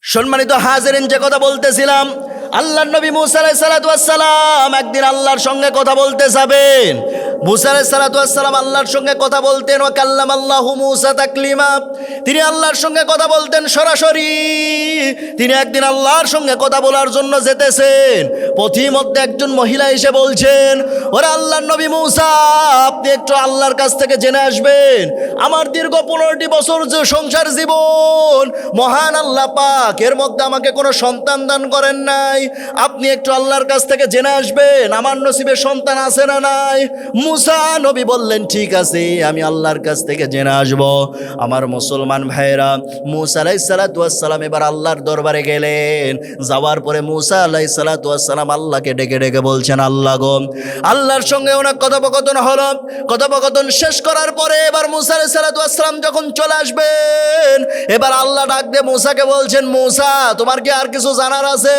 সম্মানিত হাজিরিন, যে কথা বলতেছিলাম, আল্লাহর নবী মুসা আলাইহিস সালাতু ওয়াস সালাম একদিন আল্লাহর সঙ্গে কথা বলতে যাবেন। মুসা আলাইহিস সালাতু ওয়াস সালাম আল্লাহর সঙ্গে কথা বলতেন। ওয়া কাল্লামাল্লাহু মুসা তাকলিমা, তিনি আল্লাহর সঙ্গে কথা বলতেন সরাসরি। তিনি একদিন আল্লাহর সঙ্গে কথা বলার জন্য যেতেছেন, পথিমধ্যে একজন মহিলা এসে বলছেন, ওরে আল্লাহর নবী মুসা, আপনি একটু আল্লাহর কাছ থেকে জেনে আসবেন, আমার দীর্ঘ 15টি বছর যে সংসার জীবন, মহান আল্লাহ পাক এর মধ্যে আমাকে কোনো সন্তান দান করেন নাই। আপনি একটু আল্লাহর কাছ থেকে জেনে আসবেন আমার নসিবে সন্তান আছে না নাই। মুসা নবী বললেন, ঠিক আছে, আমি আল্লাহর কাছ থেকে জেনে আসব। আমার মুসলমান ভাইরা, মুসা আলাইহিস সালাতু ওয়াস সালাম এবার আল্লাহর দরবারে গেলেন। যাওয়ার পরে মুসা আলাইহিস সালাতু ওয়াস সালাম আল্লাহকে ডেকে ডেকে বলছেন, আল্লাহ গো, আল্লাহর সঙ্গে অনেক কথোপকথন হলো। কথোপকথন শেষ করার পরে এবার মুসা আলাইহিস সালাতু ওয়াস সালাম যখন চলে আসবেন, এবার আল্লাহ ডাক দিয়ে মুসাকে বলছেন, মুসা, তোমার কি আর কিছু জানার আছে?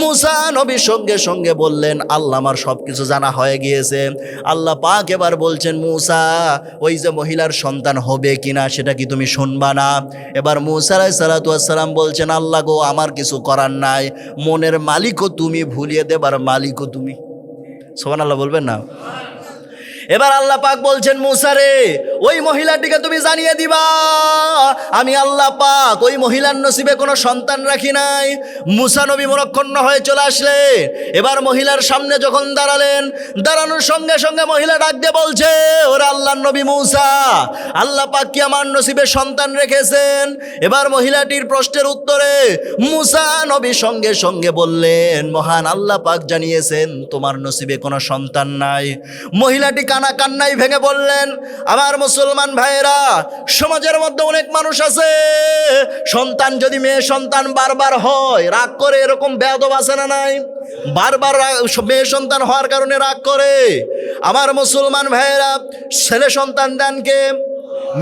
মুসা নবী সঙ্গে সঙ্গে বললেন, আল্লাহ, আমার সব কিছু জানা হয়ে গিয়েছে। আল্লাহ পাক এবার বলছেন, মুসা, ওই যে মহিলার সন্তান হবে কিনা সেটা কি তুমি শুনবা না? এবার মুসা আলাইহিস সালাতু ওয়াস সালাম বলছেন, আল্লাহ গো, আমার কিছু করার নাই, মনের মালিকও তুমি, ভুলিয়ে দেবার মালিকও তুমি। সুবহানাল্লাহ বলবেন না? এবার আল্লাহ পাক বলছেন, মুসা রে, ওই মহিলাটিকে তুমি জানিয়ে দিবা আমি আল্লাহ পাক ওই মহিলার নসিবে কোনো সন্তান রাখি নাই। মুসা নবী মরক্ষণ্য হয়ে চলে আসলেন। এবার মহিলার সামনে যখন দাঁড়ালেন, দাঁড়ানোর সঙ্গে সঙ্গে মহিলা ডাক দিয়ে বলছে, ওরে আল্লাহর নবী মুসা, আল্লাহ পাক কি আমার নসিবে সন্তান রেখেছেন? এবার মহিলাটির প্রশ্নের উত্তরে মুসা নবী সঙ্গে সঙ্গে বললেন, মহান আল্লাহ পাক জানিয়েছেন তোমার নসিবে কোনো সন্তান নাই। মহিলাটি কান্নায় ভেঙে বললেন, আমার মুসলমান ভাইয়েরা, সমাজের মধ্যে অনেক মানুষ আছে, সন্তান যদি মেয়ে সন্তান বারবার হয় রাগ করে, এরকম বেয়াদব আছে না নাই? বারবার মেয়ে সন্তান হওয়ার কারণে রাগ করে। আমার মুসলমান ভাইয়েরা, ছেলে সন্তান দেন কে,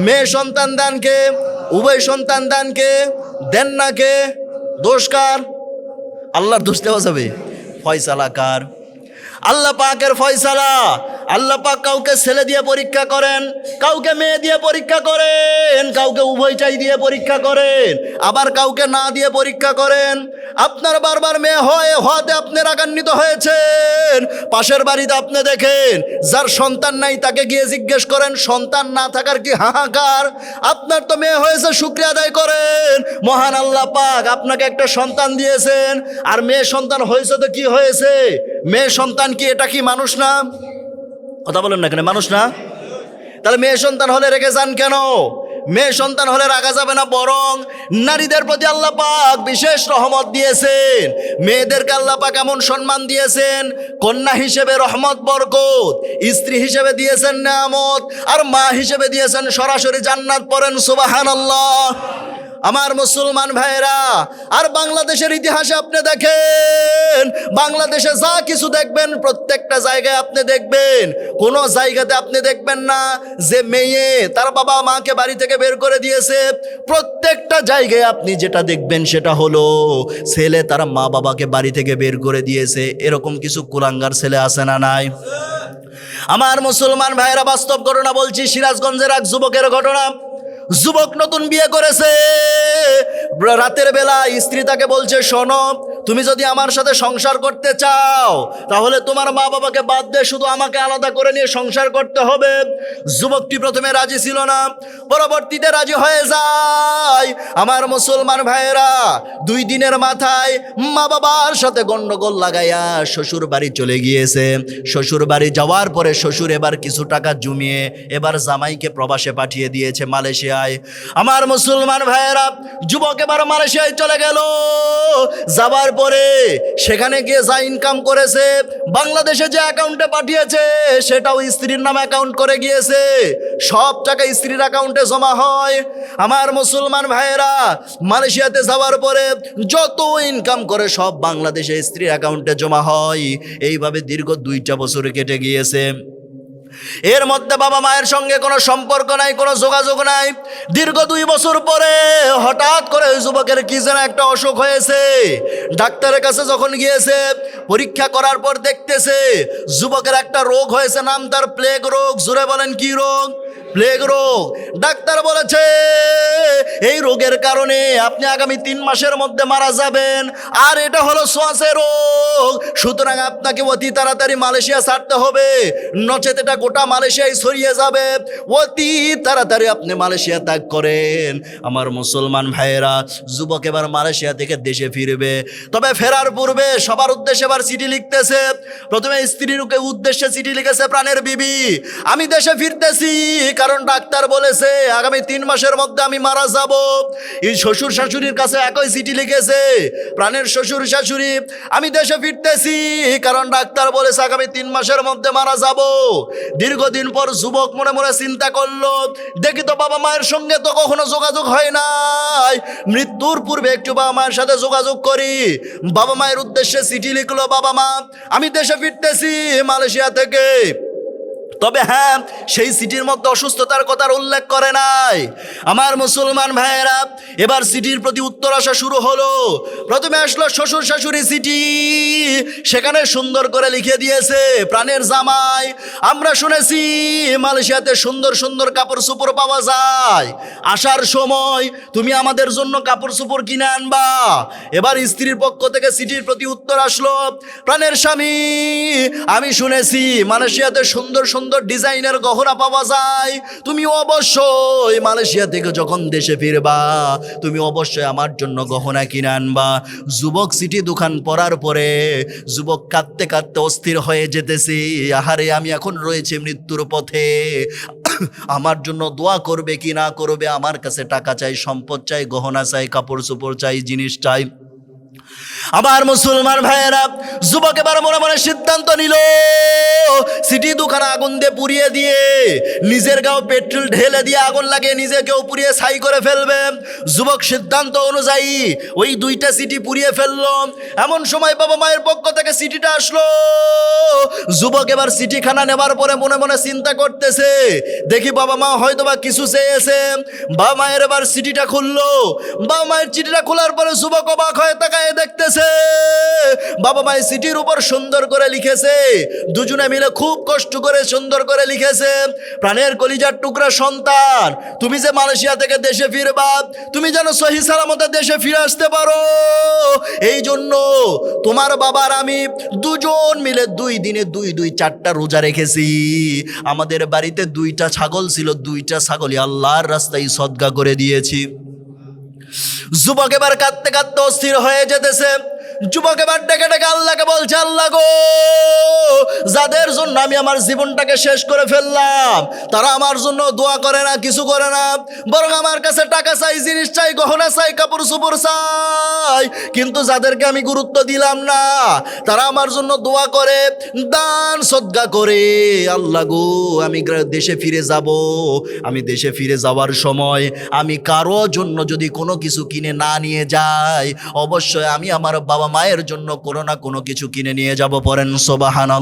মেয়ে সন্তান দেন কে, উভয় সন্তান দেন কে, দেন না কে? দোষ কার? আল্লাহর দোষ দেওয়া যাবে? ফয়সালা কার? আল্লাহ পাকের ফয়সালা। আল্লাহ পাক কাউকে ছেলে দিয়ে পরীক্ষা করেন, কাউকে মেয়ে দিয়ে পরীক্ষা করেন, কাউকে উভয়টাই দিয়ে পরীক্ষা করেন, আবার কাউকে না দিয়ে পরীক্ষা করেন। আপনার বারবার মেয়ে হওয়াতে আপনি রাগান্বিত হয়েছেন। পাশের বাড়িতে আপনি দেখেন যার সন্তান নাই, তাকে গিয়ে জিজ্ঞেস করেন সন্তান না থাকার কি হাহাকার। আপনার তো মেয়ে হয়েছে, শুকরিয়া আদায় করেন, মহান আল্লাহ পাক আপনাকে একটা সন্তান দিয়েছেন। আর মেয়ে সন্তান হয়েছে তো কি হয়েছে? মেয়ে সন্তান কি এটা কি মানুষ না? কথা বলেন না কেন, মানুষ না? তাহলে মেয়ে সন্তান হলে রেখে যান কেন? মেয়ে সন্তান হলে রাখা যাবে না, বরং নারীদের প্রতি আল্লাহ পাক বিশেষ রহমত দিয়েছেন। মেয়েদেরকে আল্লাহ পাক এমন সম্মান দিয়েছেন, কন্যা হিসেবে রহমত বরকত, স্ত্রী হিসেবে দিয়েছেন নেয়ামত, আর মা হিসেবে দিয়েছেন সরাসরি জান্নাত। পড়েন সুবহানাল্লাহ। আমার মুসলমান ভাইয়েরা, আর বাংলাদেশের ইতিহাসে আপনি দেখেন, বাংলাদেশে যা কিছু দেখবেন প্রত্যেকটা জায়গায় আপনি দেখবেন, কোনো জায়গাতে আপনি দেখবেন না যে মেয়ে তার বাবা মাকে বাড়ি থেকে বের করে দিয়েছে। প্রত্যেকটা জায়গায় আপনি যেটা দেখবেন সেটা হলো ছেলে তার মা বাবাকে বাড়ি থেকে বের করে দিয়েছে। এরকম কিছু কুলাঙ্গার ছেলে আছে না নাই? আমার মুসলমান ভাইয়েরা, বাস্তব ঘটনা বলছি, সিরাজগঞ্জের এক যুবকের ঘটনা। যুবক নতুন বিয়ে করেছে, রাতের বেলা স্ত্রী তাকে বলছে, শোনো, তুমি যদি আমার সাথে সংসার করতে চাও তাহলে তোমার মা বাবাকে বাদ দিয়ে শুধু আমাকে আলাদা করে নিয়ে সংসার করতে হবে। যুবকটি প্রথমে রাজি ছিল না, পরবর্তীতে রাজি হয়ে যায়। আমার মুসলমান ভাইয়েরা, 2 দিনের মাথায় মা বাবার সাথে গন্ডগোল লাগাইয়া শ্বশুর বাড়ি চলে গিয়েছে। শ্বশুর বাড়ি যাওয়ার পরে শ্বশুর এবার কিছু টাকা জমিয়ে এবার জামাইকে প্রবাসে পাঠিয়ে দিয়েছে, মালয়েশিয়ায়। আমার মুসলমান ভাইয়েরা, যুবক এবার মালয়েশিয়ায় চলে গেল। যাবার পরে সেখানে গিয়ে যা ইনকাম করেছে, বাংলাদেশে যে অ্যাকাউন্টে পাঠিয়েছে সেটাও স্ত্রীর নামে অ্যাকাউন্ট করে গিয়েছে। সব টাকা স্ত্রীর অ্যাকাউন্টে জমা হয়। আমার মুসলমান ভাইয়েরা, মালয়েশিয়াতে যাওয়ার পরে যত ইনকাম করে সব বাংলাদেশে স্ত্রীর অ্যাকাউন্টে জমা হয়। এইভাবে দীর্ঘ 2টা বছর কেটে গিয়েছে। এর মধ্যে বাবা মায়ের সঙ্গে কোনো সম্পর্ক নাই, কোনো যোগাযোগ নাই। দীর্ঘ 2 বছর পরে হঠাৎ করে ওই যুবকের কি যেন একটা অসুখ হয়েছে। ডাক্তারের কাছে যখন গিয়েছে, পরীক্ষা করার পর দেখতেছে যুবকের একটা রোগ হয়েছে, নাম তার প্লেগ রোগ। জোরে বলেন কি রোগ? প্লেগ রোগ। ডাক্তার বলেছে এই রোগের কারণে আপনি আগামী 3 মাসের মধ্যে মারা যাবেন। আর এটা হলো শ্বাসের রোগ, সুতরাং আপনাকে অতি তাড়াতাড়ি মালয়েশিয়া ছাড়তে হবে, নচেত এটা গোটা মালয়েশিয়ায় ছড়িয়ে যাবে। অতি তাড়াতাড়ি আপনি মালয়েশিয়া ত্যাগ করেন। আমার মুসলমান ভাইয়েরা, যুবক এবার মালয়েশিয়া থেকে দেশে ফিরবে। তবে ফেরার পূর্বে সবার উদ্দেশ্যে এবার চিঠি লিখতেছে। প্রথমে স্ত্রীর উদ্দেশ্যে চিঠি লিখেছে প্রাণের বিবি, আমি দেশে ফিরতেছি, কারণ ডাক্তার বলেছে আগামী 3 মাসের মধ্যে আমি মারা যাব। এই শ্বশুর শাশুড়ির কাছে একই চিঠি লিখেছে প্রাণের শ্বশুর শাশুড়ি, আমি দেশে ফিরতেছি, কারণ ডাক্তার বলেছে আগামী 3 মাসের মধ্যে মারা যাব। দীর্ঘদিন পর যুবক মনে মনে চিন্তা করলো, দেখি তো বাবা মায়ের সঙ্গে তো কখনো যোগাযোগ হয় নাই, মৃত্যুর পূর্বে একটু বাবা মায়ের সাথে যোগাযোগ করি। বাবা মায়ের উদ্দেশ্যে চিঠি লিখলো, বাবা মা আমি দেশে ফিরতেছি মালয়েশিয়া থেকে। তবে হ্যাঁ, সেই চিঠির মধ্যে অসুস্থতার কথার উল্লেখ করে নাই। আমার মুসলমান ভাইয়েরা, এবার চিঠির প্রতি উত্তর আসা শুরু হলো। প্রথমে আসলো শ্বশুর শাশুড়ি চিঠি, সেখানে সুন্দর করে লিখে দিয়েছে প্রাণের জামাই, আমরা শুনেছি মালয়েশিয়াতে সুন্দর সুন্দর কাপড় চোপড় পাওয়া যায়, আসার সময় তুমি আমাদের জন্য কাপড় চোপড় কিনে আনবা। এবার স্ত্রীর পক্ষ থেকে চিঠির প্রতি উত্তর আসলো, প্রাণের স্বামী আমি শুনেছি মালয়েশিয়াতে সুন্দর সুন্দর ডিজাইনের গহনা পাওয়া যায়, তুমি অবশ্যই মালয়েশিয়া থেকে যখন দেশে ফিরবা তুমি অবশ্যই আমার জন্য গহনা কিনে আনবা। যুবক চিঠি দুখান পড়ার পরে যুবক কাঁদতে কাঁদতে অস্থির হয়ে যেতেছে, আহারে আমি এখন রয়েছে মৃত্যুর পথে, আমার জন্য দোয়া করবে কি না করবে, আমার কাছে টাকা চাই, সম্পদ চাই, গহনা চাই, কাপড় চোপড় চাই, জিনিস চাই। আমার মুসলমান ভাইয়েরা, যুবক এবার মনে মনে সিদ্ধান্ত নিল সিটি দুখানা আগুন দিয়ে পুড়িয়ে দিয়ে নিজের গাও পেট্রোল ঢেলে দিয়ে আগুন লাগিয়ে নিজেকেও পুড়িয়ে ছাই করে ফেলবে। যুবক সিদ্ধান্ত অনুযায়ী ওই 2টা সিটি পুড়িয়ে ফেললো। এমন সময় বাবা মায়ের পক্ষ থেকে সিটিটা আসলো। যুবক এবার সিটিখানা নেবার পরে মনে মনে চিন্তা করতেছে, দেখি বাবা মা হয়তো বা কিছু চেয়েছে। বাবা মায়ের এবার সিটিটা খুললো। বাবা মায়ের চিঠিটা খোলার পরে যুবক অবাক হয়ে তাকায় দেখতেছে বাবা মায়ের চিঠির উপর সুন্দর করে লিখেছে, দুজনে মিলে খুব কষ্ট করে সুন্দর করে লিখেছে, প্রাণের কলিজার টুকরা সন্তান, তুমি যে মালয়েশিয়া থেকে দেশে ফিরবা, তুমি যেন সহি সালামতে দেশে ফিরে আসতে পারো, এই জন্য তোমার বাবার আমি দুজন মিলে 2 দিনে 4টা রোজা রেখেছি। আমাদের বাড়িতে 2টা ছাগল ছিল, 2টা ছাগলই আল্লাহর রাস্তায় সদকা করে দিয়েছি। যুবক এবার কাঁদতে কাঁদতে অস্থির হয়ে যেতেছে। যুবক এবার ডেকে ডেকে আল্লাহকে বলছে, আল্লাহ গো, যাদের জন্য আমি আমার জীবনটাকে শেষ করে ফেললাম তারা আমার জন্য দোয়া করে না, কিছু করে না, বরং আমার কাছে টাকা চাই, জিনিস চাই, গহনা চাই, কাপড় চোপড় চাই, কিন্তু যাদেরকে আমি গুরুত্ব দিলাম না তারা আমার জন্য দোয়া করে, দান সদকা করে। আল্লাহ গো, আমি দেশে ফিরে যাব, আমি দেশে ফিরে যাওয়ার সময় আমি কারো জন্য যদি কোনো কিছু কিনে না নিয়ে যাই, অবশ্যই আমি আমার বাবা মায়ের জন্য কোনো না কোনো কিছু কিনে নিয়ে যাব। পড়েন সুবহানাল্লাহ।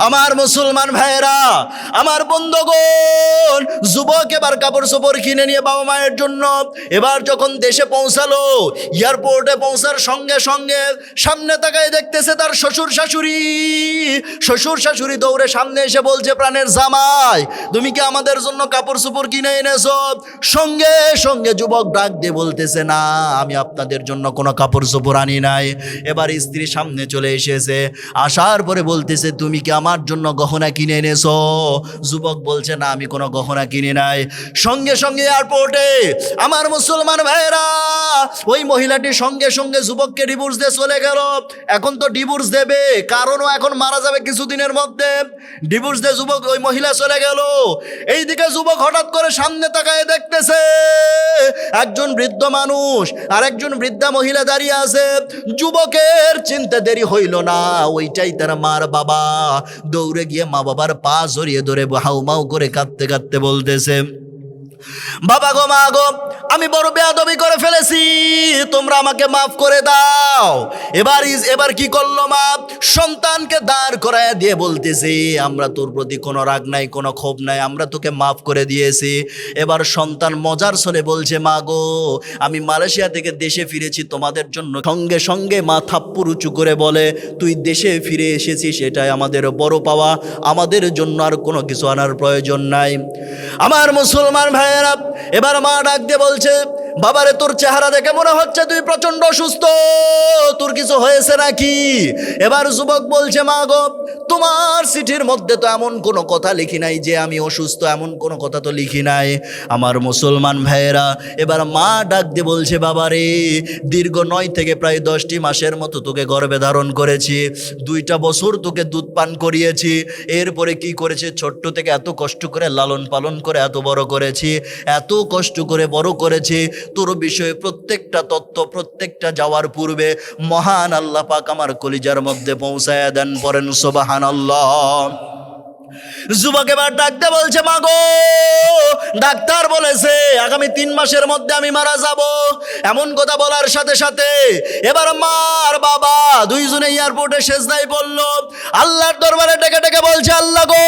আমার মুসলমান ভাইয়েরা, আমার বন্ধুগণ, যুবক এবার কাপড় চোপড় কিনে নিয়ে বাবা মায়ের জন্য এবার যখন দেশে পৌঁছালো, এয়ারপোর্টে পৌঁছার সঙ্গে সঙ্গে সামনে তাকায় দেখতেছে তার শ্বশুর শাশুড়ি। শ্বশুর শাশুড়ি দৌড়ে সামনে এসে বলছে, প্রাণের জামাই তুমি কি আমাদের জন্য কাপড় চোপড় কিনে এনেছো? সঙ্গে সঙ্গে যুবক ডাক দিয়ে বলতেছে, না আমি আপনাদের জন্য কোনো কাপড় চোপড় আনি নাই। এবার স্ত্রী সামনে চলে এসেছে, আসার পরে বলতেছে, তুমি কি আমার জন্য গহনা কিনে এনেছো? যুবক বলছে, না আমি কোনো গহনা কিনে নাই। সঙ্গে সঙ্গে এয়ারপোর্টে আমার মুসলমান ভাইয়েরা ওই মহিলাটি সঙ্গে সঙ্গে যুবককে ডিভোর্স দিয়ে চলে গেল। এখন তো ডিভোর্স দেবে, কারণও এখন মারা যাবে কিছুদিনের মধ্যে। ডিভোর্স দিয়ে যুবক ওই মহিলা চলে গেল। এইদিকে যুবক হঠাৎ করে সামনে তাকায় দেখতেছে একজন বৃদ্ধ মানুষ আর একজন বৃদ্ধা মহিলা দাঁড়িয়ে আছে। যুবকের চিন্তা দেরি হইল না, ওইটাই তার মার বাবা। দৌড়ে গিয়ে মা বাবার পা জড়িয়ে ধরে হাউমাউ করে কাঁদতে কাঁদতে বলতেছে, বাবা গো, মা গো, আমি বড় বেয়াদবি করে ফেলেছি, তোমরা আমাকে মাফ করে দাও। এবার কি করলো মা? সন্তানকে দাঁড় করায় দিয়ে বলতেছে, আমরা তোর প্রতি কোনো রাগ নাই, কোনো ক্ষোভ নাই, আমরা তোকে মাফ করে দিয়েছি। এবার সন্তান মজার ছলে বলছে, মা গো, আমি মালয়েশিয়া থেকে দেশে ফিরেছি তোমাদের জন্য। সঙ্গে সঙ্গে মা থাপ্পড় উঁচু করে বলে, তুই দেশে ফিরে এসেছিস, এটাই আমাদের বড় পাওয়া, আমাদের জন্য আর কোনো কিছু আনার প্রয়োজন নাই। আমার মুসলমান ভাইয়েরা, এবার মা ডাক দিয়ে বলছে, বাবারে, তোর চেহারা দেখে মনে হচ্ছে তুই প্রচন্ড অসুস্থ, তোর কিছু হয়েছে নাকি? এবার যুবক বলছে, মা গো, তোমার চিঠির মধ্যে তো এমন কোনো কথা লিখি নাই যে আমি অসুস্থ, এমন কোনো কথা তো লিখি নাই। আমার মুসলমান ভাইয়েরা, এবার মা ডাক দিয়ে বলছে, বাবারে, দীর্ঘ 9 থেকে প্রায় 10টি মাসের মতো তোকে গর্ভে ধারণ করেছি, 2টা বছর তোকে দুধ পান করিয়েছি, এরপরে কি করেছে, ছোট্ট থেকে এত কষ্ট করে লালন পালন করে এত বড় করেছি, এত কষ্ট করে বড় করেছি। তোর বিষয়ে প্রত্যেকটা তথ্য, প্রত্যেকটা যাওয়ার পূর্বে মহান আল্লাহ পাক আমার কলিজার মধ্যে পৌঁছায়া দেন। পড়েন সুবহানাল্লাহ। যুবক এবার ডাকতে বলছে, মা গো, ডাক্তার বলেছে আগামী 3 মাসের মধ্যে আমি মারা যাব। এমন কথা বলার সাথে সাথে এবার মা আর বাবা দুইজনে এয়ারপোর্টে সেজদায় পড়ল, আল্লাহর দরবারে ডেকে ডেকে বলছে, আল্লাহ গো,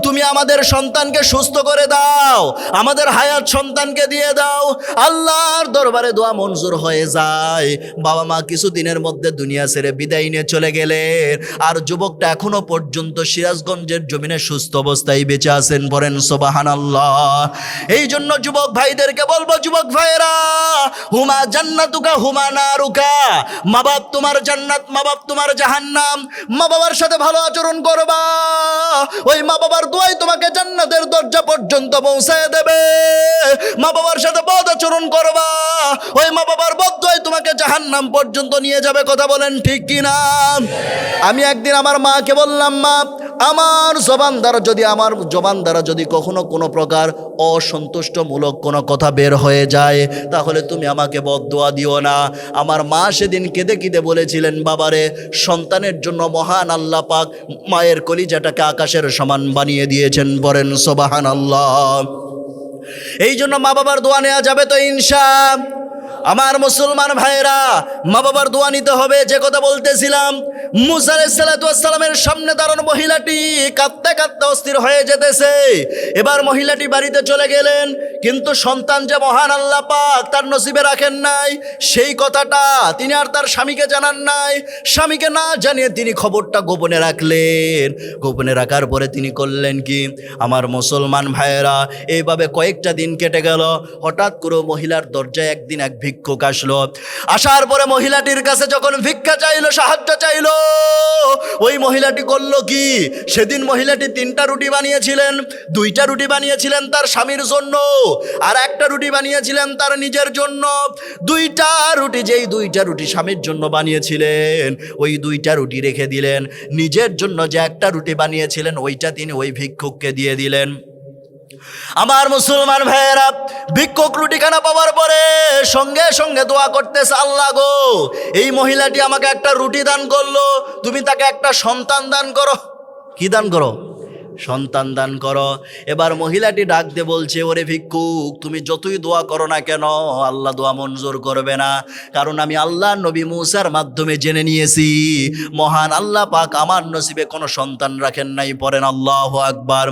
তুমি আমাদের সন্তানকে সুস্থ করে দাও, আমাদের হায়াত সন্তানকে দিয়ে দাও। আল্লাহর দরবারে দোয়া মঞ্জুর হয়ে যায়। বাবা মা কিছুদিনের মধ্যে দুনিয়া ছেড়ে বিদায় নিয়ে চলে গেলেন, আর যুবকটা এখনো পর্যন্ত সিরাজগঞ্জের জমিনে সুস্থ অবস্থায় বেঁচে আছেন। পড়েন সুবহানাল্লাহ। এই জন্য যুবক ভাইদেরকে বলবো, যুবক ভাইরা, হুমা জান্নাতুকা হুমা নারুকা, মা বাপ তোমার জান্নাত, মা বাপ তোমার জাহান্নাম। মা বাবার সাথে ভালো আচরণ করবা, ওই মা বাবার দোয়াই তোমাকে জান্নাতের দরজা পর্যন্ত পৌঁছায় দেবে। মা বাবার সাথে বদ আচরণ করবা, ওই মা বাবার বদদোয়াই তোমাকে জাহান্নাম পর্যন্ত নিয়ে যাবে। কথা বলেন ঠিক কিনা? আমি একদিন আমার মাকে বললাম, মা, আমার জবান দ্বারা যদি কখনো কোনো প্রকার অসন্তুষ্টমূলক কোনো কথা বের হয়ে যায়, তাহলে তুমি আমাকে বদদোয়া দিও না। আমার মা সেদিন কেঁদে কেঁদে বলেছিলেন, বাবারে, সন্তানের জন্য মহান আল্লাহ পাক মায়ের কলিজাটাকে আকাশের সমান বানিয়ে দিয়েছেন। বলেন সুবহানাল্লাহ। এই জন্য মা বাবার দোয়া নেওয়া যাবে তো ইনশাআল্লাহ? আমার মুসলমান ভাইরা, মা বাবার দোয়া নিতে হবে। যে কথা বলতেছিলাম, মুসা আলাইহিস সালাতু ওয়াস সালামের সামনে দাঁড়ানো মহিলাটি কাঁদতে কাঁদতে অস্থির হয়ে যেতেছে। এবার মহিলাটি বাড়িতে চলে গেলেন, কিন্তু সন্তান যে মহান আল্লাহ পাক তার নসিবে রাখেন নাই, সেই কথাটা তিনি আর তার স্বামীকে জানান নাই। স্বামীকে না জানিয়ে তিনি খবরটা গোপনে রাখলেন। গোপনে রাখার পরে তিনি করলেন কি, আমার মুসলমান ভাইয়েরা, এইভাবে কয়েকটা দিন কেটে গেল। হঠাৎ করে মহিলার দরজায় একদিন এক ভিক্ষুক আসলো। আসার পরে মহিলাটির কাছে যখন ভিক্ষা চাইলো, সাহায্য চাইলো, ওই মহিলাটি করলো কি, সেদিন মহিলাটি 3টা রুটি বানিয়েছিলেন। 2টা রুটি বানিয়েছিলেন তার স্বামীর জন্য, আর 1টা রুটি বানিয়েছিলেন তার নিজের জন্য। 2টা রুটি, যেই 2টা রুটি স্বামীর জন্য বানিয়েছিলেন, ওই 2টা রুটি রেখে দিলেন। নিজের জন্য যে 1টা রুটি বানিয়েছিলেন, ওইটা তিনি ওই ভিক্ষুককে দিয়ে দিলেন। আমার মুসলমান ভাইয়েরা, ভিক্ষুক রুটিখানা পাওয়ার পরে সঙ্গে সঙ্গে দোয়া করতেছে, আল্লাহ গো, এই মহিলাটি আমাকে 1টা রুটি দান করলো, তুমি তাকে 1টা সন্তান দান করো। কি দান করো? সন্তান দান করো। এবার মহিলাটি ডাক দিয়ে বলছে, ওরে ভিক্ষুক, তুমি যতই দোয়া করো না কেন, আল্লাহ দোয়া মঞ্জুর করবে না। কারণ আমি আল্লাহ নবী মুসার মাধ্যমে জেনে নিয়েছি, মহান আল্লাহ পাক আমার নসিবে কোনো সন্তান রাখেন নাই। পড়েন আল্লাহু আকবার।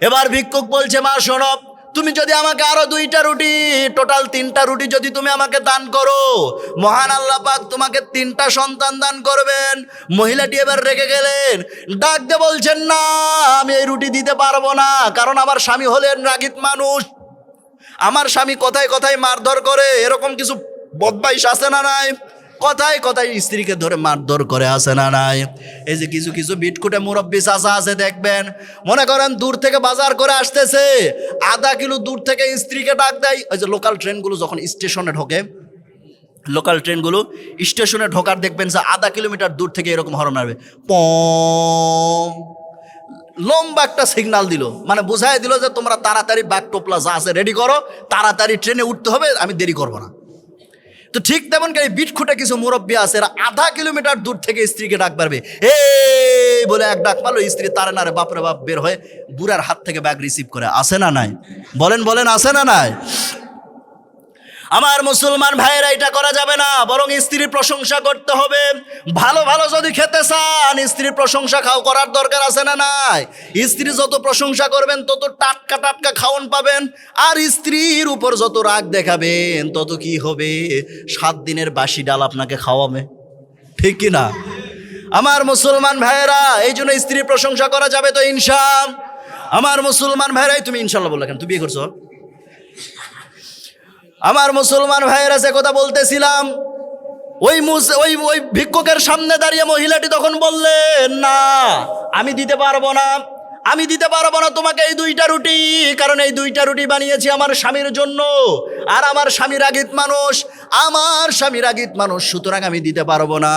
এবার ভিক্ষুক বলছে, মা শোনো, তুমি যদি আমাকে আরো 2টা রুটি, টোটাল 3টা রুটি যদি তুমি আমাকে দান করো, মহান আল্লাহ পাক তোমাকে 3টা সন্তান দান করবেন। মহিলাটি এবার রেগে গেলেন, ডাক দিয়ে বলছেন, না, আমি এই রুটি দিতে পারবো না, কারণ আমার স্বামী হলেন রাগীব মানুষ। আমার স্বামী কথায় কথায় মারধর করে, এরকম কিছু বদমাইশ আছে না নাই? কথায় কথায় স্ত্রীকে ধরে মারধর করে, আসে না নাই? এই যে কিছু কিছু বিটকুটে মুরব্বী চাচা আছে, দেখবেন, মনে করেন দূর থেকে বাজার করে আসতেছে, আধা কিলো দূর থেকে স্ত্রীকে ডাক দেয়। ওই যে লোকাল ট্রেনগুলো যখন স্টেশনে ঢোকে, লোকাল ট্রেনগুলো স্টেশনে ঢোকার দেখবেন যে আধা কিলোমিটার দূর থেকে এরকম হর্ন মারবে, পম, লম্বা একটা সিগনাল দিল, মানে বোঝাই দিল যে তোমরা তাড়াতাড়ি ব্যাগ টোপলা যা আছে রেডি করো, তাড়াতাড়ি ট্রেনে উঠতে হবে, আমি দেরি করবো না। তো তো ঠিক তেমন এই বিটখুটে কিছু মুরব্বী আছে, এরা আধা কিলোমিটার দূর থেকে স্ত্রীকে ডাক পারবে, এই বলে এক ডাক মারলো, স্ত্রী তারে নারে বাপরে বাপ বের হয়ে বুড়ার হাত থেকে ব্যাগ রিসিভ করে। আসে না নাই? বলেন বলেন, আসে না নাই? আমার মুসলমান ভাইয়েরা, এটা করা যাবে না, বরং স্ত্রীর প্রশংসা করতে হবে। ভালো ভালো যদি খেতে চান, স্ত্রীর প্রশংসা করার দরকার আছে না নাই? স্ত্রী যত প্রশংসা করবেন তত টাটকা টাটকা খাওয়ান পাবেন, আর স্ত্রীর উপর যত রাগ দেখাবেন তত কি হবে, 7 দিনের বাসি ডাল আপনাকে খাওয়াবে, ঠিক কি না? আমার মুসলমান ভাইয়েরা, এই জন্য স্ত্রীর প্রশংসা করা যাবে তো ইনশাআল্লাহ। আমার মুসলমান ভাইয়েরাই, তুমি ইনশাল্লাহ বললে কেন? তুমি বিয়ে করছো? আমার মুসলমান ভাইয়েরা, যে কথা বলতেছিলাম, ওই ভিক্ষুকের সামনে দাঁড়িয়ে মহিলাটি তখন বললেন, না আমি দিতে পারবো না, আমি দিতে পারবো না তোমাকে এই 2টা রুটি, কারণ এই 2টা রুটি বানিয়েছি আমার স্বামীর জন্য, আর আমার স্বামী রাগিত মানুষ, আমার স্বামী রাগিত মানুষ, সুতরাং আমি দিতে পারবো না।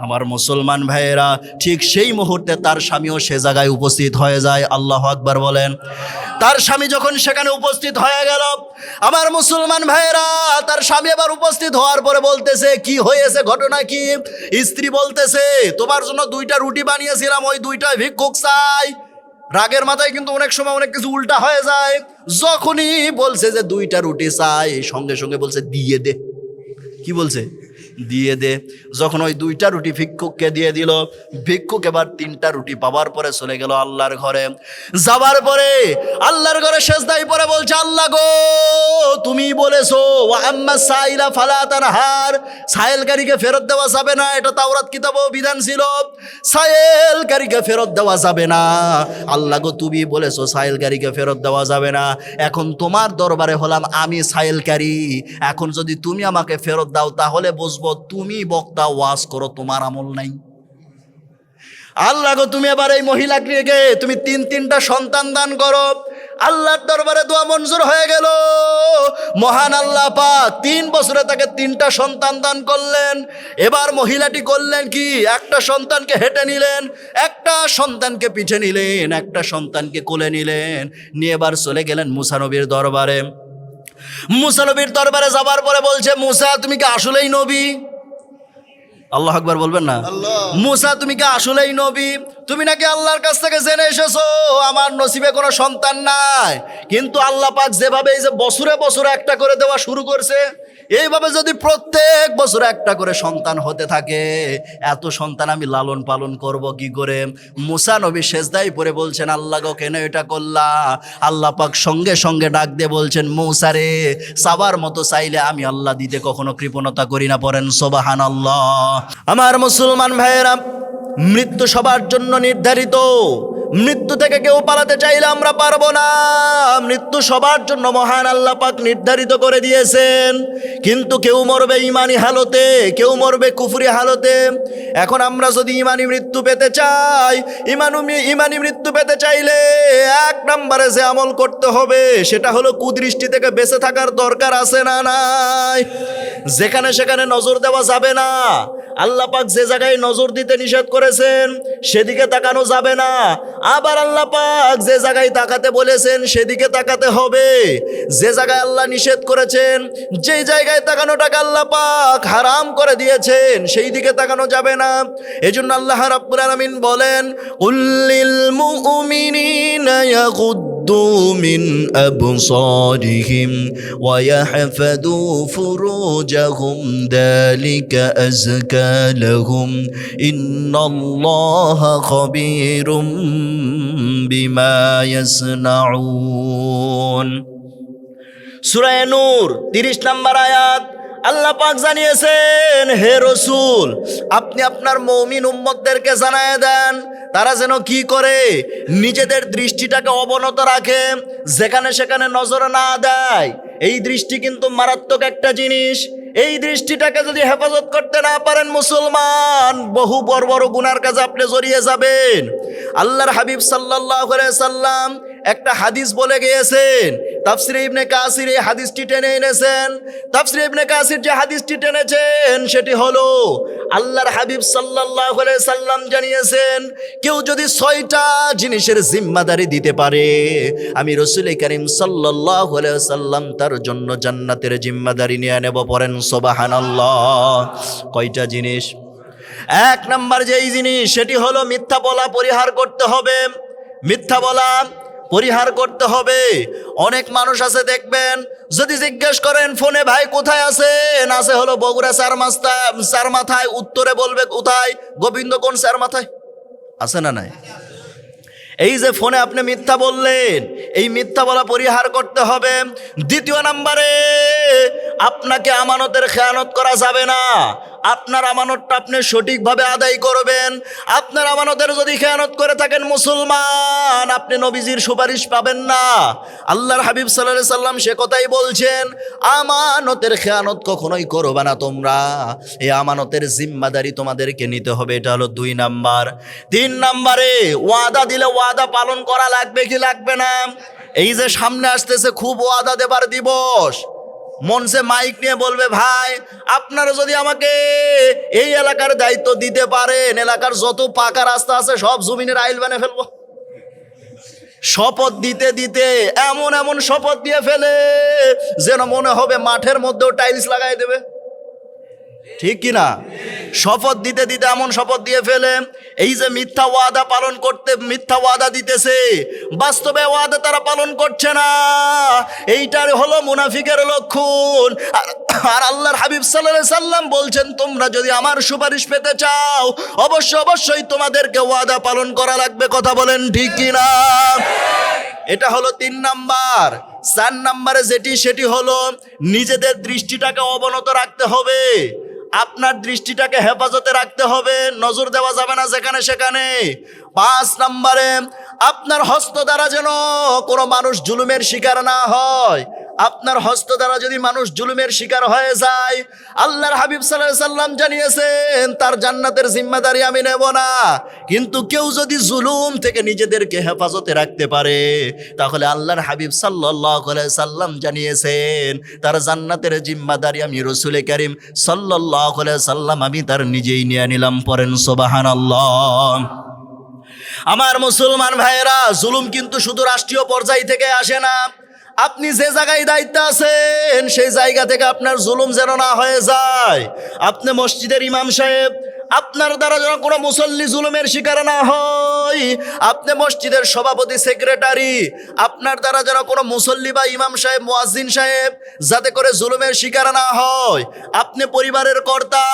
আমার মুসলমান ভাইয়েরা, ঠিক সেই মুহূর্তে তার স্বামীও সে জায়গায় উপস্থিত হয়ে যায়। আল্লাহু আকবার বলেন। তার স্বামী যখন সেখানে উপস্থিত হয়ে গেল, আমার মুসলমান ভাইয়েরা, তার স্বামী এবার উপস্থিত হওয়ার পরে বলতেছে, কি হয়েছে, ঘটনা কি? স্ত্রী বলতেছে, তোমার জন্য 2টা রুটি বানিয়েছিলাম, ওই 2টা ভিক্ষুক চাই। রাগের মাথায় কিন্তু অনেক সময় অনেক কিছু উল্টা হয়ে যায়। যখনই বলছে যে 2টা রুটি চাই, সঙ্গে সঙ্গে বলছে দিয়ে দে। কি বলছে? দিয়ে দে। যখন ওই 2টা রুটি ভিক্ষুককে দিয়ে দিল, ভিক্ষুক এবার 3টা রুটি পাওয়ার পরে চলে গেল আল্লাহর ঘরে। যাবার পরে আল্লাহর ঘরে সেজদায় পরে বলছে, আল্লাহ গো, তুমি বলেছো ওয়া আম্মা সাইলা ফালা তানহার, সায়েলকারীকে ফেরত দেওয়া যাবে না, এটা তাওরাত কিতাবেও বিধান ছিল, সায়েলকারীকে ফেরত দেওয়া যাবে না। আল্লাহ গো, তুমি বলেছো সায়েলকারীকে ফেরত দেওয়া যাবে না, এখন তোমার দরবারে হলাম আমি সায়েলকারী, এখন যদি তুমি আমাকে ফেরত দাও তাহলে বুঝবো তুমি বক্তা, ওয়াজ করো, তোমার আমল নাই। আল্লাহ গো, তুমি এবার এই মহিলাকে তুমি 3টা সন্তান দান করো। আল্লাহর দরবারে দোয়া মঞ্জুর হয়ে গেল। মহান আল্লাহ পাক 3 বছরে তাকে 3টা সন্তান দান করলেন। এবার মহিলাটি করলেন কি, একটা সন্তানকে হেঁটে নিলেন, একটা সন্তানকে পিঠে নিলেন, একটা সন্তানকে কোলে নিলেন, নিয়ে এবার চলে গেলেন মুসা নবীর দরবারে। মুসা নবীর দরবারে যাবার পরে বলছে, মুসা তুমি কি আসলেই নবী? আল্লাহু আকবার বলবেন না? মুসা তুমি কি আসলেই নবী? তুমি নাকি আল্লাহর কাছ থেকে জেনে এসেছো আমার নসিবে কোনো সন্তান নাই, কিন্তু আল্লাহ পাক যেভাবে এই যে বছরে বছরে একটা করে দেওয়া শুরু করছে, এইভাবে যদি প্রত্যেক বছরে একটা করে সন্তান হতে থাকে, এত সন্তান আমি লালন পালন করব কি করে? মুসা নবী সেজদায় পড়ে বলছেন, আল্লাহ গো, কেন এটা করলা? আল্লাহ পাক সঙ্গে সঙ্গে ডাক দিয়ে বলছেন, মুসা রে, চাবার মতো চাইলে আমি আল্লাহ দিতে কখনো কৃপণতা করি না। পড়েন সুবহানাল্লাহ। আমার মুসলমান ভাইয়েরা, মৃত্যু সবার জন্য নির্ধারিত, মৃত্যু থেকে কেউ পালাতে চাইলে আমরা পারবো না। মৃত্যু সবার জন্য মহান আল্লাহ পাক নির্ধারিত করে দিয়েছেন, কিন্তু কেউ মরবে ইমানি হালতে, কেউ মরবে কুফরি হালতে। এখন আমরা যদি ইমানি মৃত্যু পেতে চাই, ইমানি মৃত্যু পেতে চাইলে 1 নম্বরে যে আমল করতে হবে সেটা হলো কুদৃষ্টি থেকে বেঁচে থাকার দরকার আছে না নাই? যেখানে সেখানে নজর দেওয়া যাবে না। আল্লাহ পাক যে জায়গায় নজর দিতে নিষেধ করেছেন সেদিকে তাকানো যাবে না। আবার আল্লাহ পাক যে জায়গায় তাকাতে বলেছেন সেদিকে তাকাতে হবে। যে জায়গায় আল্লাহ নিষেধ করেছেন, যেই জায়গায় তাকানোটাকে আল্লাহ পাক হারাম করে দিয়েছেন, সেই দিকে তাকানো যাবে না। এজন্য আল্লাহ রাব্বুল আলামিন বলেন, কুল্লিল মুমিনিনা ইয়াগুদ্দু মিন আবসারিহিম ওয়া ইয়াহফাযু ফুরুজাহুম যালিকা আযকা লাহুম ইন্নাল্লাহা খাবীরুম বিমা ইয়াসনাউন। সূরা নূর 30 নম্বর আয়াত। আল্লাহ পাক জানিয়েছেন, হে রাসূল, আপনি আপনার মুমিন উম্মতদেরকে জানায় দেন তারা যেন কি করে, নিজেদের দৃষ্টিটাকে অবনত রাখে, যেখানে সেখানে নজর না দেয়। এই দৃষ্টি কিন্তু মারাত্মক একটা জিনিস। এই দৃষ্টিটাকে যদি হেফাজত করতে না পারেন মুসলমান, বহু বড় বড় গুনার কাজে আপনি জড়িয়ে যাবেন। আল্লাহর হাবিব সাল্লাল্লাহু আলাইহি সাল্লাম একটা হাদিস বলে গিয়েছেন। তাফসীরে ইবনে কাসির এই হাদিসটি টেনে এনেছেন। তাফসীরে ইবনে কাসির যে হাদিসটি টেনেছেন সেটি হলো, আল্লাহর হাবিব সাল্লাল্লাহু আলাইহি সাল্লাম জানিয়েছেন, কেউ যদি 6টা জিনিসের জিম্মাদারি দিতে পারে, আমি রাসূল করিম সাল্লাল্লাহু আলাইহি সাল্লাম তার জন্য জান্নাতের জিম্মাদারি নিয়ে নেব। পড়েন সুবহানাল্লাহ। কয়টা জিনিস? 1 নাম্বার যেই জিনিস, সেটি হলো মিথ্যা বলা পরিহার করতে হবে। মিথ্যা বলা পরিহার করতে হবে। অনেক মানুষ আছে দেখবেন, যদি জিজ্ঞেস করেন ফোনে, ভাই কোথায় আছেন, আছে হলো বগুড়া চার মাথায়, উত্তরে বলবে কোথায়, গোবিন্দগঞ্জ চার মাথায়, আছে না নাই? এই যে ফোনে আপনি মিথ্যা বললেন, এই মিথ্যা বলা পরিহার করতে হবে। 2 নম্বরে, আপনাকে আমানতের খেয়ানত করা যাবে না। আপনার আমানতটা আপনি সঠিকভাবে আদায় করবেন। আপনার আমানতের যদি খেয়ানত করে থাকেন মুসলমান, আপনি নবীজির সুপারিশ পাবেন না। আল্লাহর হাবিব সাল্লাল্লাহু আলাইহি সাল্লাম সে কথাই বলছেন, আমানতের খেয়ানত কখনোই করবে না তোমরা। এই আমানতের জিম্মাদারি তোমাদেরকে নিতে হবে। এটা হলো 2 নাম্বার। 3 নাম্বারে, ওয়াদা দিলে ওয়াদা পালন করা লাগবে কি লাগবে না? এই যে সামনে আসতেছে খুব ওয়াদা দেবার দিবস, মঞ্চে মাইক নিয়ে বলবে, ভাই আপনারা যদি আমাকে এই এলাকার দায়িত্ব দিতে পারেন, এলাকার যত পাকা রাস্তা আছে সব জমিনের আইল বানিয়ে ফেলবো। শপথ দিতে দিতে এমন এমন শপথ দিয়ে ফেলে যেন মনে হবে মাঠের মধ্যেও টাইলস লাগাই দেবে, ঠিক কিনা? শপথ দিতে দিতে এমন শপথ দিয়ে ফেলে, এই যে মিথ্যা ওয়াদা পালন করতে, মিথ্যা ওয়াদা দিতেছে, বাস্তবে ওয়াদা তারা পালন করছে না। এইটার হলো মুনাফিকের লক্ষণ। আর আল্লাহর হাবিব সাল্লাল্লাহু আলাইহি সাল্লাম বলছেন, তোমরা যদি আমার সুপারিশ পেতে চাও, অবশ্যই তোমাদেরকে ওয়াদা পালন করা লাগবে। কথা বলেন ঠিক কিনা? এটা হলো 3 নাম্বার। 4 নাম্বারে যেটি, সেটি হলো নিজেদের দৃষ্টিটাকে অবনত রাখতে হবে। আপনার দৃষ্টিটাকে হেফাজতে রাখতে হবে, নজর দেওয়া যাবে না যেখানে সেখানে। 5 নাম্বারে, আপনার হস্ত দ্বারা যেন কোনো মানুষ জুলুমের শিকার না হয়। আপনার হস্ত দ্বারা যদি মানুষ জুলুমের শিকার হয়ে যায়, আল্লাহর হাবিব সাল্লাল্লাহু আলাইহি সাল্লাম জানিয়েছেন, তার জান্নাতের জিম্মাদারি আমি নেব না। কিন্তু কেউ যদি জুলুম থেকে নিজেদেরকে হেফাজতে রাখতে পারে, তাহলে আল্লাহর হাবিব সাল্লাল্লাহু আলাইহি সাল্লাম জানিয়েছেন, তার জান্নাতের জিম্মাদারি আমি রাসূল করিম সাল্লাল্লাহু আলাইহি সাল্লাম আমি তার নিজেই নিয়ে নিলাম। পড়েন সুবহানাল্লাহ। আমার মুসলমান ভাইয়েরা, জুলুম কিন্তু শুধু রাষ্ট্রীয় পর্যায় থেকে আসে না। আপনি যে জায়গায় দায়িত্ব আছেন, সেই জায়গা থেকে আপনার জুলুম যেন না হয়ে যায়। আপনি মসজিদের ইমাম সাহেব, আপনার দ্বারা যেন কোনো মুসল্লি জুলুমের শিকার না হয়। আপনি মসজিদের সভাপতি, সেক্রেটারি, আপনার দ্বারা যেন কোনো মুসল্লি বা ইমাম সাহেব, মুয়াজ্জিন সাহেব যাতে করে জুলুমের শিকার না হয়। আপনি পরিবারের কর্তা,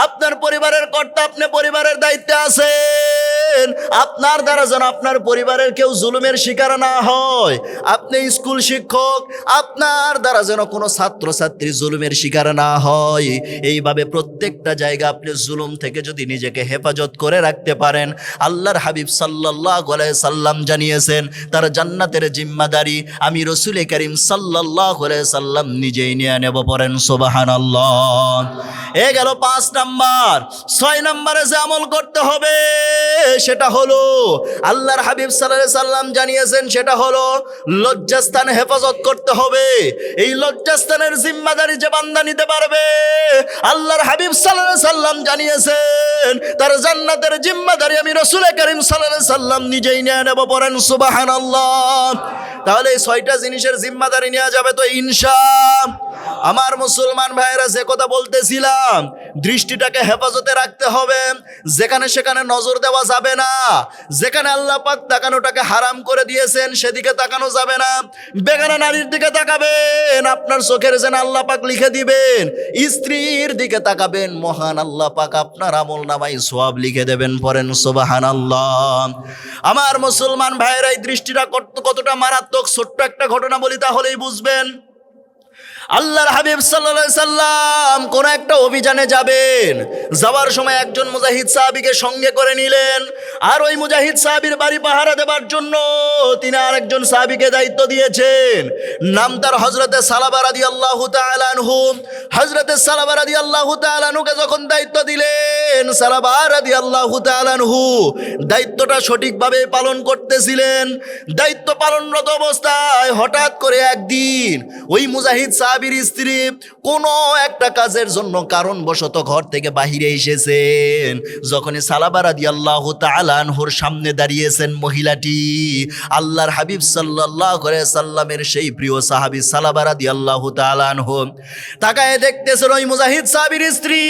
আপনার পরিবারের কর্তা, আপনি পরিবারের দায়িত্বে আছেন। আপনার দ্বারা যেন আপনার পরিবারের কেউ জুলুমের শিকার না হয়। আপনি স্কুল শিক্ষক, আপনার দ্বারা যেন কোনো ছাত্রছাত্রী জুলুমের শিকার না হয়। এইভাবে প্রত্যেকটা জায়গা আপনি জুলুম থেকে যদি নিজেকে হেফাজত করে রাখতে পারেন, আল্লাহর হাবিব সাল্লাল্লাহু আলাইহি সাল্লাম জানিয়েছেন, তার জান্নাতের জিম্মাদারি আমি রাসূল করিম সাল্লাল্লাহু আলাইহি সাল্লাম নিজেই নিয়ে নেব। পড়েন সুবহানাল্লাহ। এ গেল 5 নাম্বার। 6 নাম্বারে যে আমল করতে হবে, সেটা হলো আল্লাহর হাবিব সাল্লাল্লাহু আলাইহি সাল্লাম জানিয়েছেন, সেটা হলো লজ্জাস্থান হেফাজত করতে হবে। এই লজ্জাস্থানের জিম্মাদারি যে বান্দা নিতে পারবে, আল্লাহর হাবিব সাল্লাল্লাহু আলাইহি সাল্লাম জানিয়েছেন, তার জান্নাতের জিম্মাদারি আমি রাসূল করিম সাল্লাল্লাহু আলাইহি সাল্লাম নিজেই নিয়ে নেব। পড়েন সুবহানাল্লাহ। তাহলে এই 6টা জিনিসের জিম্মাদারি নেওয়া যাবে তো ইনশাআল্লাহ। আমার মুসলমান ভাইয়েরা, যে কথা বলতেছিলাম, দৃষ্টিটাকে হেফাজতে রাখতে হবে। যেখানে সেখানে নজর দেওয়া যাবে না। যেখানে আল্লাহ পাক তাকানোটাকে হারাম করে দিয়েছেন, সেদিকে তাকানো যাবে না। বেগানা নারীর দিকে তাকাবেন, আপনার চোখের যেন আল্লাহ পাক লিখে দিবেন। স্ত্রীর দিকে তাকাবেন, মহান আল্লাহ পাক আপনার আমল নামায় সওয়াব লিখে দেবেন। পড়েন সুবহানাল্লাহ। আমার মুসলমান ভাইয়েরা, এই দৃষ্টিটা কতটা মারাত্মক, ছোট্ট একটা ঘটনা বলি তাহলেই বুঝবেন। আল্লাহর হাবিব সাল্লাল্লাহু আলাইহি সাল্লাম কোন একটা অভিযানে যাবেন। যাওয়ার সময় একজন মুজাহিদ সাহাবীকে সঙ্গে করে নিলেন। আর ওই মুজাহিদ সাহাবীর বাড়ি পাহারা দেবার জন্য তিনি আরেকজন সাহাবীকে দায়িত্ব দিয়েছেন। নাম তার হযরতে সালাবা রাদিয়াল্লাহু তাআলা আনহু। হযরতে সালাবা রাদিয়াল্লাহু তাআলা আনহুকে যখন দায়িত্ব দিলেন, সালাবা রাদিয়াল্লাহু তাআলা আনহু দায়িত্বটা সঠিকভাবে পালন করতেছিলেন। দায়িত্ব পালনরত অবস্থায় হঠাৎ করে একদিন ওই মুজাহিদ সাহাবী সাহাবীর স্ত্রী কোনো একটা কাজের জন্য কারণবশত ঘর থেকে বাহিরে এসেছেন। যখনই সালাবা রাদিয়াল্লাহু তাআলা আনহুর সামনে দাঁড়িয়েছেন মহিলাটি, আল্লাহর হাবিব সাল্লাল্লাহু আলাইহি সাল্লামের সেই প্রিয় সাহাবী সালাবা রাদিয়াল্লাহু তাআলা আনহু তাকায় দেখতেছেন ওই মুজাহিদ সাহাবীর স্ত্রী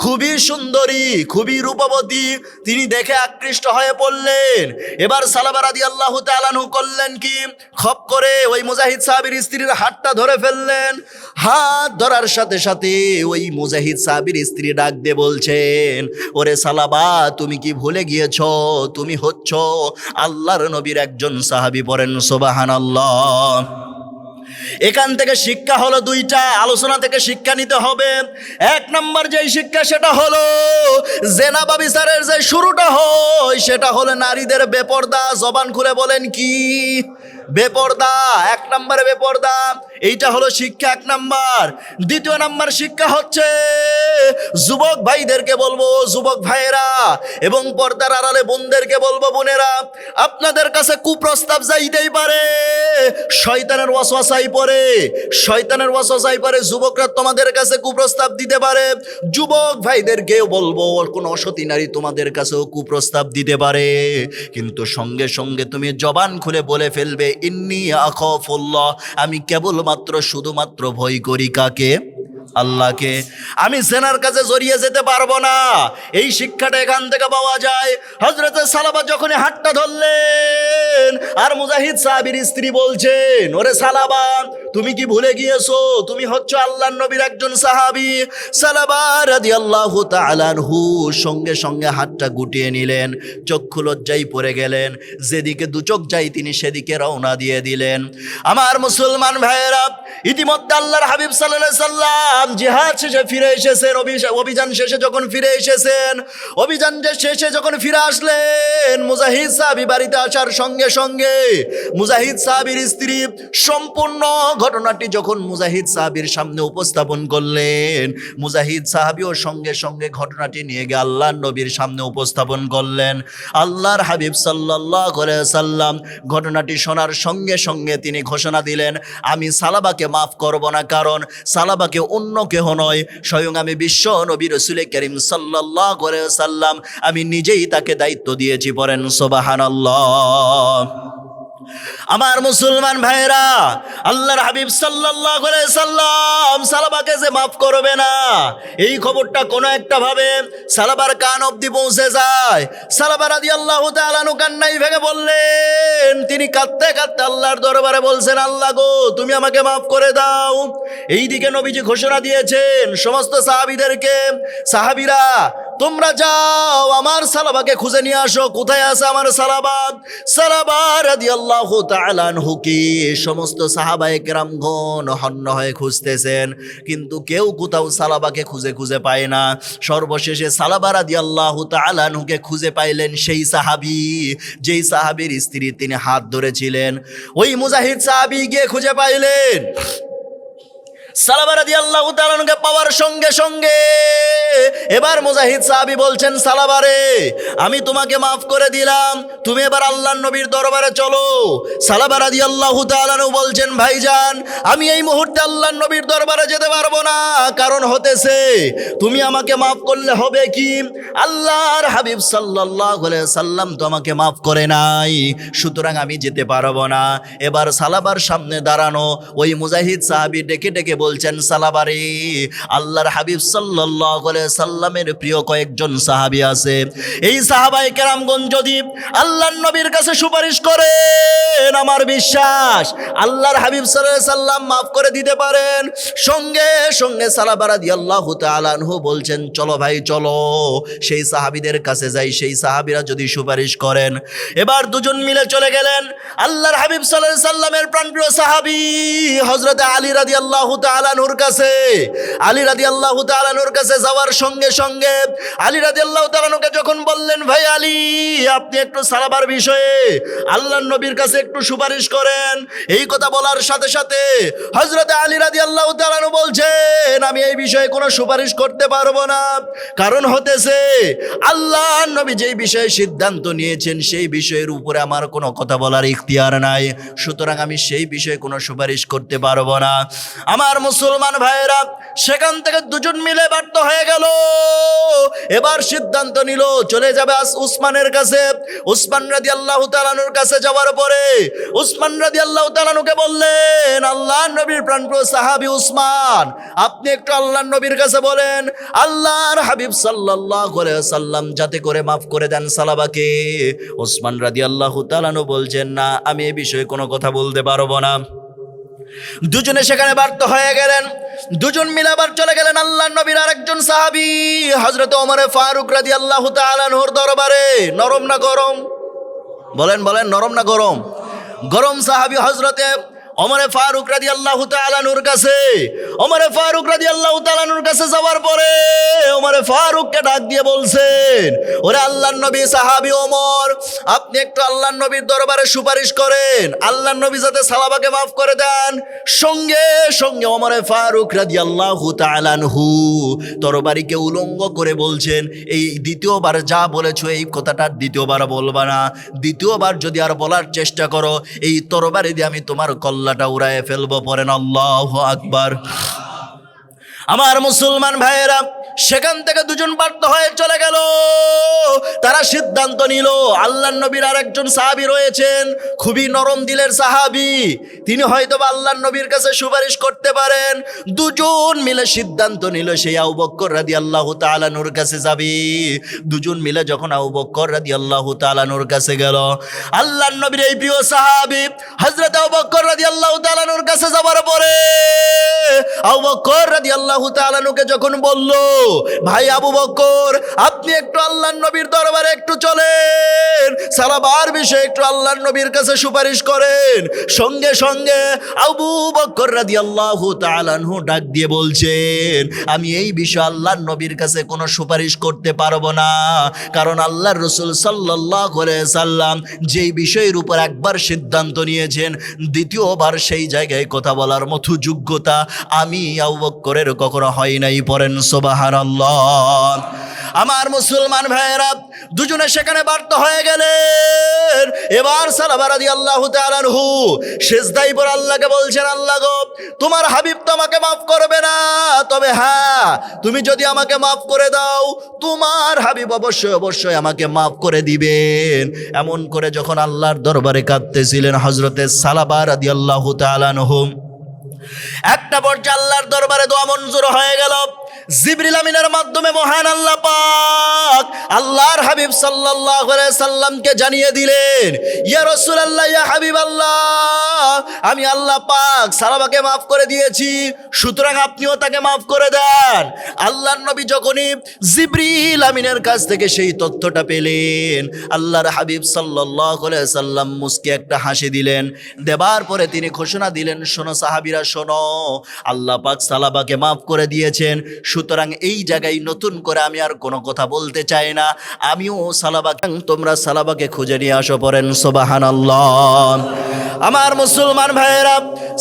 খুবই সুন্দরী, খুবই রূপবতী। তিনি দেখে আকৃষ্ট হয়ে পড়লেন। এবার সালাবা রাদিয়াল্লাহু তাআলা আনহু করলেন কি, খপ করে ওই মুজাহিদ সাহাবীর স্ত্রীর হাতটা ধরে ফেললেন। হাত ধরার সাথে সাথে ওই মুজাহিদ সাহাবীর স্ত্রী ডাক দিয়ে বলছেন, ওরে সালাবা, তুমি কি ভুলে গিয়েছ তুমি হচ্ছ আল্লাহর নবীর একজন সাহাবী? পড়েন সুবহানাল্লাহ। এখান থেকে শিক্ষা হলো দুইটা, আলোচনা থেকে শিক্ষা নিতে হবে। এক নম্বর যেই শিক্ষা সেটা হলো জেনা ব্যভিচারের যে শুরুটা হয় সেটা হলো নারীদের বেপরদা। জবান খুলে বলেন কি? বেপরদা। এক নম্বরে বেপরদা, এইটা হলো শিক্ষা এক নাম্বার। দ্বিতীয় নাম্বার শিক্ষা হচ্ছে যুবক ভাইদেরকে বলবো, যুবক ভাইয়েরা এবং পর্দার আড়ালে বোনদেরকে বলবো, বোনেরা, আপনাদের কাছে কুপ্রস্তাব যাইতেই পারে, শয়তানের ওয়াসওয়াসায় পড়ে, শয়তানের ওয়াসওয়াসায় পড়ে যুবকরা তোমাদের কাছে কুপ্রস্তাব দিতে পারে। যুবক ভাইদেরকেও বলবো, কোনো অসতী নারী তোমাদের কাছেও কুপ্রস্তাব দিতে পারে, কিন্তু সঙ্গে সঙ্গে তুমি জবান খুলে বলে ফেলবে, ইন্নী আখাফুল্লাহ, আমি কেবলমাত্র শুধুমাত্র ভয় করি কাকে? আল্লাহকে। আমি জেনার কাছে জড়িয়ে যেতে পারবো না। এই শিক্ষাটা এখান থেকে পাওয়া যায়। হযরতে সালাবা যখনই হাতটা ধরলেন আর মুজাহিদ সাহাবীর স্ত্রী বলছেন, ওরে সালাবা, তুমি কি ভুলে গিয়েছো তুমি হচ্ছ আল্লাহর নবীর একজন সাহাবী? সালাবা রাদিয়াল্লাহু তাআলা আনহু সঙ্গে সঙ্গে হাতটা গুটিয়ে নিলেন, চক্ষু লজ্জায় পড়ে গেলেন, যেদিকে দু চোখ যায় তিনি সেদিকে রওনা দিয়ে দিলেন। আমার মুসলমান ভাইয়েরা, ইতিমধ্যে আল্লাহর হাবিব সাল্লাল্লাহু আলাইহি সাল্লাম জিহাদ শেষে ফিরে এসেছেন, অভিযান শেষে যখন ফিরে এসেছেন, অভিযান শেষে যখন ফিরে আসলেন, মুজাহিদ সাহাবী বাড়িতে আসার সঙ্গে সঙ্গে মুজাহিদ সাহাবীর স্ত্রী সম্পূর্ণ ঘটনাটি যখন মুজাহিদ সাহাবীর সামনে উপস্থাপন করলেন, মুজাহিদ সাহাবীও সঙ্গে সঙ্গে ঘটনাটি নিয়ে গিয়ে আল্লাহর নবীর সামনে উপস্থাপন করলেন। আল্লাহর হাবিব সাল্লাল্লাহু আলাইহি সাল্লাম ঘটনাটি শোনার সঙ্গে সঙ্গে তিনি ঘোষণা দিলেন, আমি সালাবাকে মাফ করব না, কারণ সালাবাকে অন্য কেহ নয়, স্বয়ং আমি বিশ্ব নবী রাসূল করিম সাল্লাল্লাহু আলাইহি সাল্লাম, আমি নিজেই তাকে দায়িত্ব দিয়েছি। পড়েন সুবহানাল্লাহ। আমার মুসলমান ভাইরা, আল্লাহর হাবিব সাল্লাল্লাহু আলাইহি সাল্লাম সালাবাকে যে মাফ করবে না, এই খবরটা কোনো একটা ভাবে সালাবার কান অবধি পৌঁছে যায়। সালাবা রাদিয়াল্লাহু তাআলা আনহু কান্নায় ভেঙে বললেন, তিনি কাঁদতে কাঁদতে আল্লাহর দরবারে বলছেন, আল্লাহ গো, তুমি আমাকে মাফ করে দাও। এইদিকে নবীজি ঘোষণা দিয়েছেন সমস্ত সাহাবীদেরকে, সাহাবীরা তোমরা যাও আমার সালাবাকে খুঁজে নিয়ে আসো। কোথায় আছে আমার সালাবা? সালাবা রাদিয়াল্লাহু তাআলা আনহুকে সমস্ত সাহাবায়ে কেরামগণ হন্য হয়ে খুঁজতেছেন, কিন্তু কেউ কোথাও সালাবাকে খুঁজে খুঁজে পায় না। সর্বশেষে সালাবা রাদিয়াল্লাহু তাআলা আনহুকে খুঁজে পাইলেন সেই সাহাবী, যেই সাহাবীর স্ত্রী তিনি হাত ধরেছিলেন। ওই মুজাহিদ সাহাবী গিয়ে খুঁজে পাইলেন। সালাবা রাদিয়াল্লাহু তাআলা আনহুকে পাওয়ার সঙ্গে সঙ্গে এবার মুজাহিদ সাহাবী বলছেন, সালাবারে, আমি তোমাকে মাফ করে দিলাম, তুমি এবার আল্লাহর নবীর দরবারে চলো। সালাবা রাদিয়াল্লাহু তাআলা আনহু বলছেন, ভাইজান, আমি এই মুহূর্তে আল্লাহর নবীর দরবারে যেতে পারবো না, কারণ হতেছে তুমি আমাকে মাফ করলে হবে কি, আল্লাহর হাবিব সাল্লাল্লাহু আলাইহি সাল্লাম তো আমাকে মাফ করে নাই, সুতরাং আমি যেতে পারবো না। এবার সালাবার সামনে দাঁড়ানো ওই মুজাহিদ সাহাবী ডেকে ডেকে বলছেন, সালাবারে, আল্লাহর হাবিব সাল্লাল্লাহু আলাইহি সাল্লামের প্রিয় কয়েকজন সাহাবী আছে, এই সাহাবায়ে কেরামগণ যদি আল্লাহর নবীর কাছে সুপারিশ করেন, আমার বিশ্বাস আল্লাহর হাবিব সাল্লাল্লাহু আলাইহি সাল্লাম মাফ করে দিতে পারেন। সঙ্গে সঙ্গে সালাবা রাদিয়াল্লাহু তাআলা আনহু বলছেন, চলো ভাই চলো, সেই সাহাবীদের কাছে যাই, সেই সাহাবীরা যদি সুপারিশ করেন। এবার দুজন মিলে চলে গেলেন। আল্লাহর হাবিব সাল্লাল্লাহু আলাইহি সাল্লামের প্রাণপ্রিয় সাহাবী হযরত আলী রাদিয়াল্লাহু তাআলা তাআলা নূর কাছে। আলী রাদিয়াল্লাহু তাআলা নূর কাছে যাওয়ার সঙ্গে সঙ্গে আলী রাদিয়াল্লাহু তাআলা নূরকে যখন বললেন, ভাই আলী, আপনি একটু সালাবার বিষয়ে আল্লাহর নবীর কাছে একটু সুপারিশ করেন। এই কথা বলার সাথে সাথে হযরত আলী রাদিয়াল্লাহু তাআলা নূর বলছেন, আমি এই বিষয়ে কোনো সুপারিশ করতে পারবো না। কারণ হতেছে আল্লাহর নবী যেই বিষয়ে সিদ্ধান্ত নিয়েছেন সেই বিষয়ের উপরে আমার কোনো কথা বলার ইখতিয়ার নাই, সুতরাং আমি সেই বিষয়ে কোনো সুপারিশ করতে পারবো না। আমার মুসলমান ভাইয়েরা, সেখান থেকে দুজন মিলে ব্যর্থ হয়ে গেল। এবার সিদ্ধান্ত নিল চলে যাবে উসমানের কাছে। উসমান রাদিয়াল্লাহু তাআলা আনহুর কাছে যাওয়ার পরে উসমান রাদিয়াল্লাহু তাআলা আনহুকে বললেন, আল্লাহর নবীর প্রাণপ্রিয় সাহাবী উসমান, আপনি একটু আল্লাহর নবীর কাছে বলেন আল্লাহর হাবিব সাল্লাল্লাহু আলাইহি ওয়াসাল্লাম যাতে করে মাফ করে দেন সালাবাকে। উসমান রাদিয়াল্লাহু তাআলা আনহু বলছেন, না, আমি এই বিষয়ে কোনো কথা বলতে পারবো না। দুজনে সেখানে ব্যর্থ হয়ে গেলেন। দুজন মিলে আবার চলে গেলেন আল্লাহর নবীর আরেকজন সাহাবী হযরত ওমর ফারুক রাদিয়াল্লাহু তাআলা আনহুর দরবারে। নরম না গরম? বলেন বলেন, নরম না গরম? গরম সাহাবী হযরতে ওমর ফারুক রাদিয়াল্লাহু তাআলা আনহুর কাছে। ওমর ফারুক রাদিয়াল্লাহু তাআলা আনহুর কাছে যাওয়ার পরে ওমর ফারুককে ডাক দিয়ে বলছেন, ওরে আল্লাহর নবী সাহাবী ওমর, আপনি একটু আল্লাহর নবীর দরবারে সুপারিশ করেন আল্লাহর নবী যাতে সালাবাকে মাফ করে দেন। সঙ্গে সঙ্গে ওমর ফারুক রাদিয়াল্লাহু তাআলা আনহু তরবারিকে উলঙ্গ করে বলছেন, এই দ্বিতীয়বার যা বলেছো এই কথাটা দ্বিতীয়বার বলবা না। দ্বিতীয়বার যদি আর বলার চেষ্টা করো এই তরবারি দিয়ে আমি তোমার কল্লাটা উড়ায়ে ফেলবো। পড়েন আল্লাহু আকবার। আমার মুসলমান ভাইয়েরা, সেখান থেকে দুজন ব্যর্থ হয়ে চলে গেল। তারা সিদ্ধান্ত নিল আল্লাহর নবীর আরেকজন সাহাবী রয়েছেন, খুবই নরম দিলের সাহাবী, তিনি হয়তো আল্লাহর নবীর কাছে সুপারিশ করতে পারেন। দুজন মিলে সিদ্ধান্ত নিল সেই আবু বকর রাদিয়াল্লাহু তাআলা নূর কাছে যাবে। দুজন মিলে যখন আবু বকর রাদিয়াল্লাহু তাআলা নূর কাছে গেল, আল্লাহর নবীর এই প্রিয় সাহাবী হযরত আবু বকর রাদিয়াল্লাহু তাআলা নূর কাছে যাবার পরে আবু বকর রাদিয়াল্লাহু তাআলা নূরকে যখন বলল, ভাই আবু বকর, আপনি একটু আল্লাহর নবীর দরবারে একটু চলেন, সালাবার বিষয়ে একটু আল্লাহর নবীর কাছে সুপারিশ করেন। সঙ্গে সঙ্গে আবু বকর রাদিয়াল্লাহু তাআলা আনহু ডাক দিয়ে বলছেন, আমি এই বিষয়ে আল্লাহর নবীর কাছে কোনো সুপারিশ করতে পারবো না। কারণ আল্লাহর রাসূল সাল্লাল্লাহু আলাইহি সাল্লাম যেই বিষয়ের উপর একবার সিদ্ধান্ত নিয়েছেন, দ্বিতীয়বার সেই জায়গায় কথা বলার মতো যোগ্যতা আমি আবু বকরের কখনো হয় নাই। পড়েন সুবহানাল্লাহ। আমার মুসলমান ভাইয়েরা, দুজনে সেখানে ব্যর্থ হয়ে গেলেন। এবার সালাবা রাদিয়াল্লাহু তাআলা আনহু সিজদায় পড়ে আল্লাহকে বলছেন, আল্লাহ গো, তোমার হাবিব তো আমাকে মাফ করবে না, তবে হ্যাঁ, তুমি যদি আমাকে মাফ করে দাও তোমার হাবিব অবশ্যই অবশ্যই আমাকে মাফ করে দিবেন। এমন করে যখন আল্লাহর দরবারে কাঁদতেছিলেন হযরতে সালাবা রাদিয়াল্লাহু তাআলা আনহু, একটা পর্যায়ে আল্লাহর দরবারে দোয়া মঞ্জুর হয়ে গেল। জিবরিল আমিনের মাধ্যমে মহান আল্লাহ পাক আল্লাহর হাবিব সাল্লাল্লাহু আলাইহি সাল্লামকে জানিয়ে দিলেন, ইয়া রাসূলুল্লাহ, ইয়া হাবিবাল্লাহ, আমি আল্লাহ পাক সালাবাকে মাফ করে দিয়েছি, সুতরাং আপনিও তাকে মাফ করে দেন। আল্লাহর নবী যখনই জিবরিল আমিনের কাছ থেকে সেই তথ্যটা পেলেন, আল্লাহর হাবিব সাল্লাল্লাহু আলাইহি সাল্লাম মুস্কি একটা হাসি দিলেন। দেবার পরে তিনি ঘোষণা দিলেন, শোনো সাহাবীরা, শোনো, আল্লাহ পাক সালাবাকে মাফ করে দিয়েছেন, সুতরাং এই জায়গায় নতুন করে আমি আর কোনো কথা বলতে চাই না। আমিও সালাবাকে, তোমরা সালাবাকে খুঁজে নিয়ে আসো। পড়েন সুবহানাল্লাহ। আমার মুসলমান ভাইয়েরা,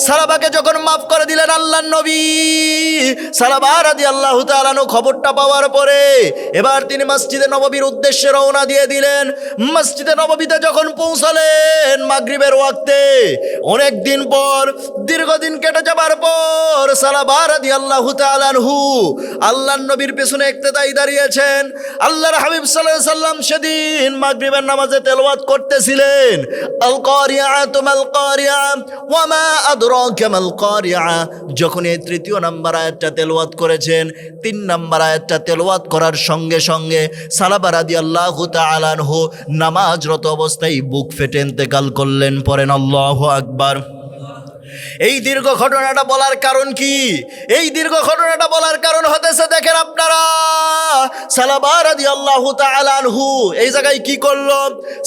সালাবাকে যখন মাফ করে দিলেন আল্লাহর নবী, সালাবা রাদিয়াল্লাহু তাআলা আনহু খবরটা পাওয়ার পরে এবার তিনি মসজিদে নববীর উদ্দেশ্যে রওনা দিয়ে দিলেন। মসজিদে নববীতে যখন পৌঁছালেন মাগরিবের ওয়াক্তে, অনেক দিন পর, দীর্ঘদিন কেটে যাবার পর সালাবা রাদিয়াল্লাহু তাআলা আনহু আল্লাহর নবীর পেছনে ইক্তেদাই দাঁড়িয়েছেন। আল্লাহর হাবিব সাল্লাল্লাহু আলাইহি সাল্লাম সেদিন মাগরিবের নামাজে তেলাওয়াত করতেছিলেন, আল কারিআতু মাল কারিআ ওয়া মা আদরাকা মাল কারিআ। যখন এই তৃতীয় নাম্বার আয়াতটা তেলাওয়াত করেছেন, 3 নাম্বার আয়াতটা তেলাওয়াত করার সঙ্গে সঙ্গে সালাবা রাদিয়াল্লাহু তাআলা আনহু নামাজরত অবস্থায় বুক ফেটে ইন্তেকাল করলেন। পড়েন আল্লাহু আকবার। এই দীর্ঘ ঘটনাটা বলার কারণ কি? এই দীর্ঘ ঘটনাটা বলার কারণ হতে চলতেছে দেখেন আপনারা। সালাবা রাদিয়াল্লাহু তাআলা আনহু এই জায়গায় কি করলো?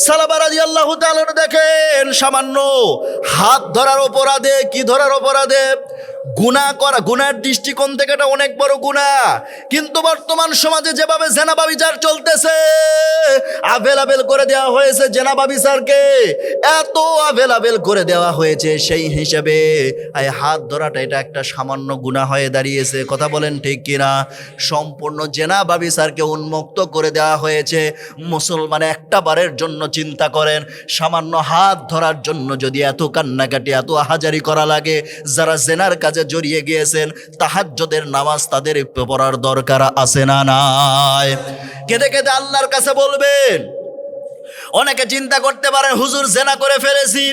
সালাবা রাদিয়াল্লাহু তাআলা দেখেন সামান্য হাত ধরার অপরাধে, কি ধরার অপরাধে? গুনাহ করা, গুনার দৃষ্টিকোণ থেকে এটা অনেক বড় গুনাহ। কিন্তু বর্তমান সমাজে যেভাবে জেনা ব্যভিচার চলতেছে, আভেলাবেল করে দেওয়া হয়েছে জেনা ব্যভিচারকে, এত আভেলাবেল করে দেওয়া হয়েছে, সেই হিসেবে এই হাত ধরাটা এটা একটা সামান্য গুনাহ হয়ে দাঁড়িয়েছে। কথা বলেন ঠিক কিনা? সম্পূর্ণ জেনা ব্যভিচারকে উন্মুক্ত করে দেওয়া হয়েছে। মুসলমান একটা বারের জন্য চিন্তা করেন, সামান্য হাত ধরার জন্য যদি এত কান্নাকাটি, এত আহাজারি করা লাগে, যারা জেনার কাজে জড়িয়ে গিয়েছেন তাহাজ্জুদের নামাজ তাদের পড়ার দরকার আছে না নাই? কেঁদে কেঁদে আল্লাহর কাছে বলবেন। অনেকে চিন্তা করতে পারেন হুজুর জেনা করে ফেলেছি,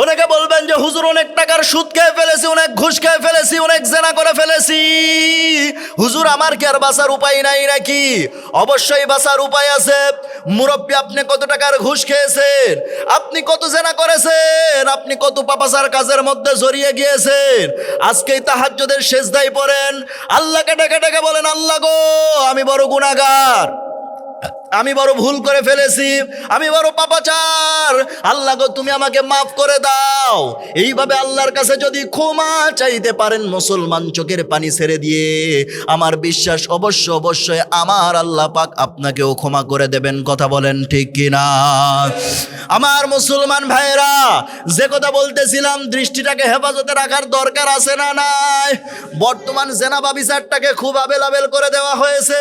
অনেকে বলবেন যে হুজুর অনেক টাকার সুদ খেয়ে ফেলেছি, অনেক ঘুষ খেয়ে ফেলেছি, অনেক জেনা করে ফেলেছি, হুজুর আমার কি আর বাঁচার উপায় নাই নাকি? অবশ্যই বাঁচার উপায় আছে। মুরব্বী, আপনি কত টাকার ঘুষ খেয়েছেন? আপনি কত জেনা করেছেন? আপনি কত পাপাচার কাজের মধ্যে জড়িয়ে গিয়েছেন? আজকেই তাহাজ্জুদের সেজদায় পড়েন, আল্লাহকে ডেকে ডেকে বলেন, আল্লাহ গো আমি বড় গুনাহগার, আমি বড় ভুল করে ফেলেছি, আমি বড় পাপাচার, আল্লাহ গো তুমি আমাকে মাফ করে দাও। এইভাবে আল্লাহর কাছে যদি ক্ষমা চাইতে পারেন মুসলমান চোখের পানি ছেড়ে দিয়ে, আমার বিশ্বাস অবশ্যই আমার আল্লাহ পাক আপনাকেও ক্ষমা করে দেবেন। কথা বলেন ঠিক কিনা? আমার মুসলমান ভাইরা, যে কথা বলতেছিলাম, দৃষ্টিটাকে হেফাজতে রাখার দরকার আছে না নাই? বর্তমান জেনা ব্যভিচারটাকে খুব আবেলাবেল করে দেওয়া হয়েছে।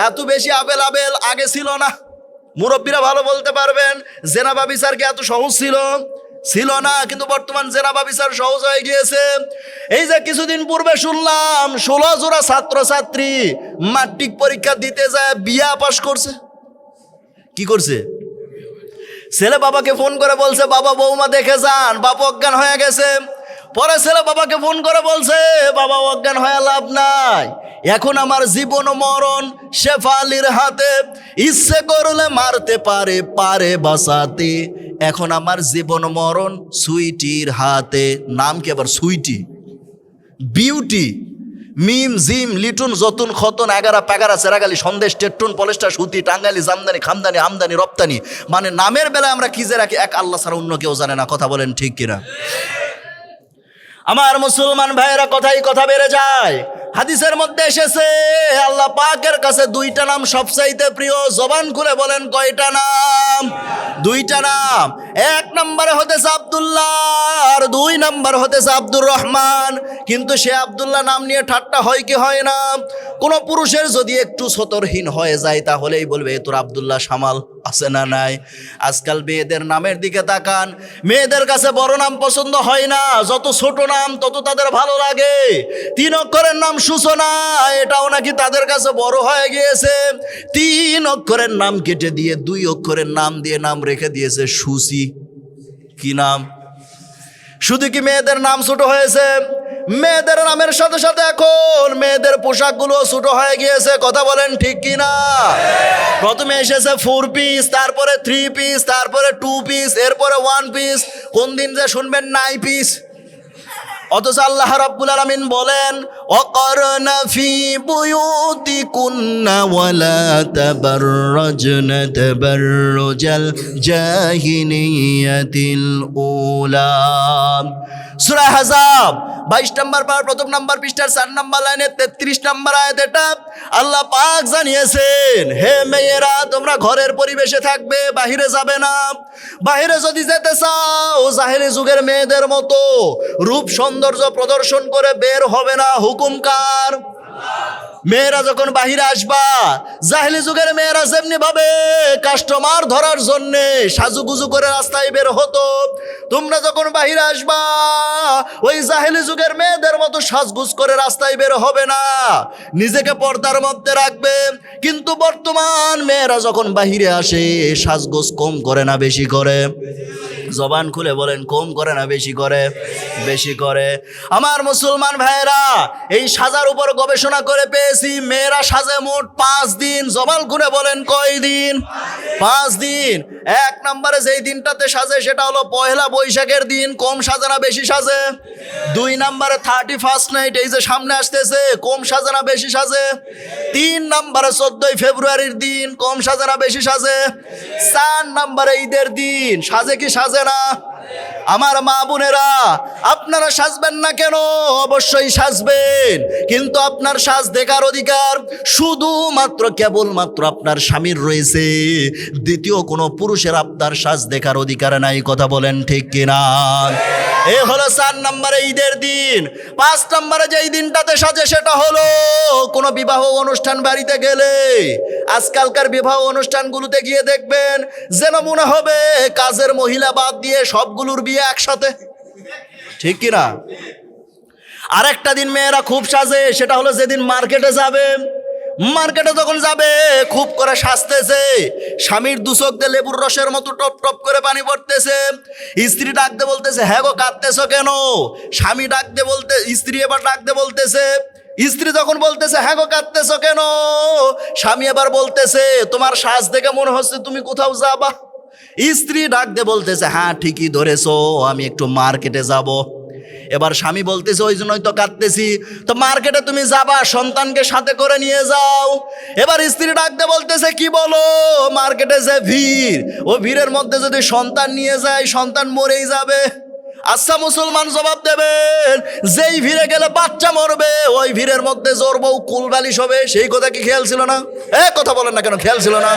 এত বেশি আবেলাবেল আগে ছিল না। মুরব্বীরা ভালো বলতে পারবেন, জেনা ব্যভিচার কি এত সহজ ছিল না, কিন্তু বর্তমান জেনা ব্যভিচার সহজ হয়ে গিয়েছে। এই যে কিছুদিন পূর্বে শুনলাম 16 জোড়া ছাত্রছাত্রী ম্যাট্রিক পরীক্ষা দিতে যায় বিয়া পাশ করছে। কি করছে? ছেলে বাবাকে ফোন করে বলছে, বাবা বৌমা দেখে যান, বাবা অজ্ঞান হয়ে গেছে। পরে ছেলে বাবাকে ফোন করে বলছে, বাবা অজ্ঞান হয়ে লাভ নাই, এখন আমার জীবন মরণ শেফালির হাতে, ইচ্ছে করলে মারতে পারে বাঁচাতে, এখন আমার জীবন মরণ সুইটির হাতে। নাম কি আবার সুইটি? বিউটি, মিম জিম লিটুন যতুন খতন এগারা প্যাগারা চেরাগালি সন্দেশ টেট্টুন পলেস্টা সুতি টাঙ্গালি জামদানি খামদানি আমদানি রপ্তানি, মানে নামের বেলায় আমরা কি যে রাখি এক আল্লাহ ছাড়া অন্য কেউ জানে না। কথা বলেন ঠিক কিনা? আমার মুসলমান ভাইয়েরা, কথা বেড়ে যায়। হাদিসের মধ্যে এসেছে আল্লাহ পাকের কাছে দুইটা নাম সবচাইতে প্রিয়। জবান খুলে বলেন কয়টা নাম? দুইটা নাম। এক নম্বরে হতেছে আব্দুল্লাহ, আর 2 নম্বর হতেছে আব্দুর রহমান। কিন্তু সে আব্দুল্লাহ নাম নিয়ে ঠাট্টা হয় কি হয় না? কোন পুরুষের যদি একটু সতর্কহীন হয়ে যায় তাহলেই বলবে তোর আব্দুল্লাহ সামাল আছে না নাই। আজকাল মেয়েদের নামের দিকে তাকান, মেয়েদের কাছে বড় নাম পছন্দ হয় না, যত ছোট নাম তত তাদের ভালো লাগে। 3 অক্ষরের নাম সূচনা, এটাও নাকি তাদের কাছে বড় হয়ে গিয়েছে। 3 অক্ষরের নাম কেটে দিয়ে 2 অক্ষরের নাম দিয়ে নাম রেখে দিয়েছে সুচি। কি নাম? শুধু কি মেয়েদের নাম ছোট হয়েছে? মেয়েদের নামের সাথে সাথে এখন মেয়েদের পোশাকগুলো ছোট হয়ে গিয়েছে। কথা বলেন ঠিক কিনা? প্রথমে এসেছে 4 পিস, তারপরে 3 পিস, তারপরে 2 পিস, এরপরে 1 পিস, কোন দিন যে শুনবেন 9 পিস। অথচ আল্লাহ রাব্বুল আলামিন বলেন, ওয়াকারনা ফি বুয়ুতিকুন্না ওয়ালা তাবাররাজনা তাবাররুজাল জাহিলিয়াতিল উলা। সূরা আহজাব 22 নম্বর পারা, প্রথম নম্বর পৃষ্ঠার 4 নম্বর লাইনে 33 নম্বর আয়াত। এটা আল্লাহ পাক জানিয়েছেন, হে মেয়েরা তোমরা ঘরের পরিবেশে থাকবে, বাহিরে যাবে না। বাহিরে যদি যেতে চাও জাহেলি যুগের মেয়েদের মতো রূপ সৌন্দর্য প্রদর্শন করে বের হবে না। হুকুম কার? মেয়েরা যখন বাহিরে আসবা, জাহেলি যুগের মেয়েরা যেমনি ভাবে কাস্টমার ধরার জন্য সাজুগুজু করে রাস্তায় বের হতো, তোমরা যখন বাহিরে আসবা ওই জাহেলি যুগের মেয়েদের মতো সাজগুজ করে রাস্তায় বের হবে না, নিজেকে পর্দার মধ্যে রাখবে। কিন্তু বর্তমান মেয়েরা যখন বাহিরে আসে সাজগোজ কম করে না বেশি করে? জবান খুলে বলেন, কম করে না বেশি করে? বেশি করে। আমার মুসলমান ভাইয়েরা, এই সাজার উপর গবেষণা করে পেয়েছে পেয়েছি মেয়েরা সাজে মোট 5 দিন। জবাল করে বলেন কয় দিন? 5 দিন। 1 নম্বরে যেই দিনটাতে সাজে সেটা হলো পয়লা বৈশাখের দিন, কম সাজে না বেশি সাজে? 2 নম্বরে 31st নাইট, এই যে সামনে আসতেছে, কম সাজে না বেশি সাজে? 3 নম্বরে 14ই ফেব্রুয়ারির দিন, কম সাজে না বেশি সাজে? 4 নম্বরে ঈদের দিন, সাজে কি সাজে না? আমার মা বোনেরা, আপনারা সাজবেন না কেন? অবশ্যই সাজবেন, কিন্তু আপনার সাজ দেখার অধিকার শুধুমাত্র কেবলমাত্র আপনার স্বামীর রয়েছে। দ্বিতীয় কোনো পুরুষের আপনার সাজ দেখার অধিকার নাই। কথা বলেন ঠিক কিনা? এ হলো 4 নম্বরে ঈদের দিন। 5 নম্বরে যেই দিনটাতে সাজে সেটা হলো কোনো বিবাহ অনুষ্ঠান বাড়িতে গেলে। আজকালকার বিবাহ অনুষ্ঠানগুলোতে গিয়ে দেখবেন যেন মনে হবে কাজের মহিলা বাদ দিয়ে সবগুলোর বিয়ে একসাথে, ঠিক কিনা? আরেকটা দিন মেয়েরা খুব সাজে, সেটা হলো যেদিন মার্কেটে যাবে। মার্কেটে যখন যাবে খুব করে সাজতেছে, স্বামীর দুচোখ দিয়ে লেবুর রসের মতো টপ টপ করে পানি পড়তেছে। স্ত্রী ডাকতে বলতেছে, হ্যাঁ গো কাঁদতেছো কেন? স্বামী ডাকতে বলতে, স্ত্রী এবার ডাকতে বলতেছে, স্ত্রী যখন বলতেছে হ্যাঁ গো কাঁদতেছো কেন, স্বামী এবার বলতেছে তোমার সাজ দেখে মনে হচ্ছে তুমি কোথাও যাবা। স্ত্রী ডাকতে বলতেছে, হ্যাঁ ঠিকই ধরেছো, আমি একটু মার্কেটে যাব। এবার স্বামী বলতেছে, ওই জন্যই তো কাঁদতেছি। তো মার্কেটে তুমি যাবা, সন্তানকে সাথে করে নিয়ে যাও। এবার স্ত্রী ডাকতে বলতেছে, কি বলো? মার্কেটে যে ভিড়, ও ভিড়ের মধ্যে যদি সন্তান নিয়ে যায়, সন্তান মরেই যাবে। আচ্ছা মুসলমান জবাব দেবেন, যেই ভিড়ে গেলে বাচ্চা মরবে, ওই ভিড়ের মধ্যে জোর বউ কুলবালিশ হবে, সেই কথা কি খেয়াল ছিল না? কথা বলেন না কেন, খেয়াল ছিল না?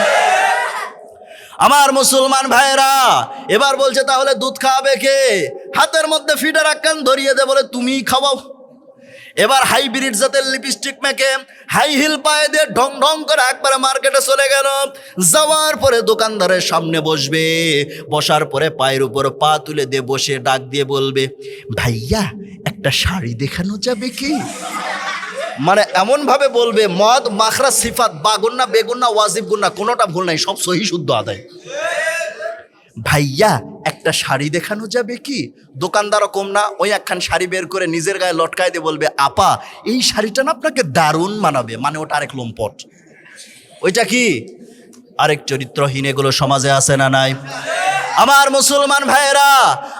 আমার মুসলমান ভাইরা, এবার বলছে তাহলে দুধ খাওয়াবে কে? হাতের মধ্যে ফিডার আক্কান ধরিয়ে দে, বলে তুমি খাওয়াও। এবার হাইব্রিড জাতের লিপস্টিক মেখে হাই হিল পায়ে দিয়ে ঢং ঢং করে একবারে মার্কেটে চলে গেল। যাওয়ার পরে দোকানদারের সামনে বসবে, বসার পরে পায়ের উপর পা তুলে দিয়ে বসে ডাক দিয়ে বলবে, ভাইয়া একটা শাড়ি দেখানো যাবে কি? মানে এমন ভাবে বলবে, মদ মাখরা সিফাত, বাগুন্না বেগুন্না ওয়াজিব গুন্না কোনোটা ভুল নাই, সব সহি শুদ্ধ আদায়। ভাইয়া একটা শাড়ি দেখানো যাবে কি? দোকানদারও কম না, ওই একখান শাড়ি বের করে নিজের গায়ে লটকায় দিয়ে বলবে, আপা এই শাড়িটা না আপনাকে দারুণ মানাবে। মানে ওটা আরেক লম্পট, ওইটা কি আরেক চরিত্রহীন। এগুলো সমাজে আছে না নাই? আমার মুসলমান ভাইয়েরা,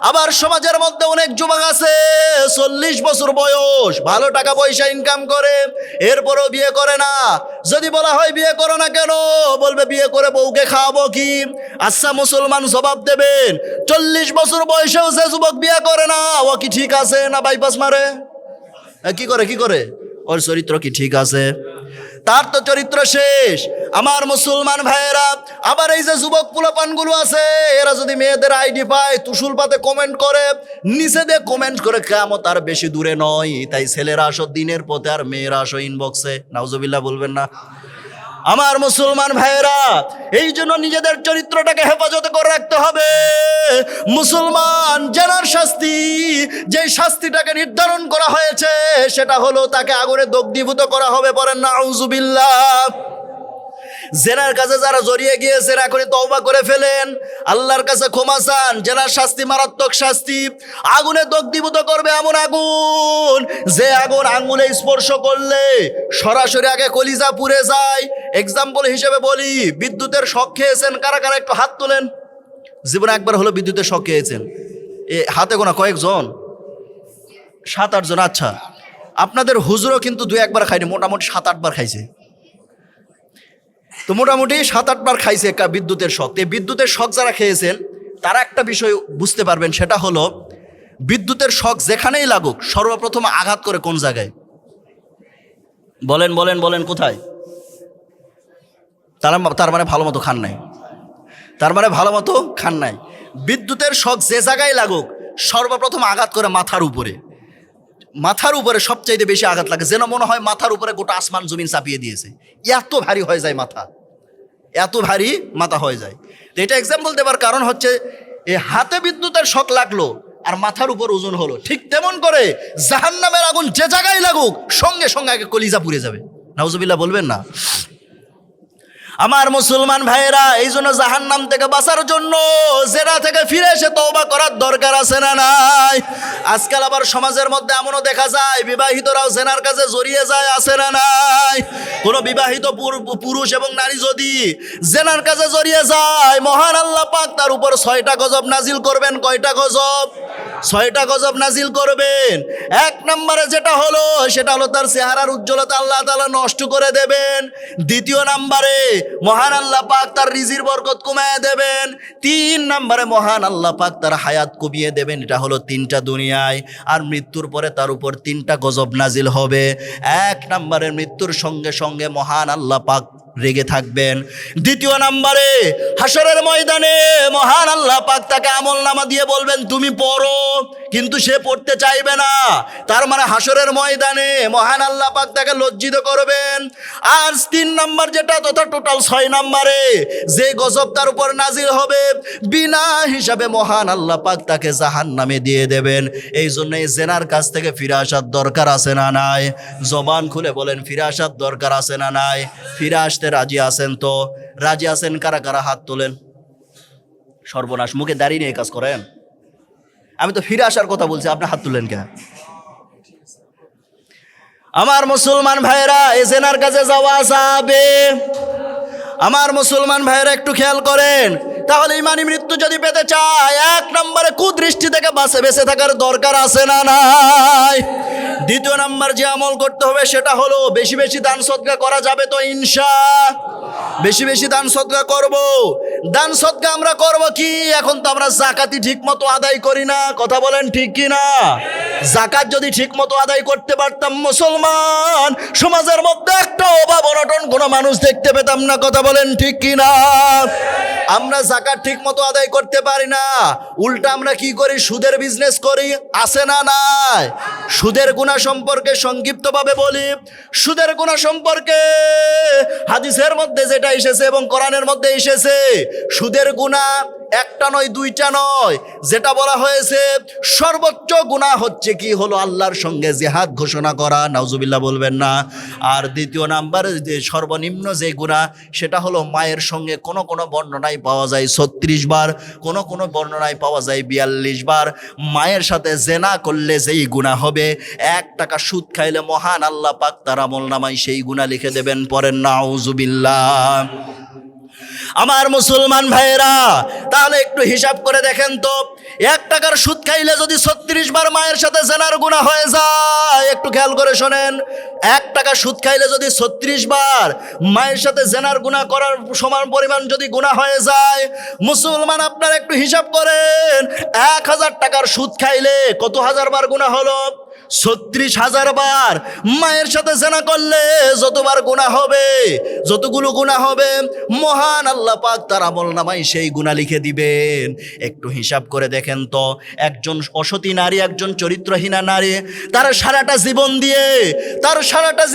আবার সমাজের মধ্যে অনেক যুবক আছে 40 বছর বয়স, ভালো টাকা পয়সা ইনকাম করে, এরপরও বিয়ে করে না। যদি বলা হয় বিয়ে করো না কেন, বলবে বিয়ে করে বউকে খাওয়াবো কি? আচ্ছা মুসলমান জবাব দেবেন, 40 বছর বয়সেও যে যুবক বিয়ে করে না, ও কি ঠিক আছে না বাইপাস মারে? কি করে ওর চরিত্র কি ঠিক আছে? তার তো চরিত্র শেষ। আমার মুসলমান ভাইয়েরা, আবার এই যে যুবক পোলাপানগুলো আছে, এরা যদি মেয়েদের আইডি পায়, তুসুল পাতে কমেন্ট করে, নিচে দিয়ে কমেন্ট করে, কিয়ামত আর বেশি দূরে নয়। তাই ছেলেরা আসো দিনের পথে, আর মেয়েরা আসো ইনবক্সে। নাউজুবিল্লাহ বলবেন না? আমার মুসলমান ভাইয়েরা, এই জন্য নিজেদের চরিত্রটাকে হেফাজত করে রাখতে হবে। মুসলমান জেনার শাস্তি, যে শাস্তিটাকে নির্ধারণ করা হয়েছে, সেটা হলো তাকে আগুনে দগ্ধীভূত করা হবে। পড়েন নাউজুবিল্লাহ। জেনার কাছে যারা জড়িয়ে গিয়েছেন, এখনই তওবা করে ফেলেন, আল্লাহর কাছে ক্ষমা চান। জেনার শাস্তি মারাত্মক শাস্তি, আগুনে দগ্ধীভূত করবে এমন আগুন, যে আগুন আঙ্গুলে স্পর্শ করলে সরাসরি আগে কলিজা পুড়ে যায়। এক্সাম্পল হিসেবে বলি, বিদ্যুতের শক খেয়েছেন কারা কারা, একটু হাত তোলেন। জীবনে একবার হলো বিদ্যুতের শক খেয়েছেন? হাতে গোনা কয়েকজন, 7-8 জন। আচ্ছা, আপনাদের হুজুরও কিন্তু 2-1 বার খায়নি, মোটামুটি 7-8 বার খাইছে। তো মোটামুটি 7-8 বার খাইছে বিদ্যুতের শক। এই বিদ্যুতের শক যারা খেয়েছেন তারা একটা বিষয় বুঝতে পারবেন, সেটা হলো বিদ্যুতের শক যেখানেই লাগুক, সর্বপ্রথম আঘাত করে কোন জায়গায়? বলেন বলেন বলেন, কোথায়? তার মানে ভালো মতো খান নাই, বিদ্যুতের শক যে জায়গায় লাগুক, সর্বপ্রথম আঘাত করে মাথার উপরে সবচাইতে বেশি আঘাত লাগে, যেন মনে হয় মাথার উপরে গোটা আসমান জমিন চাপিয়ে দিয়েছে। এত ভারী হয়ে যায় মাথা হয়ে যায়। তো এটা এক্সাম্পল দেবার কারণ হচ্ছে, হাতে বিদ্যুতের শক লাগলো আর মাথার উপর ওজন হলো, ঠিক তেমন করে জাহান্নামের আগুন যে জায়গায় লাগুক, সঙ্গে সঙ্গে আগে কলিজা পুড়ে যাবে। নাউজুবিল্লাহ বলবেন না? আমার মুসলমান ভাইয়েরা, এই জন্য জাহান্নাম থেকে বাঁচার জন্য জেনা থেকে ফিরে এসে তওবা করার দরকার আছে না নাই? আজকাল আবার সমাজের মধ্যে এমনও দেখা যায় বিবাহিতরাও জেনার কাছে জড়িয়ে যায়, আছে না নাই? কোনো বিবাহিত পুরুষ এবং নারী যদি জেনার কাছে জড়িয়ে যায়, মহান আল্লাহ পাক তার উপর 6টা গজব নাজিল করবেন। কয়টা গজব? 6টা গজব নাজিল করবেন। এক নম্বরে যেটা হলো সেটা হলো তার চেহারার উজ্জ্বলতা আল্লাহ তাআলা নষ্ট করে দেবেন। দ্বিতীয় নম্বরে মহান আল্লাহ পাক তার রিজির বরকত কমিয়ে দেবেন। 3 নম্বরে মহান আল্লাহ পাক তার হায়াত কমিয়ে দেবেন। এটা হলো 3টা দুনিয়ায়। আর মৃত্যুর পরে তার উপর 3টা গজব নাজিল হবে। 1 নম্বরে মৃত্যুর সঙ্গে সঙ্গে মহান আল্লাহ পাক রেগে থাকবেন। দ্বিতীয় নম্বরে হাসরের ময়দানে মহান আল্লাহ পাক তাকে আমলনামা দিয়ে বলবেন তুমি পড়ো, কিন্তু সে পড়তে চাইবে না। তার মানে হাসরের ময়দানে মহান আল্লাহ পাক তাকে লজ্জিত করবেন। আর 3 নম্বর যেটা, তথা টোটাল 6 নম্বরে যে গজব তার উপর নাজিল হবে, বিনা হিসাবে মহান আল্লাহ পাক তাকে জাহান্নামে দিয়ে দেবেন। এই জন্য এই জেনার কাছ থেকে ফিরে আসার দরকার আছে না নাই? জবান খুলে বলেন, ফিরে আসার দরকার আছে না নাই? ফিরে আসতে রাজি আছেন তো? রাজি আছেন কারা কারা? হাত তোলেন। সর্বনাশ, মুখে দাঁড়িয়ে নিয়ে কাজ করেন। আমি তো ফিরে আসার কথা বলছি, আপনি হাত তুললেন কেন? আমার মুসলমান ভাইরা, এই জেনার কাছে যাওয়া যাবে? আমার মুসলমান ভাইরা একটু খেয়াল করেন। তাহলে ইমানি মৃত্যু যদি পেতে চায়, 1 নম্বরে কুদৃষ্টি থেকে বেঁচে থাকার দরকার আছে না নাই? দ্বিতীয় নম্বর যে আমল করতে হবে সেটা হলো বেশি বেশি দান সদকা করা যাবে তো? বেশি বেশি দান সদকা করব। দান সদকা আমরা করব কি? এখন তো আমরা জাকাতি ঠিক মতো আদায় করি না। কথা বলেন ঠিক কি না? জাকাত যদি ঠিক মতো আদায় করতে পারতাম, মুসলমান সমাজের মধ্যে একটা অভাব অনটন কোনো মানুষ দেখতে পেতাম না। কথা বলেন ঠিক কি না? আমরা জাকাত ঠিক মতো আদায় করতে পারি না। উল্টা আমরা কি করি? সুদের বিজনেস করি, আছে না নাই? সুদের গুনাহ সম্পর্কে সংক্ষিপ্তভাবে বলি। সুদের গুনাহ সম্পর্কে হাদিসের মধ্যে যেটা এসেছে এবং কোরআনের মধ্যে এসেছে, সুদের গুনাহ একটা নয়, 2টা নয়। যেটা বলা হয়েছে সর্বোচ্চ গুনাহ হচ্ছে কি হলো আল্লাহর সঙ্গে জিহাদ ঘোষণা করা। নাউজুবিল্লাহ বলবেন না। আর দ্বিতীয় নাম্বার যে সর্বনিম্ন যে গুনাহ সেটা হলো মায়ের সঙ্গে কোনো কোনো বর্ণনায় পাওয়া যায় 36 বার, কোনো কোনো বর্ণনায় পাওয়া যায় 42 বার। মায়ের সাথে জেনা করলে যেই গুনাহ হবে, 1 টাকা সুদ খাইলে মহান আল্লাহ পাক তার আমলনামায় সেই গুনাহ লিখে দেবেন। পড়েন নাউজুবিল্লাহ। আমার মুসলমান ভাইয়েরা, তাহলে একটু হিসাব করে দেখেন তো, 1 টাকার সুদ খাইলে যদি 36 বার মায়ের সাথে জেনার গুনাহ হয়ে যায়, একটু খেয়াল করে শোনেন। 1 টাকা সুদ খাইলে যদি 36 বার মায়ের সাথে জেনার গুনাহ করার সমান পরিমাণ যদি গুনাহ হয়ে যায়, মুসলমান আপনারা একটু হিসাব করেন, 1000 টাকার সুদ খাইলে কত হাজার বার গুনাহ হলো? 36,000 বার। মায়ের সাথে জেনা করলে যতবার গুনাহ হবে, যতগুলো গুনাহ হবে, মহান আল্লাহ পাক তার আমলনামায় সেই গুনাহ লিখে দিবেন। একটু হিসাব করে দেখেন তো, একজন অসতী নারী, একজন চরিত্রহীনা নারী, তার সারাটা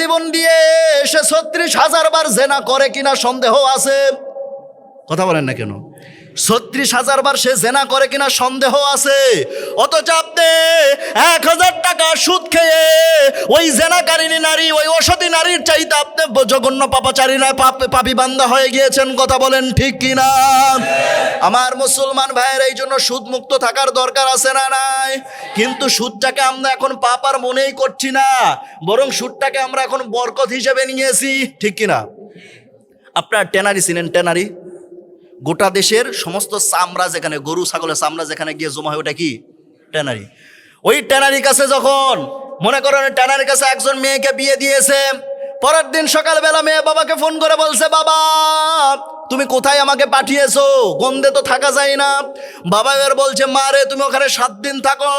জীবন দিয়ে সে 36,000 বার জেনা করে কিনা সন্দেহ আছে। কথা বলেন না কেন? 36,000 বার সে জেনা করে কিনা সন্দেহ আছে। অথচ আপনি 1000 টাকা সুদ খেয়ে ওই জেনাকারিনী নারী, ওই অসতী নারীর চাইতে আপনি জঘন্য পাপাচারী না, পাপী বান্দা হয়ে গিয়েছেন। কথা বলেন ঠিক কিনা? আমার মুসলমান ভাইয়ের, এই জন্য সুদ মুক্ত থাকার দরকার আছে না নাই? কিন্তু সুদটাকে আমরা এখন পাপ আর মনেই করছি না, বরং সুদটাকে আমরা এখন বরকত হিসেবে নিয়েছি। ঠিক কিনা? আপনার ট্যানারি চিনেন? ট্যানারি গোটা দেশের সমস্ত চামড়া, যেখানে গরু ছাগলের চামড়া যেখানে গিয়ে জমা হয়, ওটা কি? ট্যানারি। ওই ট্যানারির কাছে যখন, মনে করেন ট্যানারির কাছে একজন মেয়েকে বিয়ে দিয়েছে, পরের দিন সকালবেলা মেয়ে বাবাকে ফোন করে বলছে, বাবা তুমি কোথায় আমাকে পাঠিয়েছো? গন্ধে তো থাকা যায় না। বাবা এবার বলছে, মা রে তুমি ওখানে 7 দিন থাকো,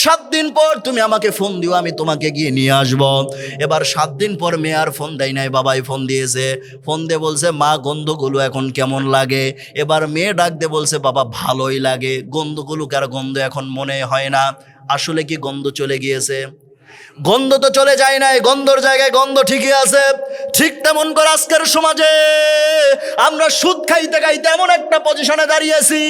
7 দিন পর তুমি আমাকে ফোন দিও, আমি তোমাকে গিয়ে নিয়ে আসবো। এবার 7 দিন পর মেয়ে আর ফোন দেয় নাই, বাবাই ফোন দিয়েছে। ফোন দিয়ে বলছে, মা গন্ধগুলো এখন কেমন লাগে? এবার মেয়ে ডাক দিয়ে বলছে, বাবা ভালোই লাগে, গন্ধগুলো কার গন্ধ এখন মনে হয় না। আসলে কি গন্ধ চলে গিয়েছে? গন্ধ তো চলে যায় নাই, গন্ধর জায়গায় গন্ধ ঠিকই আছে। ঠিক তেমন করে আজকের সমাজে আমরা সুদ খাইতে খাইতে এমন একটা পজিশনে দাঁড়িয়েছি,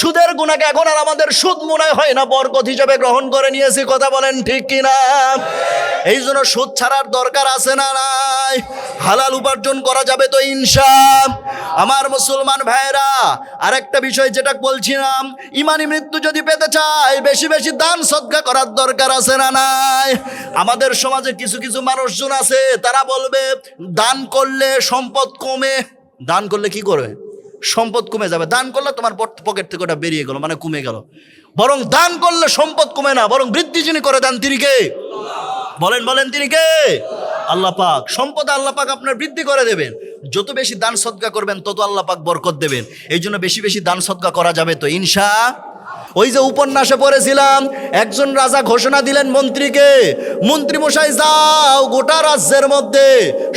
সুদের গুণাকে এখন আর আমাদের সুদ মনে হয় না, বরকত হিসেবে গ্রহণ করে নিয়েছি। কথা বলেন ঠিক কিনা? এই জন্য সুদ ছাড়ার দরকার আছে না নাই? হালাল উপার্জন করা যাবে তো ইনশাআল্লাহ। আমার মুসলমান ভাইরা, আরেকটা বিষয় যেটা বলছিলাম, ইমানি মৃত্যু যদি পেতে চাই বেশি বেশি দান সদকা করার দরকার আছে না নাই? আমাদের সমাজে কিছু কিছু মানুষজন আছে, তারা বলবে দান করলে সম্পদ কমে। দান করলে কি করবে? সম্পদ কমে যাবে। দান করলে তোমার পকেট থেকে ওটা বেরিয়ে গেল, মানে কমে গেল। বরং দান করলে সম্পদ কমে না, বরং বৃদ্ধি যিনি করে দেন তিনি কে? বলেন বলেন, তিনি কে? আল্লাহ পাক। সম্পদ আল্লাহ পাক আপনার বৃদ্ধি করে দেবেন। যত বেশি দান সদকা করবেন তত আল্লাহ পাক বরকত দেবেন। এই জন্য বেশি বেশি দান সদকা করা যাবে তো ইনশাআল্লাহ। ওই যে উপন্যাসে পড়েছিলাম, একজন রাজা ঘোষণা দিলেন মন্ত্রীকে, মন্ত্রী মশাই যাও গোটা রাজ্যের মধ্যে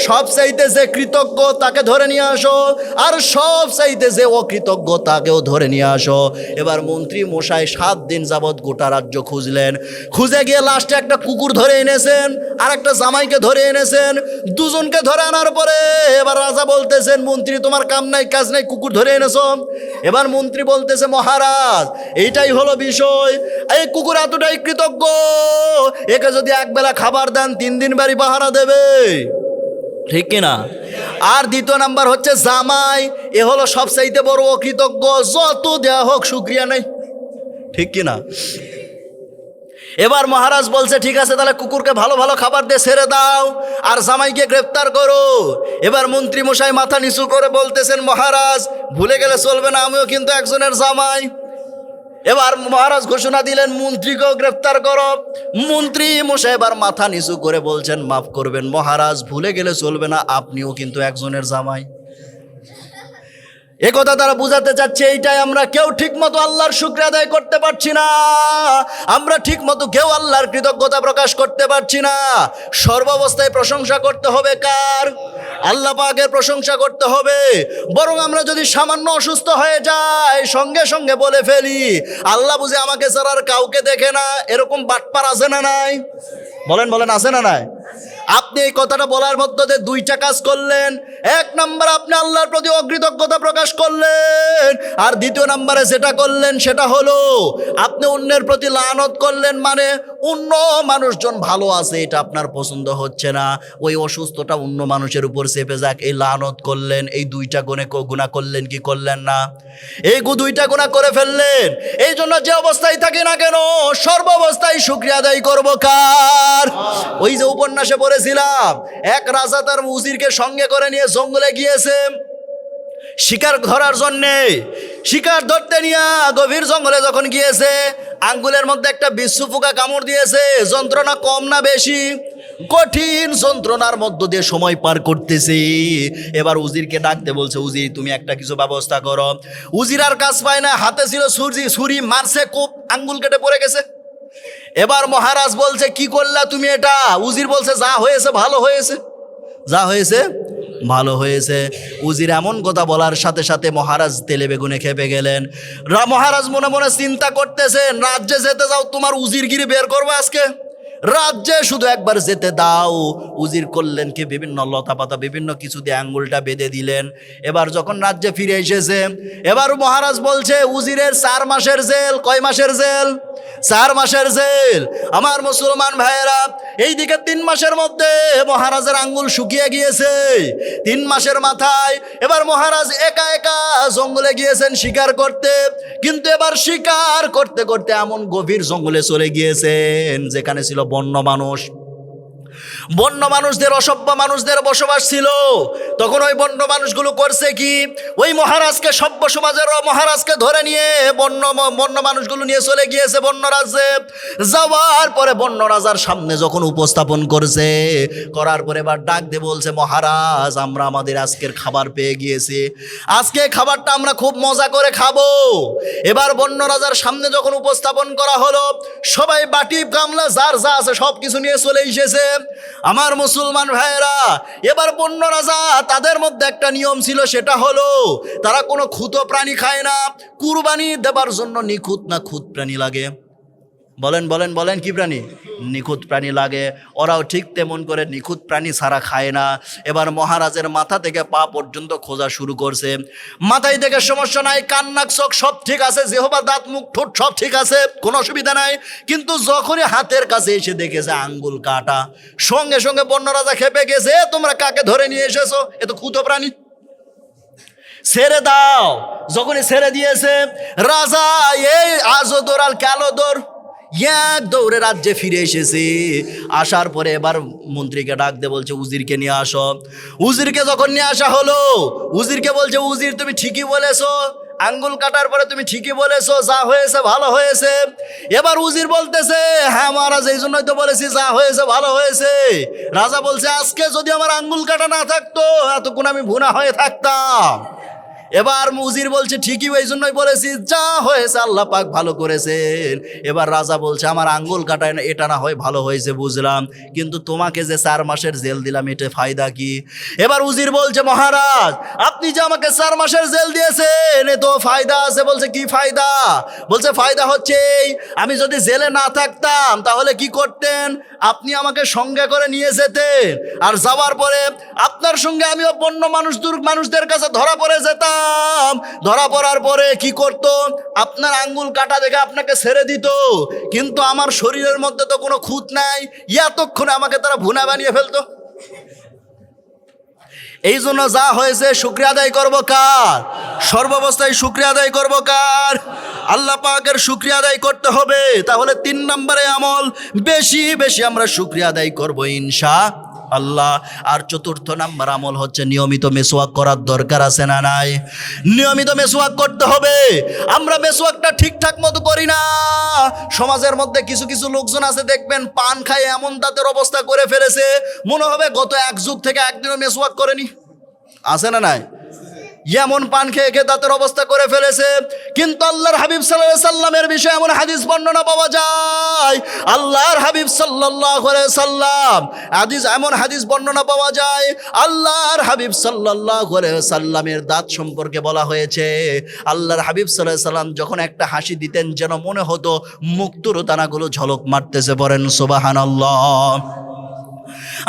সব চাইতে যে কৃতজ্ঞ তাকে ধরে নিয়ে আসো, আর সব চাইতে যে অকৃতজ্ঞ তাকেও ধরে নিয়ে আসো। এবার মন্ত্রী মশাই 7 দিন যাবৎ গোটা রাজ্য খুঁজলেন। খুঁজে গিয়ে লাস্টে একটা কুকুর ধরে এনেছেন, আর একটা জামাইকে ধরে এনেছেন। দুজনকে ধরে আনার পরে এবার রাজা বলতেছেন, মন্ত্রী তোমার কাম নাই কাজ নাই, কুকুর ধরে এনেছো। এবার মন্ত্রী বলতেছে, মহারাজ এইটাই হলো বিষয়, এই কুকুর এতটাই কৃতজ্ঞ, একে যদি একবেলা খাবার দেন 3 দিন বাড়ি পাহারা দেবে। ঠিক কিনা? আর দ্বিতীয় নাম্বার হচ্ছে জামাই, এ হলো সবচাইতে বড় অকৃতজ্ঞ, যত দেয়া হোক শুকরিয়া নেই। ঠিক কিনা? এবার মহারাজ বলছে, ঠিক আছে তাহলে কুকুরকে ভালো ভালো খাবার দিয়ে ছেড়ে দাও, আর জামাইকে গ্রেফতার করো। এবার মন্ত্রী মশাই মাথা নিচু করে বলতেছেন, মহারাজ ভুলে গেলে চলবে না, আমিও কিন্তু একজনের জামাই। এবার মহারাজ ঘোষণা দিলেন, মন্ত্রীকেও গ্রেফতার করো। মন্ত্রী মশাই এবার মাথা নিচু করে বলছেন, মাফ করবেন মহারাজ, ভুলে গেলে চলবে না, আপনিও কিন্তু একজনের জামাই। একথা তারা বুঝাতে চাচ্ছে, এইটাই আমরা কেউ ঠিক মতো আল্লাহর শুকর আদায় করতে পারছি না, আমরা ঠিক মতো কেউ আল্লাহর কৃতজ্ঞতা প্রকাশ করতে পারছি না। সর্বাবস্থায় প্রশংসা করতে হবে কার? আল্লাহ পাকের প্রশংসা করতে হবে। বরং আমরা যদি সামান্য অসুস্থ হয়ে যাই সঙ্গে সঙ্গে বলে ফেলি, আল্লাহ বুঝে আমাকে ছাড়া আর কাউকে দেখে না, এরকম বাটপার আছে না নাই? বলেন বলেন, আছে না নাই? আপনি এই কথাটা বলার মধ্যে দিয়ে 2টা কাজ করলেন। 1 নম্বর, আপনি আল্লাহর প্রতি অকৃতজ্ঞতা প্রকাশ করলেন, আর 2 নম্বরে যেটা করলেন সেটা হলো আপনি অন্যের প্রতি লানত করলেন। মানে অন্য মানুষজন ভালো আছে, এটা আপনার পছন্দ হচ্ছে না, ওই অসুস্থটা অন্য মানুষের উপর চেপে যাক, এই লানত করলেন। এই 2টা গুনাহ করলেন কি করলেন না? এই 2টা গুনাহ করে ফেললেন। এই জন্য যে অবস্থায় থাকি না কেন সর্বাবস্থায় শুকরিয়া আদায় করব কার? ওই যে উপন্যাসে পড়েছিলাম, এক রাজা তার উজিরকে সঙ্গে করে নিয়ে জঙ্গলে গিয়েছে শিকার ধরার জন্যে। শিকার ধরতে নিয়ে গভীর জঙ্গলে যখন গিয়েছে, আঙ্গুলের মধ্যে একটা বিচ্ছু পোকা কামড় দিয়েছে। যন্ত্রণা কম না বেশি? কঠিন যন্ত্রণার মধ্য দিয়ে সময় পার করতেছে। এবার উজিরকে ডাকতে বলছে, উজির তুমি একটা কিছু ব্যবস্থা করো। উজির আর কাজ পায় না, হাতে ছিল ছুরি, মারছে, কোপ আঙ্গুল কেটে পড়ে গেছে। এবার মহারাজ বলছে, কি করলা তুমি এটা? উজির বলছে, যা হয়েছে ভালো হয়েছে, যা হয়েছে ভালো হয়েছে। উজির এমন কথা বলার সাথে সাথে মহারাজ তেলে বেগুনে খেপে গেলেন। মহারাজ মনে মনে চিন্তা করতেছেন, রাজ্যে যেতে যাও, তোমার উজিরগিরি বের করবো আজকে, রাজ্যে শুধু একবার যেতে দাও। উজির করলেন কি, বিভিন্ন লতা পাতা বিভিন্ন কিছু দিয়ে আঙ্গুলটা বেঁধে দিলেন। এবার যখন রাজ্যে ফিরে এসেছে, এবার মহারাজ বলছে, উজিরের 4 মাসের জেল। কয় মাসের জেল? 4 মাসের জেল। আমার মুসলমান ভাইয়েরা, এইদিকে 3 মাসের মধ্যে মহারাজের আঙ্গুল শুকিয়ে গিয়েছে। 3 মাসের মাথায় এবার মহারাজ একা একা জঙ্গলে গিয়েছেন শিকার করতে। কিন্তু এবার শিকার করতে করতে এমন গভীর জঙ্গলে চলে গিয়েছেন যেখানে ছিল বন্য মানুষ। বন্য মানুষদের, অসভ্য মানুষদের বসবাস ছিল। তখন ওই বন্য মানুষগুলো করছে কি, ওই মহারাজকে, সভ্য সমাজের মহারাজকে ধরে নিয়ে বন্য মানুষগুলো নিয়ে চলে গিয়েছে বন্য রাজ্যে। যাওয়ার পরে বন্য রাজার সামনে যখন উপস্থাপন করছে, করার পরে এবার ডাক দিয়ে বলছে, মহারাজ আমরা আমাদের আজকের খাবার পেয়ে গিয়েছি, আজকে খাবারটা আমরা খুব মজা করে খাবো। এবার বন্য রাজার সামনে যখন উপস্থাপন করা হলো, সবাই বাটি গামলা যার যা আছে সব কিছু নিয়ে চলে এসেছে। আমার মুসলমান ভাইয়েরা, এবার বন্য রাজা, তাদের মধ্যে একটা নিয়ম ছিল, সেটা হলো তারা কোনো খুঁতো প্রাণী খায় না। কুরবানি দেবার জন্য নিখুঁত না খুঁত প্রাণী লাগে? বলেন বলেন বলেন, কি প্রাণী? নিখুঁত প্রাণী লাগে। ওরাও ঠিক তেমন করে নিখুঁত প্রাণী ছাড়া খায় না। এবার মহারাজের মাথা থেকে পা পর্যন্ত খোঁজা শুরু করছে। মাথায় থেকে সমস্যা নাই, কান নাক চোখ সব ঠিক আছে, জিহ্বা দাঁত মুখ ঠোঁট সব ঠিক আছে, কোনো অসুবিধা নাই। কিন্তু যখনই হাতের কাছে এসে দেখেছে আঙ্গুল কাটা, সঙ্গে সঙ্গে বন্য রাজা খেপে গেছে, "এ, তোমরা কাকে ধরে নিয়ে এসেছো? এ তো খুঁতো প্রাণী, ছেড়ে দাও।" যখনই ছেড়ে দিয়েছে, রাজা এই আজদর আল কালোদর এক দৌড়ে রাজ্যে ফিরে এসেছে। আসার পরে এবার মন্ত্রীকে ডাক দিয়ে বলছে, উজিরকে নিয়ে আসো। উজিরকে যখন নিয়ে আসা হলো, উজিরকে বলছে, উজির তুমি ঠিকই বলেছো, আঙ্গুল কাটার পরে তুমি ঠিকই বলেছো, যা হয়েছে ভালো হয়েছে। এবার উজির বলতেছে, হ্যাঁ মহারাজ, এই জন্যই তো বলেছি যা হয়েছে ভালো হয়েছে। রাজা বলছে, আজকে যদি আমার আঙ্গুল কাটা না থাকতো, এতক্ষণ আমি ভুনা হয়ে থাকতাম। এবার উজির বলছে, ঠিকই ওই জন্যই বলেছি, যা হয়েছে আল্লাহ পাক ভালো করেছেন। এবার রাজা বলছে, আমার আঙ্গুল কাটায় না, এটা না হয় ভালো হয়েছে বুঝলাম, কিন্তু তোমাকে যে 4 মাসের জেল দিলাম, এটা ফায়দা কি? এবার উজির বলছে, মহারাজ আপনি যে আমাকে 4 মাসের জেল দিয়েছেন, এ তো ফায়দা আছে। বলছে, কি ফায়দা? বলছে, ফায়দা হচ্ছে এই, আমি যদি জেলে না থাকতাম তাহলে কি করতেন? আপনি আমাকে সঙ্গে করে নিয়ে যেতেন, আর যাওয়ার পরে আপনার সঙ্গে আমিও বন্য মানুষদের কাছে ধরা পড়ে যেতাম। ধরা পড়ার পরে কি করত? আপনার আঙ্গুল কাটা দেখে আপনাকে ছেড়ে দিত, কিন্তু আমার শরীরের মধ্যে তো কোনো খুঁত নাই, এতক্ষণে আমাকে তারা ভুনা বানিয়ে ফেলতো। এই জন্য যা হয়েছে শুকরিয়া আদায় করবো কার? সর্বাবস্থায় শুকরিয়া আদায় করবো কার? আল্লাহ পাকের শুকরিয়া আদায় করতে হবে। তাহলে 3 নম্বরে আমল, বেশি বেশি আমরা শুকরিয়া আদায় করবো ইনশাআল্লাহ। আর 4র্থ নাম্বার আমল হচ্ছে নিয়মিত মেসওয়াক করার দরকার আছে না নাই? নিয়মিত মেসওয়াক করতে হবে। আমরা মেসওয়াকটা ঠিকঠাক মতো করি না। সমাজের মধ্যে কিছু কিছু লোকজন আছে, দেখবেন পান খায় এমন দাঁতের অবস্থা করে ফেলেছে, মনে হবে গত 1 যুগ থেকে একদিনও মেসওয়াক করেনি। আছে না নাই? এমন পান খেয়ে খেয়ে দাঁতের অবস্থা করে ফেলেছে। কিন্তু আল্লাহর হাবিব সাল্লাল্লাহু আলাইহি সাল্লামের বিষয়ে এমন হাদিস বর্ণনা পাওয়া যায়, আল্লাহর হাবিব সাল্লাল্লাহু আলাইহি সাল্লাম এমন হাদিস বর্ণনা পাওয়া যায়, আল্লাহর হাবিব সাল্লাল্লাহু আলাইহি সাল্লামের দাঁত সম্পর্কে বলা হয়েছে, আল্লাহর হাবিব সাল্লাল্লাহু আলাইহি সাল্লাম যখন একটা হাসি দিতেন, যেন মনে হতো মুক্তোর দানাগুলো ঝলক মারতেছে। বলেন সুবহানাল্লাহ।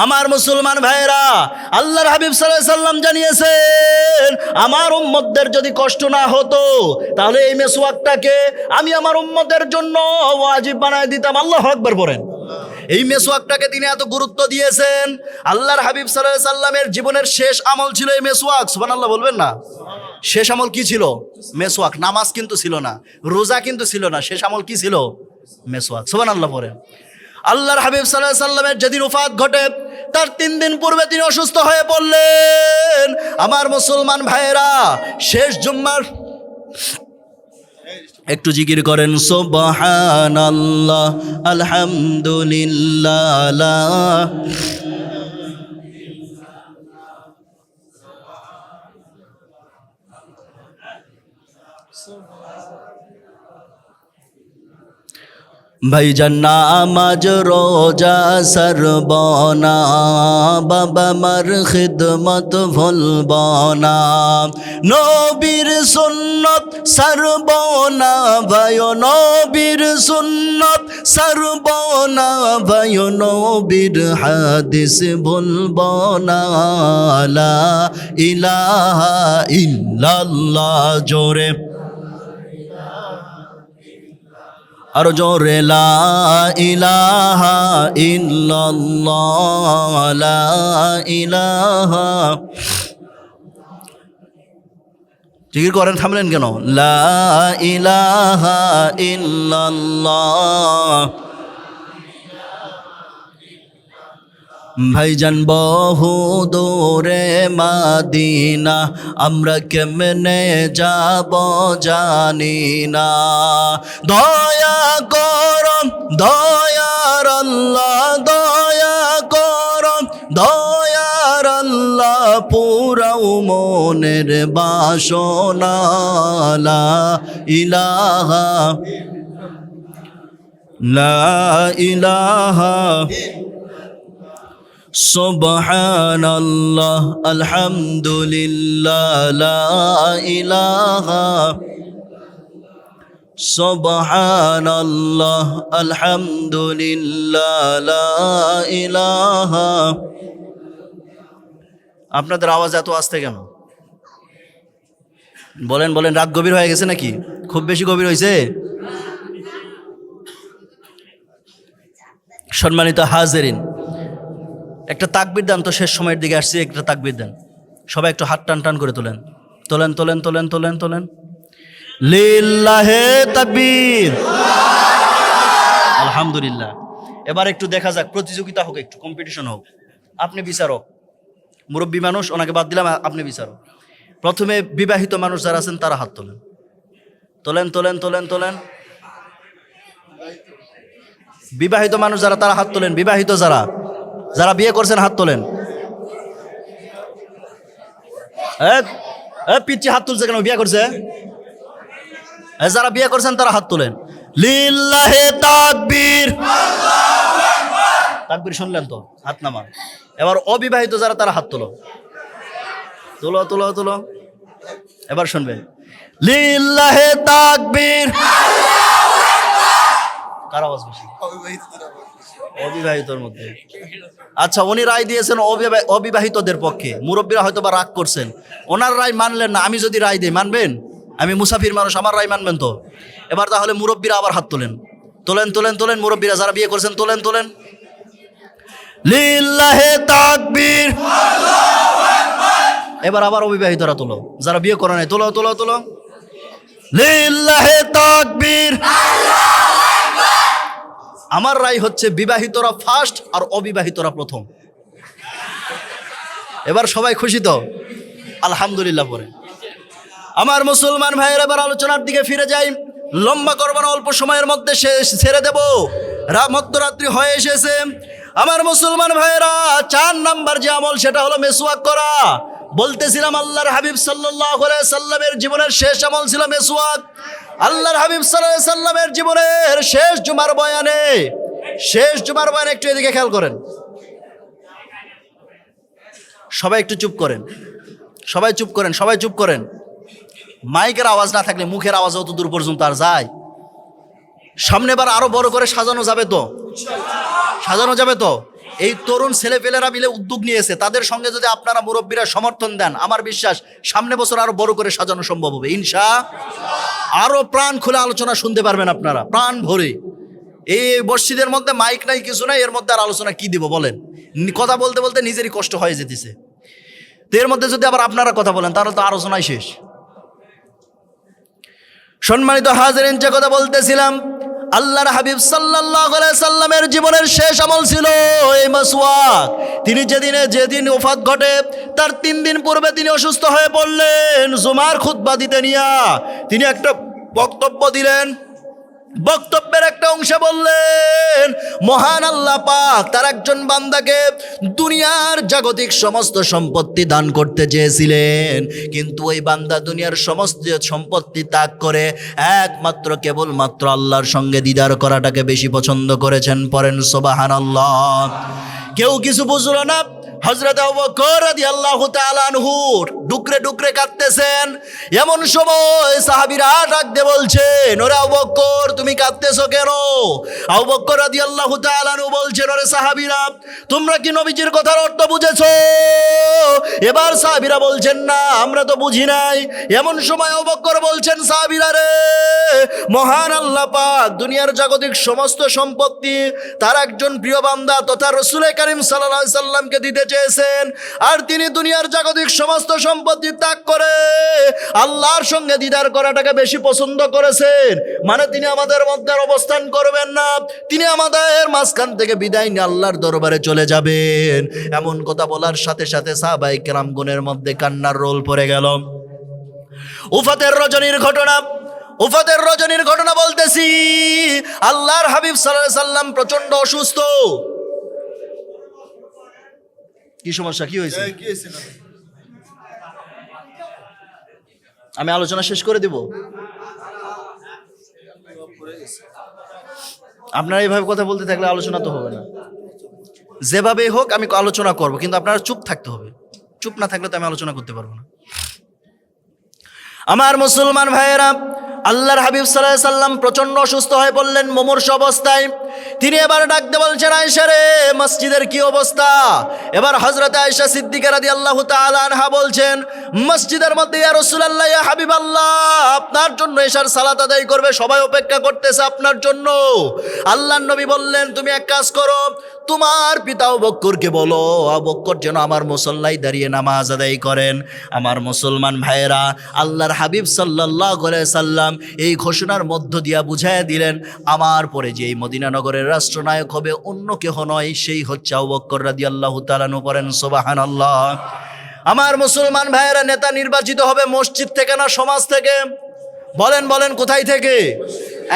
আমার মুসলমান ভাইরা, আল্লাহর হাবিব সাল্লাল্লাহু আলাইহি সাল্লাম জানিয়েছেন, আমার উম্মতদের যদি কষ্ট না হতো তাহলে এই মেসওয়াকটাকে আমি আমার উম্মতের জন্য ওয়াজিব বানায় দিতাম। আল্লাহু আকবার বলেন। এই মেসওয়াকটাকে তিনি এত গুরুত্ব দিয়েছেন। আল্লাহর হাবিব সাল্লাল্লাহু আলাইহি সাল্লামের জীবনের শেষ আমল ছিল এই মেসওয়াক। সুবহানাল্লাহ বলবেন না? শেষ আমল কি ছিল? মেসওয়াক। নামাজ কিন্তু ছিল না, রোজা কিন্তু ছিল না, শেষ আমল কি ছিল? মেসওয়াক। সুবহানাল্লাহ পড়েন। আল্লাহর হাবিব সাল্লাল্লাহু আলাইহি সাল্লামের যেদিন ওফাত ঘটে, তার 3 দিন পূর্বে তিনি অসুস্থ হয়ে পড়লেন। আমার মুসলমান ভাইয়েরা, শেষ জুম্মার একটু জিকির করেন, সুবহানাল্লাহ, আলহামদুলিল্লাহ, ভাইজান নামাজ রোজা সরবনা, বাবা মার খিদমত ভুলবনা, নবীর সুন্নত সরবনা ভাই, নবীর সুন্নত সরবনা ভাই, নবীর হাদিস ভুলবনা। লা ইলাহা ইল্লাল্লাহ, জোরে আর জোরে, লা ইলাহা ইল্লাল্লাহ, লা ইলাহা। জিকির করেন, থামলেন কেন? লা ইলাহা ইল্লাল্লাহ। ভাইজান বহু দূরে মাদিনা, আমরা কেমনে যাব জানি না। দয়া করম দয়ার আল্লাহ, দয়া করম দয়ার আল্লাহ, পুরাও মনের বাসনা। লা ইলাহা, লা ইলাহা, সুবহানাল্লাহ, আলহামদুলিল্লাহ, লা ইলাহা। সুবহানাল্লাহ, আলহামদুলিল্লাহ, লা ইলাহা। আপনাদের আওয়াজ এত আসতে কেন? বলেন বলেন, রাত গভীর হয়ে গেছে নাকি? খুব বেশি গভীর হয়েছে? সম্মানিত হাজিরিন, একটা তাকবীর দেন তো, শেষ সময়ের দিকে আসছি, একটা তাকবীর দেন। সবাই একটু হাত টান টান করে তোলেন, তোলেন তোলেন তোলেন তোলেন তোলেন। লিল্লাহে তাকবীর, আলহামদুলিল্লাহ। এবার একটু দেখা যাক, প্রতিযোগিতা হোক, একটু কম্পিটিশন হোক। আপনি বিচারক, মুরব্বী মানুষ, ওনাকে বাদ দিলাম, আপনি বিচারক। প্রথমে বিবাহিত মানুষ যারা আছেন তারা হাত তোলেন, তোলেন তোলেন তোলেন তোলেন। বিবাহিত মানুষ যারা তারা হাত তোলেন, বিবাহিত যারা, যারা বিয়ে করছেন হাত তোলেন। পিচ্ছি হাত তুলছে কেন? বিয়ে করছে? যারা বিয়ে করছেন তারা হাত তোলেন। লিল্লাহে তাকবীর, তাকবীর শুনলেন তো? হাত নামান। এবার অবিবাহিত যারা তারা হাত তোলো, তোলো তোলো তোলো। এবার শুনবেন, লিল্লাহে তাকবীর। কার আওয়াজ বেশি? অবিবাহিতর মধ্যে। আচ্ছা, উনি রায় দিয়েছেন অবিবাহিতদের পক্ষে। মুরব্বীরা হয়তো বা রাগ করছেন, ওনার রায় মানলেন না। আমি যদি রায় দিই মানবেন? আমি মুসাফির মানুষ, আমার রায় মানবেন তো? এবার তাহলে মুরব্বীরা আবার হাত তোলেন, তোলেন তোলেন তোলেন। মুরব্বীরা যারা বিয়ে করছেন তোলেন তোলেন। লিল্লাহে তাকবীর। এবার আবার অবিবাহিতরা তোলো, যারা বিয়ে করে নাই, তোলো তোলো তোলো। লিল্লাহে তাকবীর। আমার রায় হচ্ছে বিবাহিতরা ফার্স্ট আর অবিবাহিতরা প্রথম। এবার সবাই খুশি তো? আলহামদুলিল্লাহ। পরে আমার মুসলমান ভাইয়ের, এবার আলোচনার দিকে ফিরে যাই। লম্বা করবো না, অল্প সময়ের মধ্যে ছেড়ে দেব। মধ্যরাত্রি হয়ে এসেছে। আমার মুসলমান ভাইয়েরা, 4 নাম্বার যে আমল, সেটা হলো মেসওয়াক করা। বলতেছিলাম আল্লাহর হাবিব সাল্লাল্লাহু আলাইহি সাল্লামের জীবনের শেষ আমল ছিল মেসওয়াক। আল্লাহর হাবিব সাল্লাল্লাহু আলাইহি সাল্লামের জীবনের শেষ জুমার বয়ানে, একটু এদিকে খেয়াল করেন। সবাই একটু চুপ করেন, সবাই চুপ করেন, সবাই চুপ করেন। মাইকের আওয়াজ না থাকলে মুখের আওয়াজ অত দূর পর্যন্ত আর যায়? সামনেবার আরো বড় করে সাজানো যাবে তো? সাজানো যাবে তো? এই তরুণ ছেলেপেলেরা মিলে উদ্যোগ নিয়েছে, তাদের সঙ্গে যদি আপনারা মুরব্বীরা সমর্থন দেন, আমার বিশ্বাস সামনে বছর আরো বড় করে সাজানো সম্ভব হবে আরো প্রাণ খুলে আলোচনা শুনতে পারবেন আপনারা, প্রাণ ভরে। এই মসজিদের মধ্যে মাইক নাই, কিছু নাই, এর মধ্যে আর আলোচনা কি দিব বলেন? কথা বলতে বলতে নিজেরই কষ্ট হয়ে যেতেছে। তো এর মধ্যে যদি আবার আপনারা কথা বলেন, তাহলে তো আলোচনাই শেষ। সম্মানিত হাজিরিন, যে কথা বলতেছিলাম, আল্লাহর হাবিব সাল্লাল্লাহু আলাইহি সাল্লামের জীবনের শেষ আমল ছিল এই মাসওয়াক। তিনি যেদিন ওফাত ঘটে, তার 3 দিন পূর্বে তিনি অসুস্থ হয়ে পড়লেন। জুমার খুতবা দিতে নিয়া তিনি একটা বক্তব্য দিলেন। বক্তব্যের একটা অংশে বললেন, মহান আল্লাহ পাক তার একজন বান্দাকে দুনিয়ার জাগতিক সমস্ত সম্পত্তি দান করতে চেয়েছিলেন, কিন্তু ওই বান্দা দুনিয়ার সমস্ত সম্পত্তি ত্যাগ করে একমাত্র কেবলমাত্র আল্লাহর সঙ্গে দিদার করাটাকে বেশি পছন্দ করেছেন। পড়েন সুবহানাল্লাহ। কেউ কিছু বুঝলো না। হযরত আবু বকর রাদিয়াল্লাহু তাআলা আনহু ডুকরে ডুকরে কাঁদতেছেন। এমন সময় সাহাবীরা ডাক দিয়ে বলছেন, ওরে আবু বকর, তুমি কাঁদতেছো কেন? আবু বকর রাদিয়াল্লাহু তাআলা আনহু বলছেন, ওরে সাহাবীরা, তোমরা কি নবীজির কথার অর্থ বুঝেছো? এবার সাহাবীরা বলছেন, না, আমরা তো বুঝি নাই। এমন সময় আবু বকর বলছেন, সাহাবীরা রে, মহান আল্লাহ পাক দুনিয়ার জাগতিক সমস্ত সম্পত্তি তার একজন প্রিয় বান্দা তথা রাসূল কারীম সাল্লাল্লাহু আলাইহি সাল্লামকে দিতে চেয়েছেন, আর তিনি দুনিয়ার জাগতিক সমস্ত সম্পত্তি ত্যাগ করে আল্লাহর সঙ্গে দিদার করাটাকে বেশি পছন্দ করেছেন। মানে তিনি আমাদের মধ্যে অবস্থান করবেন না, তিনি আমাদের মাঝখান থেকে বিদায় নিয়ে আল্লাহর দরবারে চলে যাবেন। এমন কথা বলার সাথে সাথে সাহাবায়ে কেরামগণের মধ্যে কান্নার রোল পড়ে গেল। উফাতের রজনীর ঘটনা বলতেছি। আল্লাহর হাবিব সাল্লাল্লাহু আলাইহি সাল্লাম প্রচন্ড অসুস্থ। কি সমস্যা, কি হয়েছে? আমি আলোচনা শেষ করে দিব। আপনারা এইভাবে কথা বলতে থাকলে আলোচনা তো হবে না। যেভাবেই হোক আমি আলোচনা করব, কিন্তু আপনারা চুপ থাকতে হবে। চুপ না থাকলে তো আমি আলোচনা করতে পারবো না। আমার মুসলমান ভাইয়েরা, আল্লাহর হাবিব সাল্লাল্লাহু আলাইহি সাল্লাম প্রচণ্ড অসুস্থ হয়ে পড়লেন, মুমূর্ষু অবস্থায়। তিনি এবার ডাকতে বলছেন, আয়েশা রে, মসজিদের কি অবস্থা? এবার হযরত আয়েশা সিদ্দিকা রাদিয়াল্লাহু তাআলা আনহা বলছেন, মসজিদের মধ্যে ইয়া রাসূলুল্লাহ, ইয়া হাবিবাল্লাহ, আপনার জন্য এশার সালাত আদায় করবে, সবাই অপেক্ষা করতেছে আপনার জন্য। আল্লাহর নবী বললেন, তুমি এক কাজ করো, তোমার পিতা আবু বকরকে বলো, আবু বকর যেন আমার মুসল্লায় দাঁড়িয়ে নামাজ আদায় করেন। আমার মুসলমান ভাইয়েরা, আল্লাহর হাবিব সাল্লাল্লাহু আলাইহি সাল্লাম এই ঘোষণার মধ্য দিয়া বুঝাইয়া দিলেন, আমার পরে যে এই মদিনা নগরের রাষ্ট্রনায়ক হবে অন্য কেহ নয়, সেই হচ্ছে আবু বকর রাদিয়াল্লাহু তাআলা আনহু। পড়েন সুবহানাল্লাহ। আমার মুসলমান ভাইয়েরা, নেতা নির্বাচিত হবে মসজিদ থেকে না সমাজ থেকে? বলেন বলেন, কোথায় থেকে?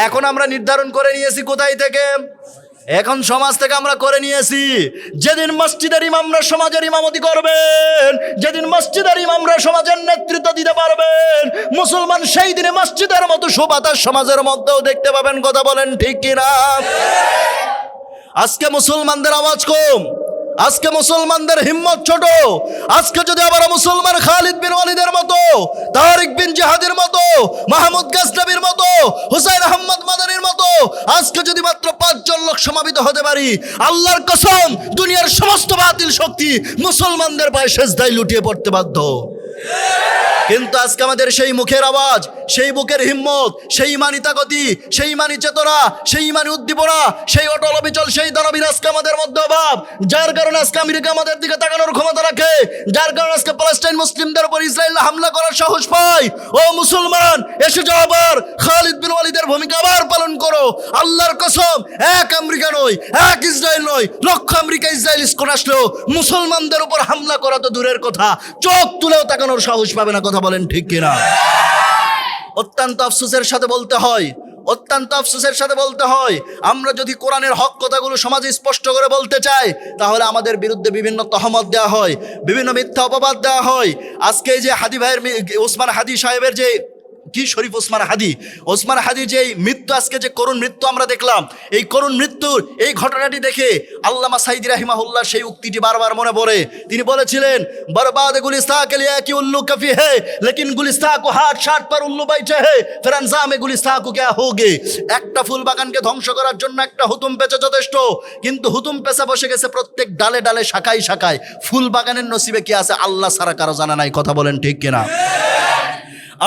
এখন আমরা নির্ধারণ করে নিয়েছি কোথায় থেকে? এখন সমাজ থেকে আমরা করে নিয়েছি। যেদিন মসজিদের ইমামরা সমাজের ইমামতি করবেন, যেদিন মসজিদের ইমামরা সমাজের নেতৃত্ব দিতে পারবেন, মুসলমান সেই দিনে মসজিদের মতো সুবাতাস সমাজের মধ্যেও দেখতে পাবেন। কথা বলেন ঠিক কিনা? আজকে মুসলমানদের আওয়াজ কম, আজকে মুসলমানদের হিম্মত ছোট। আজকে যদি আবার মুসলমান খালিদ বিন ওয়ালিদের মতো, তারিক বিন জিহাদের মতো, মাহমুদ গাজনবীর মতো, হুসাইন আহমদ মাদানির মতো আজকে যদি মাত্র 5 জন লোক সমাবেত হতে পারি, আল্লাহর কসম, দুনিয়ার সমস্ত বাতিল শক্তি মুসলমানদের পায়ে সেজদায় লুটিয়ে পড়তে বাধ্য। কিন্তু আজকে আমাদের সেই মুখের আওয়াজ, সেই বুকের হিম্মত, সেই ইমানি তাকতি, সেই ইমানি চেতনা, সেই ইমানি উদ্দীপনা, সেই অটল অবিচল, সেই দানবীর আজকে আমাদের মধ্যে অভাব। যার কারণে আজকে আমেরিকা আমাদের দিকে তাকানোর ক্ষমতা রাখে, যার কারণে আজকে প্যালেস্টাইন মুসলিমদের উপর ইসরায়েল হামলা করার সাহস পায়। ও মুসলমান, এসে যাও, আবার খালিদ বিন ওয়ালিদের ভূমিকা আবার পালন করো। আল্লাহর কসম, এক আমেরিকা নয়, এক ইসরায়েল নয়, লক্ষ আমেরিকা ইসরায়েল ইস্কন আসলেও মুসলমানদের উপর হামলা করা তো দূরের কথা, চোখ তুলেও তাকানোর সাহস পাবে না। কথা বলেন ঠিক কিনা? অত্যন্ত আফসোসের সাথে বলতে হয়, অত্যন্ত আফসোসের সাথে বলতে হয়, আমরা যদি কোরআনের হক কথাগুলো সমাজে স্পষ্ট করে বলতে চাই, তাহলে আমাদের বিরুদ্ধে বিভিন্ন তহমত দেওয়া হয়, বিভিন্ন মিথ্যা অপবাদ দেওয়া হয়। আজকে এই যে হাদি ভাইয়ের, ওসমান হাদি সাহেবের যে কি শরীফ ওসমান হাদি যে মৃত্যু, আজকে যে করুণ মৃত্যু আমরা দেখলাম, এই করুণ মৃত্যুর এই ঘটনাটি দেখে আল্লামা সাইদি রাহিমাহুল্লাহ সেই উক্তিটি বারবার মনে পড়ে। তিনি বলেছিলেন, বরবাদ গুলিস্তান কে লিয়ে কি উল্লু কফি হে, লেকিন গুলিস্তান কো হাট শাট পর উল্লু বাইঠে হে, ফির আনজামে গুলিস্তান কো ক্যা হোগে। একটা ফুল বাগানকে ধ্বংস করার জন্য একটা হুতুম পেঁচা যথেষ্ট, কিন্তু হুতুম পেঁচা বসে গেছে প্রত্যেক ডালে ডালে, শাখায় শাখায়। ফুল বাগানের নসিবে কি আছে আল্লাহ ছাড়া কারো জানা নাই। কথা বলেন ঠিক কিনা?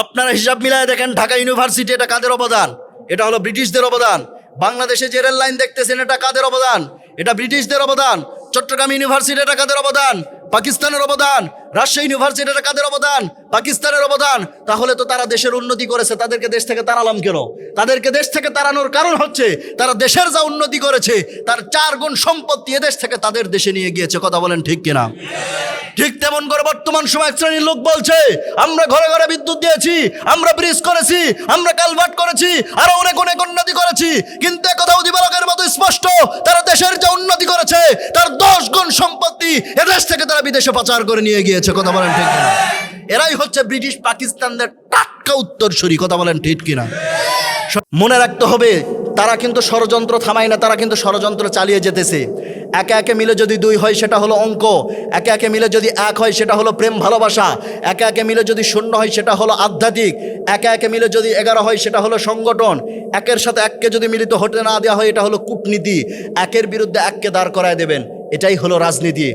আপনারা হিসাব মিলায় দেখেন, ঢাকা ইউনিভার্সিটি, এটা কাদের অবদান? এটা হলো ব্রিটিশদের অবদান। বাংলাদেশে যে রেল লাইন দেখতেছেন, এটা কাদের অবদান? এটা ব্রিটিশদের অবদান। চট্টগ্রাম ইউনিভার্সিটি, এটা কাদের অবদান? পাকিস্তানের অবদান। রাজশাহী ইউনিভার্সিটি, এটা কাদের অবদান? পাকিস্তানের অবদান। তাহলে তো তারা দেশের উন্নতি করেছে, তাদেরকে দেশ থেকে তাড়ালাম কেন? তাদেরকে দেশ থেকে তাড়ানোর কারণ হচ্ছে তারা দেশের যা উন্নতি করেছে তার 4 গুণ সম্পত্তি এদেশ থেকে তাদের দেশে নিয়ে গিয়েছে। কথা বলেন ঠিক কিনা? ঠিক তেমন করে বর্তমান সময় এক শ্রেণীর লোক বলছে, আমরা ঘরে ঘরে বিদ্যুৎ দিয়েছি, আমরা ব্রিজ করেছি, আমরা কালভার্ট করেছি, আরো অনেক অনেক উন্নতি করেছি। কিন্তু একথা উদিবালকের মতো স্পষ্ট, তারা দেশের যে উন্নতি করেছে তার 10 গুণ সম্পত্তি এদেশ থেকে তারা বিদেশে পাচার করে নিয়ে গিয়েছে। কথা বলেন ঠিক কিনা? এরাই হচ্ছে ব্রিটিশ পাকিস্তানদের টাটকা উত্তরসূরি। কথা বলেন ঠিক কিনা? মনে রাখতে হবে, তারা কিন্তু ষড়যন্ত্র থামায় না, তারা কিন্তু ষড়যন্ত্র চালিয়ে যেতেছে। একে একে মিলে যদি 2 হয় সেটা হলো অঙ্ক, একে একে মিলে যদি 1 হয় সেটা হলো প্রেম ভালোবাসা, একে একে মিলে যদি 0 হয় সেটা হলো আধ্যাত্মিক, একে একে মিলে যদি 11 হয় সেটা হলো সংগঠন, একের সাথে এককে যদি মিলিত হতে না দেওয়া হয় এটা হলো কূটনীতি। একের বিরুদ্ধে এককে দাঁড় করায় দেবেন, এটাই হলো রাজনীতি।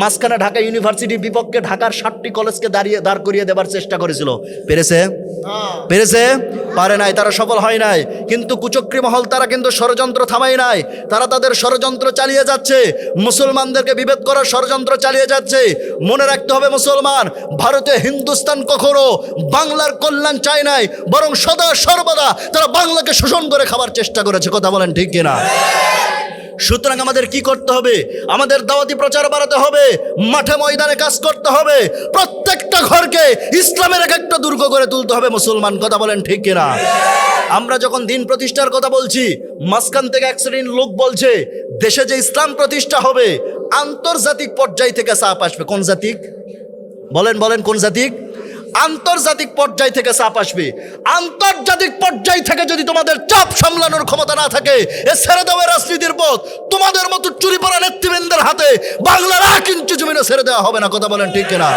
মাঝখানে ঢাকা ইউনিভার্সিটির বিপক্ষে ঢাকার 7টি কলেজকে দাঁড় করিয়ে দেবার চেষ্টা করেছিল। পেরেছে? পেরেছে? পারে নাই, তারা সফল হয় নাই। কিন্তু কুচক্রী মহল, তারা কিন্তু ষড়যন্ত্র থামায় নাই, তারা তাদের ষড়যন্ত্র চালিয়ে যাচ্ছে, মুসলমানদেরকে বিভেদ করার ষড়যন্ত্র চালিয়ে যাচ্ছে। মনে রাখতে হবে মুসলমান, ভারতে হিন্দুস্তান কখনো বাংলার কল্যাণ চায় নাই, বরং সদা সর্বদা তারা বাংলাকে শোষণ করে খাবার চেষ্টা করেছে। কথা বলেন ঠিক কিনা? সুতরাং আমাদের কি করতে হবে? আমাদের দাওয়াতি প্রচার বাড়াতে হবে, মাঠে ময়দানে কাজ করতে হবে, প্রত্যেকটা ঘরকে ইসলামের এক একটা দুর্গ করে তুলতে হবে মুসলমান। কথা বলেন ঠিক কিনা? আমরা যখন দিন প্রতিষ্ঠার কথা বলছি, মাঝখান থেকে এক শ্রেণীর লোক বলছে দেশে যে ইসলাম প্রতিষ্ঠা হবে আন্তর্জাতিক পর্যায় থেকে চাপ আসবে। কোন জাতিক? বলেন বলেন, কোন জাতিক? আন্তর্জাতিক পর্যায় থেকে চাপ আসবে। আন্তর্জাতিক পর্যায় থেকে যদি তোমাদের চাপ সামলানোর ক্ষমতা না থাকে, এ ছেড়ে দেওয়া রাজনীতির পথ তোমাদের মতো চুরি পড়া নেতৃবৃন্দের হাতে বাংলার 1 ইঞ্চি জমিনে ছেড়ে দেওয়া হবে না। কথা বলেন ঠিক কিনা?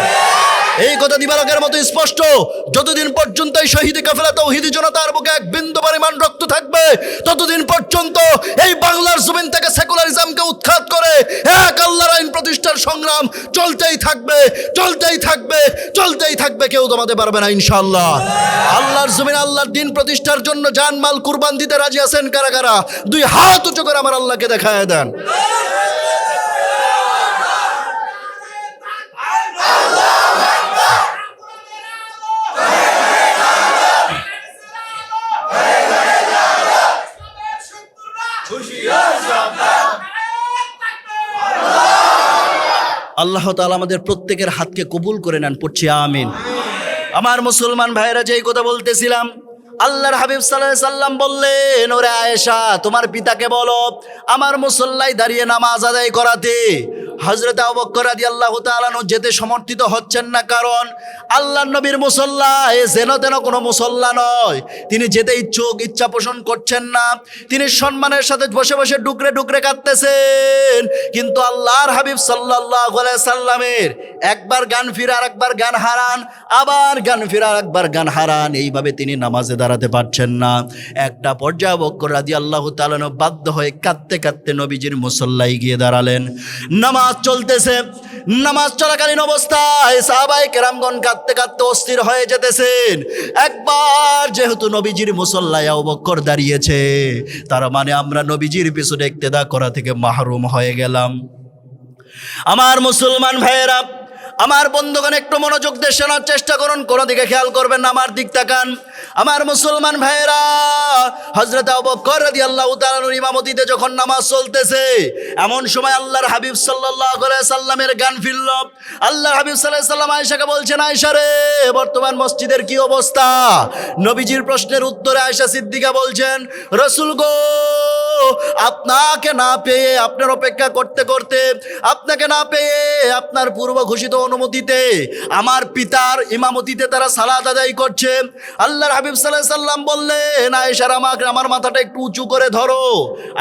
এই কথা দিবালকের মতো স্পষ্ট। যতদিন পর্যন্ত এই শহীদ কাফেলা তৌহিদি জনতার বুকে এক বিন্দু পরিমাণ রক্ত থাকবে, ততদিন পর্যন্ত এই বাংলার জমিন থেকে সেকুলারিজমকে উৎখাত করে এক আল্লাহর আইন প্রতিষ্ঠার সংগ্রাম চলতেই থাকবে, চলতেই থাকবে, চলতেই থাকবে। কেউ দমাতে পারবে না ইনশাআল্লাহ। আল্লাহর জমিন আল্লাহর দিন প্রতিষ্ঠার জন্য জানমাল কুরবান দিতে রাজি আছেন কারা কারা? দুই হাত উঁচু করে আমার আল্লাহকে দেখায় দেন। আল্লাহ তাআলা আমাদের প্রত্যেকের হাতকে কবুল করে নেন, পড়ছি আমিন। আমার মুসলমান ভাইরা, যে কথা বলতেছিলাম, আল্লাহর হাবিব সাল্লাল্লাহু আলাইহি সাল্লাম বললেন, ওরে আয়েশা, তোমার পিতাকে বলো আমার মুসল্লায় দাঁড়িয়ে নামাজ আদায় করাতে। হযরত আবু বকর রাদিয়াল্লাহু তাআলা আনহু যেতে সমর্থিত হচ্ছেন না, কারণ আল্লাহর নবীর মুসল্লা এ যেন তেন কোনো মুসল্লা নয়। তিনি যেতে ইচ্ছা পোষণ করছেন না। তিনি সম্মানের সাথে বসে বসে ডুকরে ডুকরে কাঁদতেছেন। কিন্তু আল্লাহর হাবিব সাল্লাল্লাহু আলাইহি সাল্লামের একবার গান ফিরে আর একবার গান হারান, আবার গান ফিরে আর একবার গান হারান, এইভাবে তিনি নামাজে দাঁড়াতে পারছেন না। একটা পর্যায়ে আবু বকর রাদিয়াল্লাহু তাআলা আনহু বাধ্য হয়ে কাঁদতে কাঁদতে নবীজির মুসল্লায় গিয়ে দাঁড়ালেন। নামাজ চলতেছে, নামাজ চলাকালীন অবস্থায় সাহাবায়ে কেরামগণ কাঁদতে কাঁদতে অস্থির হয়ে যেতেছেন। একবার যেহেতু নবীজির মুসল্লায় আবু বকর দাঁড়িয়েছে, তার মানে আমরা নবীজির পিছনে ইক্তেদা করা থেকে মাহরুম হয়ে গেলাম। আমার মুসলমান ভাইয়েরা, আমার বন্ধুগণ, একটু মনোযোগ দিয়ে শোনার চেষ্টা করুন, কোনো দিকে খেয়াল করবেন না, আমার দিক তাকান। আমার মুসলমান ভাইয়েরা, হযরত আবু বকর রাদিয়াল্লাহু তাআলা আনহুর ইমামতিতে যখন নামাজ চলতেছে, এমন সময় আল্লাহর হাবিব সাল্লাল্লাহু আলাইহি সাল্লামের গান ফিরল। আল্লাহর হাবিব সাল্লাল্লাহু আলাইহি সাল্লাম আয়েশাকে বলছেন, আয়েশা রে, বর্তমান মসজিদের কি অবস্থা? নবীজির প্রশ্নের উত্তরে আয়েশা সিদ্দিকা বলছেন, রাসূল গো, আপনাকে না পেয়ে, আপনার অপেক্ষা করতে করতে, আপনাকে না পেয়ে, আপনার পূর্ব ঘোষিত অনুমতিতে আমার পিতার ইমামতিতে তারা সালাত আদায় করছে। আল্লাহর হাবিব সাল্লাল্লাহু আলাইহি সাল্লাম বললেন, আয়েশা, আমার মাথাটা একটু উঁচু করে ধরো।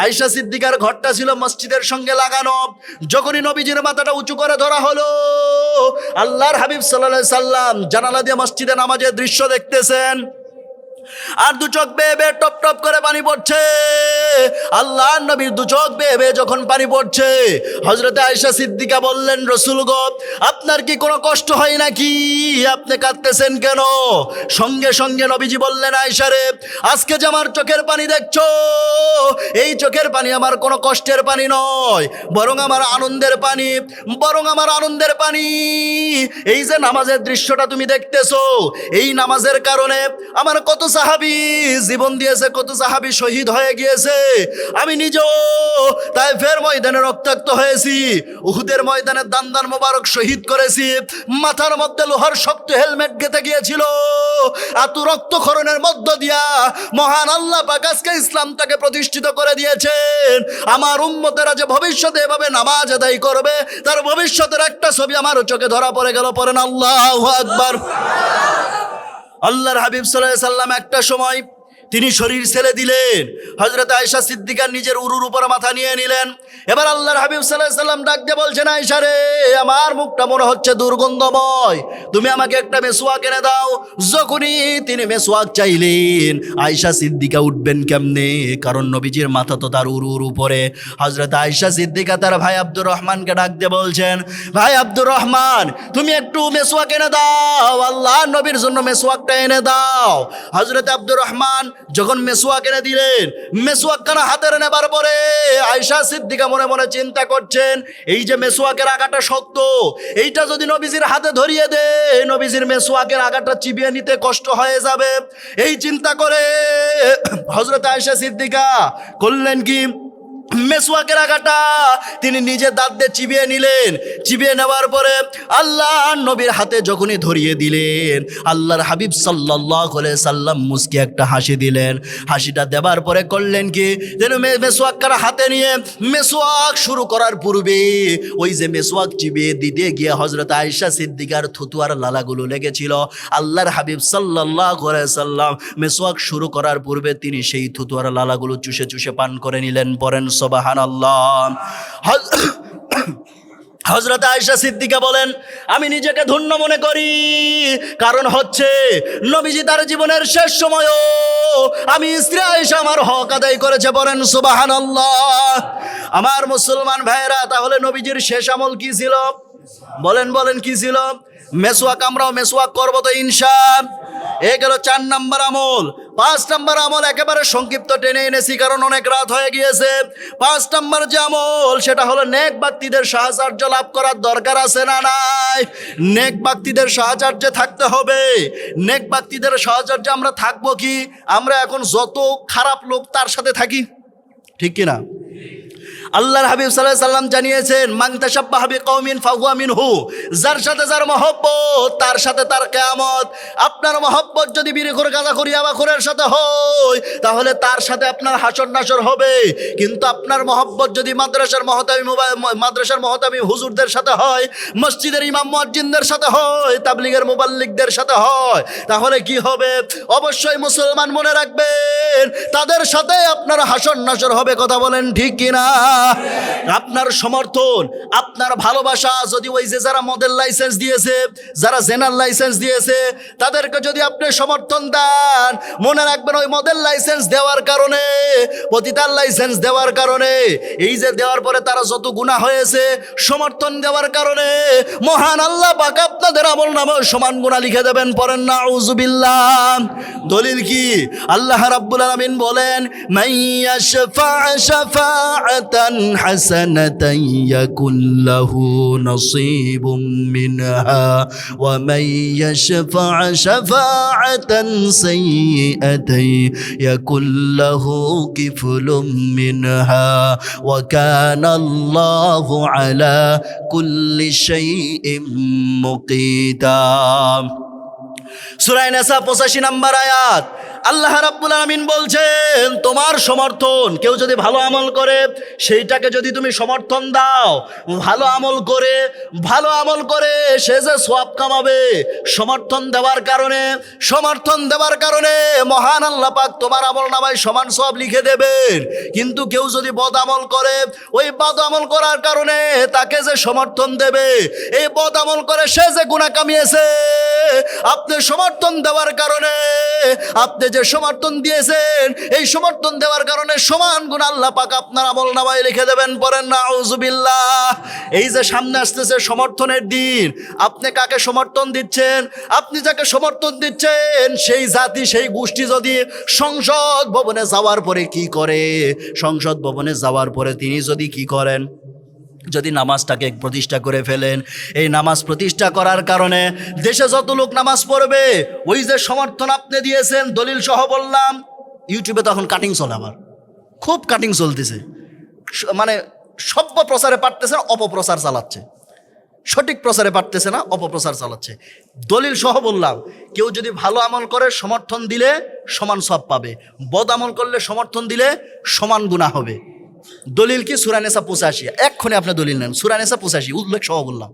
আয়েশা সিদ্দিকার ঘরটা ছিল মসজিদের সঙ্গে লাগানো। যখনই নবীজির মাথাটা উঁচু করে ধরা হলো, আল্লাহর হাবিব সাল্লাল্লাহু আলাইহি সাল্লাম জানালা দিয়ে মসজিদে নামাজের দৃশ্য দেখতেছেন। আর দু চোখ বেয়ে বেয়ে টপ টপ করে পানি পড়ছে। আল্লাহর নবীর দু চোখ বেয়ে বেয়ে যখন পানি পড়ছে, হযরত আয়েশা সিদ্দিকা বললেন, রাসূল গো, আপনার কি কোনো কষ্ট হয় নাকি? আপনি কাঁদতেছেন কেন? সঙ্গে সঙ্গে নবীজি বললেন, আয়েশা রে, আজকে যে আমার চোখের পানি দেখছো, এই চোখের পানি আমার কোনো কষ্টের পানি নয়, বরং আমার আনন্দের পানি, বরং আমার আনন্দের পানি। এই যে নামাজের দৃশ্যটা তুমি দেখতেছো, এই নামাজের কারণে আমার কত সাহাবী জীবন দিয়েছে, কত সাহাবী শহীদ হয়ে গিয়েছে। আমি নিজেও তায়েফের ময়দানে রক্তাক্ত হয়েছি, উহুদের ময়দানে দান্দান মোবারক শহীদ করেছি, মাথার মধ্যে লোহার শক্ত হেলমেট গেঁথে গিয়েছিল। এত রক্তক্ষরণের মধ্য দিয়া মহান আল্লাহ পাক আজকে ইসলামটাকে প্রতিষ্ঠিত করে দিয়েছেন। আমার উম্মতেরা যে ভবিষ্যতে এভাবে নামাজ আদায় করবে, তার ভবিষ্যতের একটা ছবি আমার চোখে ধরা পড়ে গেল। পড়েন আল্লাহু আকবার। আল্লাহর হাবিব সাল্লাল্লাহু আলাইহি সাল্লাম একটা সময় তিনি শরীর ছেড়ে দিলেন। হযরত আয়েশা সিদ্দিকা নিজের উরুর উপর মাথা নিয়ে নিলেন। এবার আল্লাহর হাবিব সাল্লাল্লাহু আলাইহি সাল্লাম ডাক দিয়ে বলছেন, আয়েশা রে, আমার মুখটা মনে হচ্ছে দুর্গন্ধময়, তুমি আমাকে একটা মেসওয়াক এনে দাও। যখনই তিনি মেসওয়াক চাইলেন, আয়েশা সিদ্দিকা উঠবেন কেমনে? কারণ নবীজির মাথা তো তার উরুর উপরে। হযরত আয়েশা সিদ্দিকা তার ভাই আব্দুর রহমানকে ডাক দিয়ে বলছেন, ভাই আব্দুর রহমান, তুমি একটু মেসওয়াক এনে দাও, আল্লাহর নবীর জন্য মেসওয়াকটা এনে দাও। হযরত আব্দুর রহমান যখন মেসওয়াক এনে দিলেন, মেসওয়াকখানা হাতে নেবার পরে আয়েশা সিদ্দিকা মনে মনে চিন্তা করছেন, এই যে মেসওয়াকের আগাটা শক্ত, এইটা যদি নবীজির হাতে ধরিয়ে দে, নবীজির মেসওয়াকের আগাটা চিবিয়ে নিতে কষ্ট হয়ে যাবে। এই চিন্তা করে হযরত আয়েশা সিদ্দিকা করলেন কি, মেসওয়াকের আগাটা তিনি নিজে দাঁত দিয়ে চিবিয়ে নিলেন। চিবিয়ে নেওয়ার পরে আল্লাহর নবীর হাতে যখনই ধরিয়ে দিলেন, আল্লাহর হাবিব সাল্লাল্লাহু আলাইহি সাল্লাম মুস্কি একটা হাসি দিলেন। হাসিটা দেবার পরে করলেন কি, যেন মেসওয়াকটা হাতে নিয়ে মেসওয়াক শুরু করার পূর্বে ওই যে মেসওয়াক চিবিয়ে দিতে গিয়ে হযরত আয়েশা সিদ্দিকার থুতুয়ার লালাগুলো লেগেছিল, আল্লাহর হাবিব সাল্লাল্লাহু আলাইহি সাল্লাম মেসওয়াক শুরু করার পূর্বে তিনি সেই থুতুয়ার লালাগুলো চুষে চুষে পান করে নিলেন। পড়েন সুবহানাল্লাহ। হযরত আয়েশা সিদ্দিকা বলেন, আমি নিজেকে ধন্য মনে করি, কারণ হচ্ছে নবীজি তার জীবনের শেষ সময়ও আমি স্ত্রী আয়েশা আমার হক আদায় করেছে। বলেন সুবহানাল্লাহ। আমার মুসলমান ভাইরা, তাহলে নবীজির শেষ আমল কি ছিল? বলেন কি ছিল? মেসওয়াক। আমরাও মেসওয়াক করবো তো ইনশাআল্লাহ। এ গেল 4 নম্বর আমল। 5 নম্বর আমল একেবারে সংক্ষিপ্ত টেনে এনেছি, কারণ অনেক রাত হয়ে গিয়েছে। 5 নম্বর যে আমল, সেটা হলো নেক ব্যক্তিদের সাহায্য লাভ করার দরকার আছে না নাই? নেক ব্যক্তিদের সাহায্যে থাকতে হবে। নেক ব্যক্তিদের সাহায্যে আমরা থাকবো কি? আমরা এখন যত খারাপ লোক তার সাথে থাকি, ঠিক কিনা? আল্লাহর হাবিব সাল্লাল্লাহু আলাইহি সাল্লাম জানিয়েছেন, মান তাশাব্বাহা বিকওমিন ফাহুয়া মিনহু। যার সাথে যার মহব্বত, তার সাথে তার কিয়ামত। আপনার মহব্বত যদি বিড়িখোর, গাঁজাখোর, ইয়াবাখোরের সাথে হয়, তাহলে তার সাথে আপনার হাসর নাসর হবে। কিন্তু আপনার মহব্বত যদি মাদ্রাসার মহতামিম হুজুরদের সাথে হয়, মসজিদের ইমাম মুয়াজ্জিনদের সাথে হয়, তাবলীগের মুবাল্লিগদের সাথে হয়, তাহলে কি হবে? অবশ্যই মুসলমান মনে রাখবেন, তাদের সাথে আপনার হাসর নাসর হবে। কথা বলেন ঠিক কিনা? আপনার সমর্থন, আপনার ভালোবাসা যদি ওই যে যারা মদের লাইসেন্স দিয়েছে, যারা জেনার লাইসেন্স দিয়েছে, তাদেরকে যদি আপনি সমর্থন দেন, মনে রাখবেন ওই মদের লাইসেন্স দেওয়ার কারণে, পতিতার লাইসেন্স দেওয়ার কারণে, এই যে দেওয়ার পরে তারা যত গুনাহ হয়েছে, সমর্থন দেওয়ার কারণে মহান আল্লাহ পাক আপনাদের আমলনামে সমান গুনাহ লিখে দেবেন। পড়েন না আউযুবিল্লাহ। দলিল কি? আল্লাহ রাব্বুল আলামিন বলেন, মাইয়াশফা শাফাআতান হাসানাতান ইয়াকুল লাহু নসীবুম মিনহা ওয়া মাইয়াশফা শাফাআতান সাইয়্যাতান ইয়াকুল লাহু কিফলুম মিনহা ওয়া কানা আল্লাহু আলা কুল্লি শাইইন মুকিতা। সূরা নিসা 85 নম্বর আয়াত। আল্লাহ রাব্বুল আলামিন বলছেন, তোমার সমর্থন, কেউ যদি ভালো আমল করে সেইটাকে যদি তুমি সমর্থন দাও, ভালো আমল করে সে যে সওয়াব কামাবে, সমর্থন দেওয়ার কারণে মহান আল্লাহ পাক তোমার আমলনামায় সমান সওয়াব লিখে দেবেন। কিন্তু কেউ যদি বদ আমল করে, ওই বদ আমল করার কারণে তাকে যে সমর্থন দেবে, এই বদ আমল করে সে যে গুনাহ কামিয়েছে, আপনি সমর্থন দেওয়ার কারণে, আপনি যে সমর্থন দিয়েছেন, এই সমর্থন দেওয়ার কারণে সমান গুনাহ আল্লাহ পাক আপনার আমলনামায় লিখে দেবেন। পড়েন না আউযুবিল্লাহ। এই যে সামনে আসতেছে সমর্থনের দিন, আপনি কাকে সমর্থন দিচ্ছেন? আপনি যাকে সমর্থন দিচ্ছেন সেই জাতি, সেই গোষ্ঠী যদি সংসদ ভবনে যাওয়ার পরে কি করে, সংসদ ভবনে যাওয়ার পরে তিনি যদি কি করেন, যদি নামাজটাকে প্রতিষ্ঠা করে ফেলেন, এই নামাজ প্রতিষ্ঠা করার কারণে দেশে যত লোক নামাজ পড়বে, ওই যে সমর্থন আপনি দিয়েছেন, দলিল সহ বললাম। ইউটিউবে তখন কাটিং চলে, আমার খুব কাটিং চলতেছে, মানে সভ্য প্রচারে পারতেছে না, অপপ্রচার চালাচ্ছে। সঠিক প্রচারে পারতেছে না, অপপ্রচার চালাচ্ছে। দলিল সহ বললাম, কেউ যদি ভালো আমল করে সমর্থন দিলে সমান সওয়াব পাবে, বদ আমল করলে সমর্থন দিলে সমান গুনাহ হবে। দলিল কি? সূরা নিসা 85। এক্ষুনি আপনি দলিল নেন, সূরা নিসা 85 উল্লেখ সহ বললাম,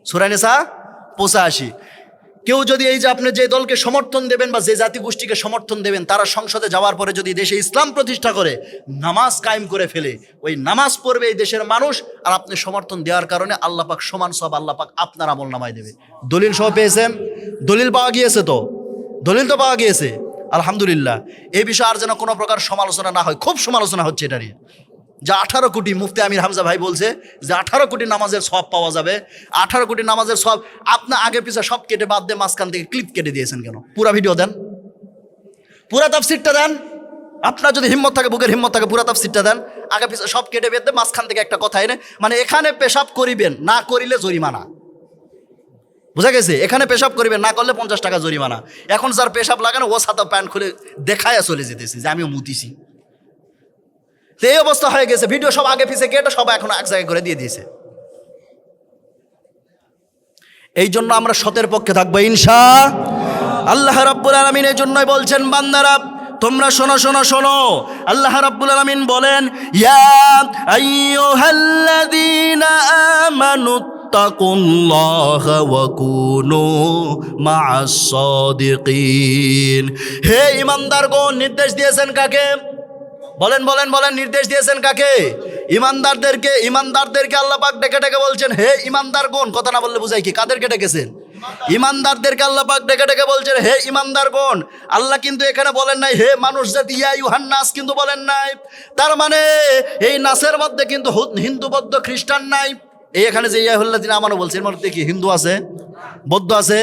সূরা নিসা 85। কেউ যদি এই যে আপনি যে দলকে সমর্থন দেবেন বা যে জাতিগোষ্ঠীকে সমর্থন দেবেন, তারা সংসদে যাওয়ার পরে যদি দেশে ইসলাম প্রতিষ্ঠা করে, নামাজ কায়েম করে ফেলে, ওই নামাজ পড়বে এই দেশের মানুষ, আর আপনি সমর্থন দেওয়ার কারণে আল্লাহ পাক সমান সওয়াব আল্লাহ পাক আপনার আমলনামায় দেবে। দলিল সহ পেয়েছেন? দলিল পাওয়া গিয়েছে তো? দলিল তো পাওয়া গিয়েছে, আলহামদুলিল্লাহ। এই বিষয়ে আর যেন কোনো প্রকার সমালোচনা না হয়, খুব সমালোচনা হচ্ছে এটা নিয়ে। যা 18 কোটি, মুফতি আমির হামজা ভাই বলছে যে 18 কোটি নামাজের সওয়াব পাওয়া যাবে। 18 কোটি নামাজের সওয়াব আপনি আগে পিছে সব কেটে বাদ দিয়ে মাঝখান থেকে ক্লিপ কেটে দিয়েছেন কেন? পুরা ভিডিও দেন, পুরা তাফসিরটা দেন। আপনার যদি হিম্মত থাকে, বুকের হিম্মত থাকে, পুরা তাফসিরটা দেন। আগে পিছে সব কেটে বেঁধে মাঝখান থেকে একটা কথা এনে, মানে এখানে পেশাব করিবেন, না করিলে জরিমানা। বুঝা গেছে? এখানে পেশাব করিবেন, না করলে 50 টাকা জরিমানা। এখন যার পেশাব লাগানো, ও ছাতা প্যান্ট খুলে দেখায় চলে যেতেছে যে আমিও মুতিছি। তো এই অবস্থা হয়ে গেছে, ভিডিও সব আগে পিছে কেটে সব এখন এক জায়গায় করে দিয়ে দিয়েছে। এই জন্য আমরা সতের পক্ষে থাকবো ইনশাআল্লাহ। আল্লাহ রাব্বুল আলামিন এই জন্যই বলছেন, বান্দারা তোমরা শোনো শোনো শোনো। আল্লাহ রাব্বুল আলামিন বলেন, ইয়া আইয়ুহাল্লাযীনা আমানু তাকুল্লাহা ওয়া কুনু মা'আস সাদিকিন। হে ঈমানদারগণ, নির্দেশ দিয়েছেন কাকে? বলেন, নির্দেশ দিয়েছেন কাকে? ইমানদারদেরকে আল্লাহ পাক ডেকে ডেকে বলছেন, হে ইমানদারগণ। কথা না বললে বুঝাই কি, কাদেরকে ডেকেছেন? ইমানদারদেরকে আল্লাহ পাক ডেকে ডেকে বলছেন, হে ইমানদারগণ। আল্লাহ কিন্তু এখানে বলেন নাই হে মানুষ জাতি, ইয়া ইউহান নাস কিন্তু বলেন নাই। তার মানে এই নাসের মধ্যে কিন্তু হিন্দু বৌদ্ধ খ্রিস্টান নাই। এই এখানে যে ইয়াহুল্লাযিনা আমানু বলছে, এর মধ্যে কি হিন্দু আছে, বৌদ্ধ আছে,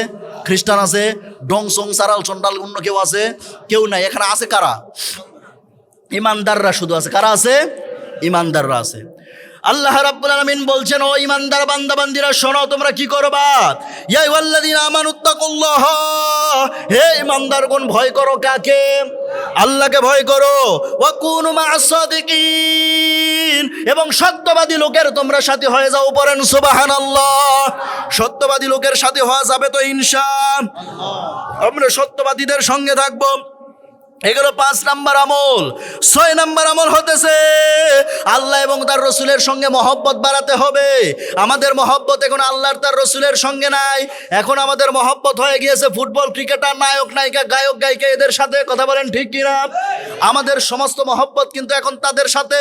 খ্রিস্টান আছে, ডং সং সারাল চন্ডাল অন্য কেউ আছে? কেউ নাই। এখানে আছে কারা? ইমানদাররা শুধু আছে। কারা আছে? ইমানদাররা আছে। আল্লাহ রাব্বুল আলামিন বলছেন, ও ইমানদার বান্দা বান্দিরা শোনো, তোমরা কি করবা? ইয়া আইয়ুহাল্লাযীনা আমানুত্তাকুল্লাহ, হে ইমানদারগণ ভয় করো কাকে? আল্লাহকে ভয় করো। ওয়া কুনু মা'আস সাদিকিন, এবং সত্যবাদী লোকের তোমরা সাথী হয়ে যাও। পড়েন সুবহানাল্লাহ। সত্যবাদী লোকের সাথী হওয়া যাবে তো ইনশাআল্লাহ? আমরা সত্যবাদীদের সঙ্গে থাকবো। এগুলো 5 নাম্বার আমল। 6 নাম্বার আমল হতেছে আল্লাহ এবং তার রসুলের সঙ্গে মহব্বত বাড়াতে হবে। আমাদের মহব্বত এখন আল্লাহর তার রসুলের সঙ্গে নাই। এখন আমাদের মহব্বত হয়ে গিয়েছে ফুটবল, ক্রিকেটার, নায়ক নায়িকা, গায়ক গায়িকা, এদের সাথে। কথা বলেন ঠিক কিনা? আমাদের সমস্ত মহব্বত কিন্তু এখন তাদের সাথে।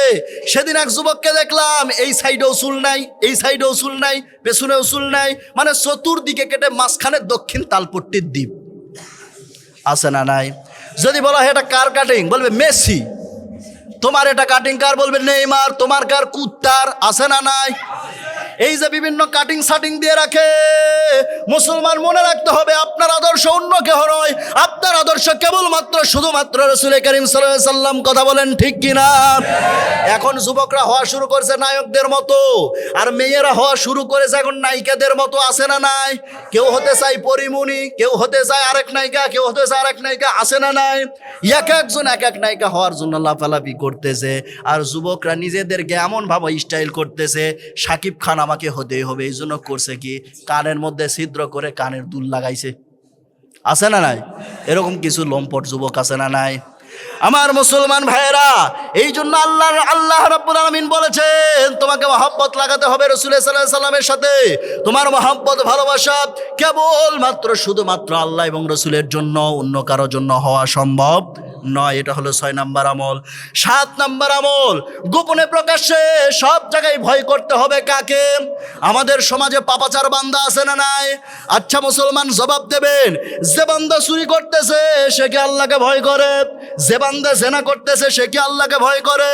সেদিন এক যুবককে দেখলাম, এই সাইডেও চুল নাই, এই সাইডেও চুল নাই, পেছনেও চুল নাই, মানে চতুর্দিকে কেটে মাঝখানে দক্ষিণ তালপট্টির দ্বীপ। আছে না নাই? যদি বলা হয় এটা কার কাটিং, বলবে মেসি। তোমার এটা কাটিং কার, বলবে নেইমার। তোমার কার? কুত্তার। আছে না নাই? এই যে বিভিন্ন কাটিং সাটিং দিয়ে রাখে, মুসলমান মনে রাখতে হবে আপনার আদর্শ অন্য কেহ নয়। আপনার আদর্শ কেবলমাত্র শুধুমাত্র রাসূল করিম সাল্লাল্লাহু আলাইহি সাল্লাম। কথা বলেন ঠিক কিনা? এখন যুবকরা হওয়া শুরু করেছে নায়কদের মতো, আর মেয়েরা হওয়া শুরু করেছে এখন নায়িকাদের মতো। আছে না নাই? কেউ হতে চায় পরিমণি, কেউ হতে চায় আরেক নায়িকা, কেউ হতে চায় আরেক নায়িকা। আছে না নাই? এক একজন এক এক নায়িকা হওয়ার জন্য লাফালাফি করতেছে। আর যুবকরা নিজেদেরকে এমন ভাবে স্টাইল করতেছে, শাকিব খান আমাকে হতেই হবে। এই জন্য করছে কি, কানের মধ্যে ছিদ্র করে কানের দুল লাগাইছে। আছে না নাই? এরকম কিছু লম্পট যুবক আছে না নাই? আমার মুসলমান ভাইয়েরা, এই জন্য আল্লাহ রাব্বুল আলামিন বলেছেন তোমাকে মহব্বত লাগাতে হবে রাসূল সাল্লাল্লাহু আলাইহি সাল্লামের সাথে। তোমার মহব্বত ভালোবাসা কেবলমাত্র শুধুমাত্র আল্লাহ এবং রাসূলের জন্য, অন্য কারোর জন্য হওয়া সম্ভব নয়। এটা হলো 6 নাম্বার আমল। 7 নাম্বার আমল, গোপনে প্রকাশ্যে সব জায়গায় ভয় করতে হবে কাকে? আমাদের সমাজে পাপাচার বান্দা আছে না নাই? আচ্ছা মুসলমান জবাব দেবেন, যে বান্দা চুরি করতেছে সে কি আল্লাহকে ভয় করে? যে বান্দা জেনা করতেছে সে কি আল্লাহকে ভয় করে?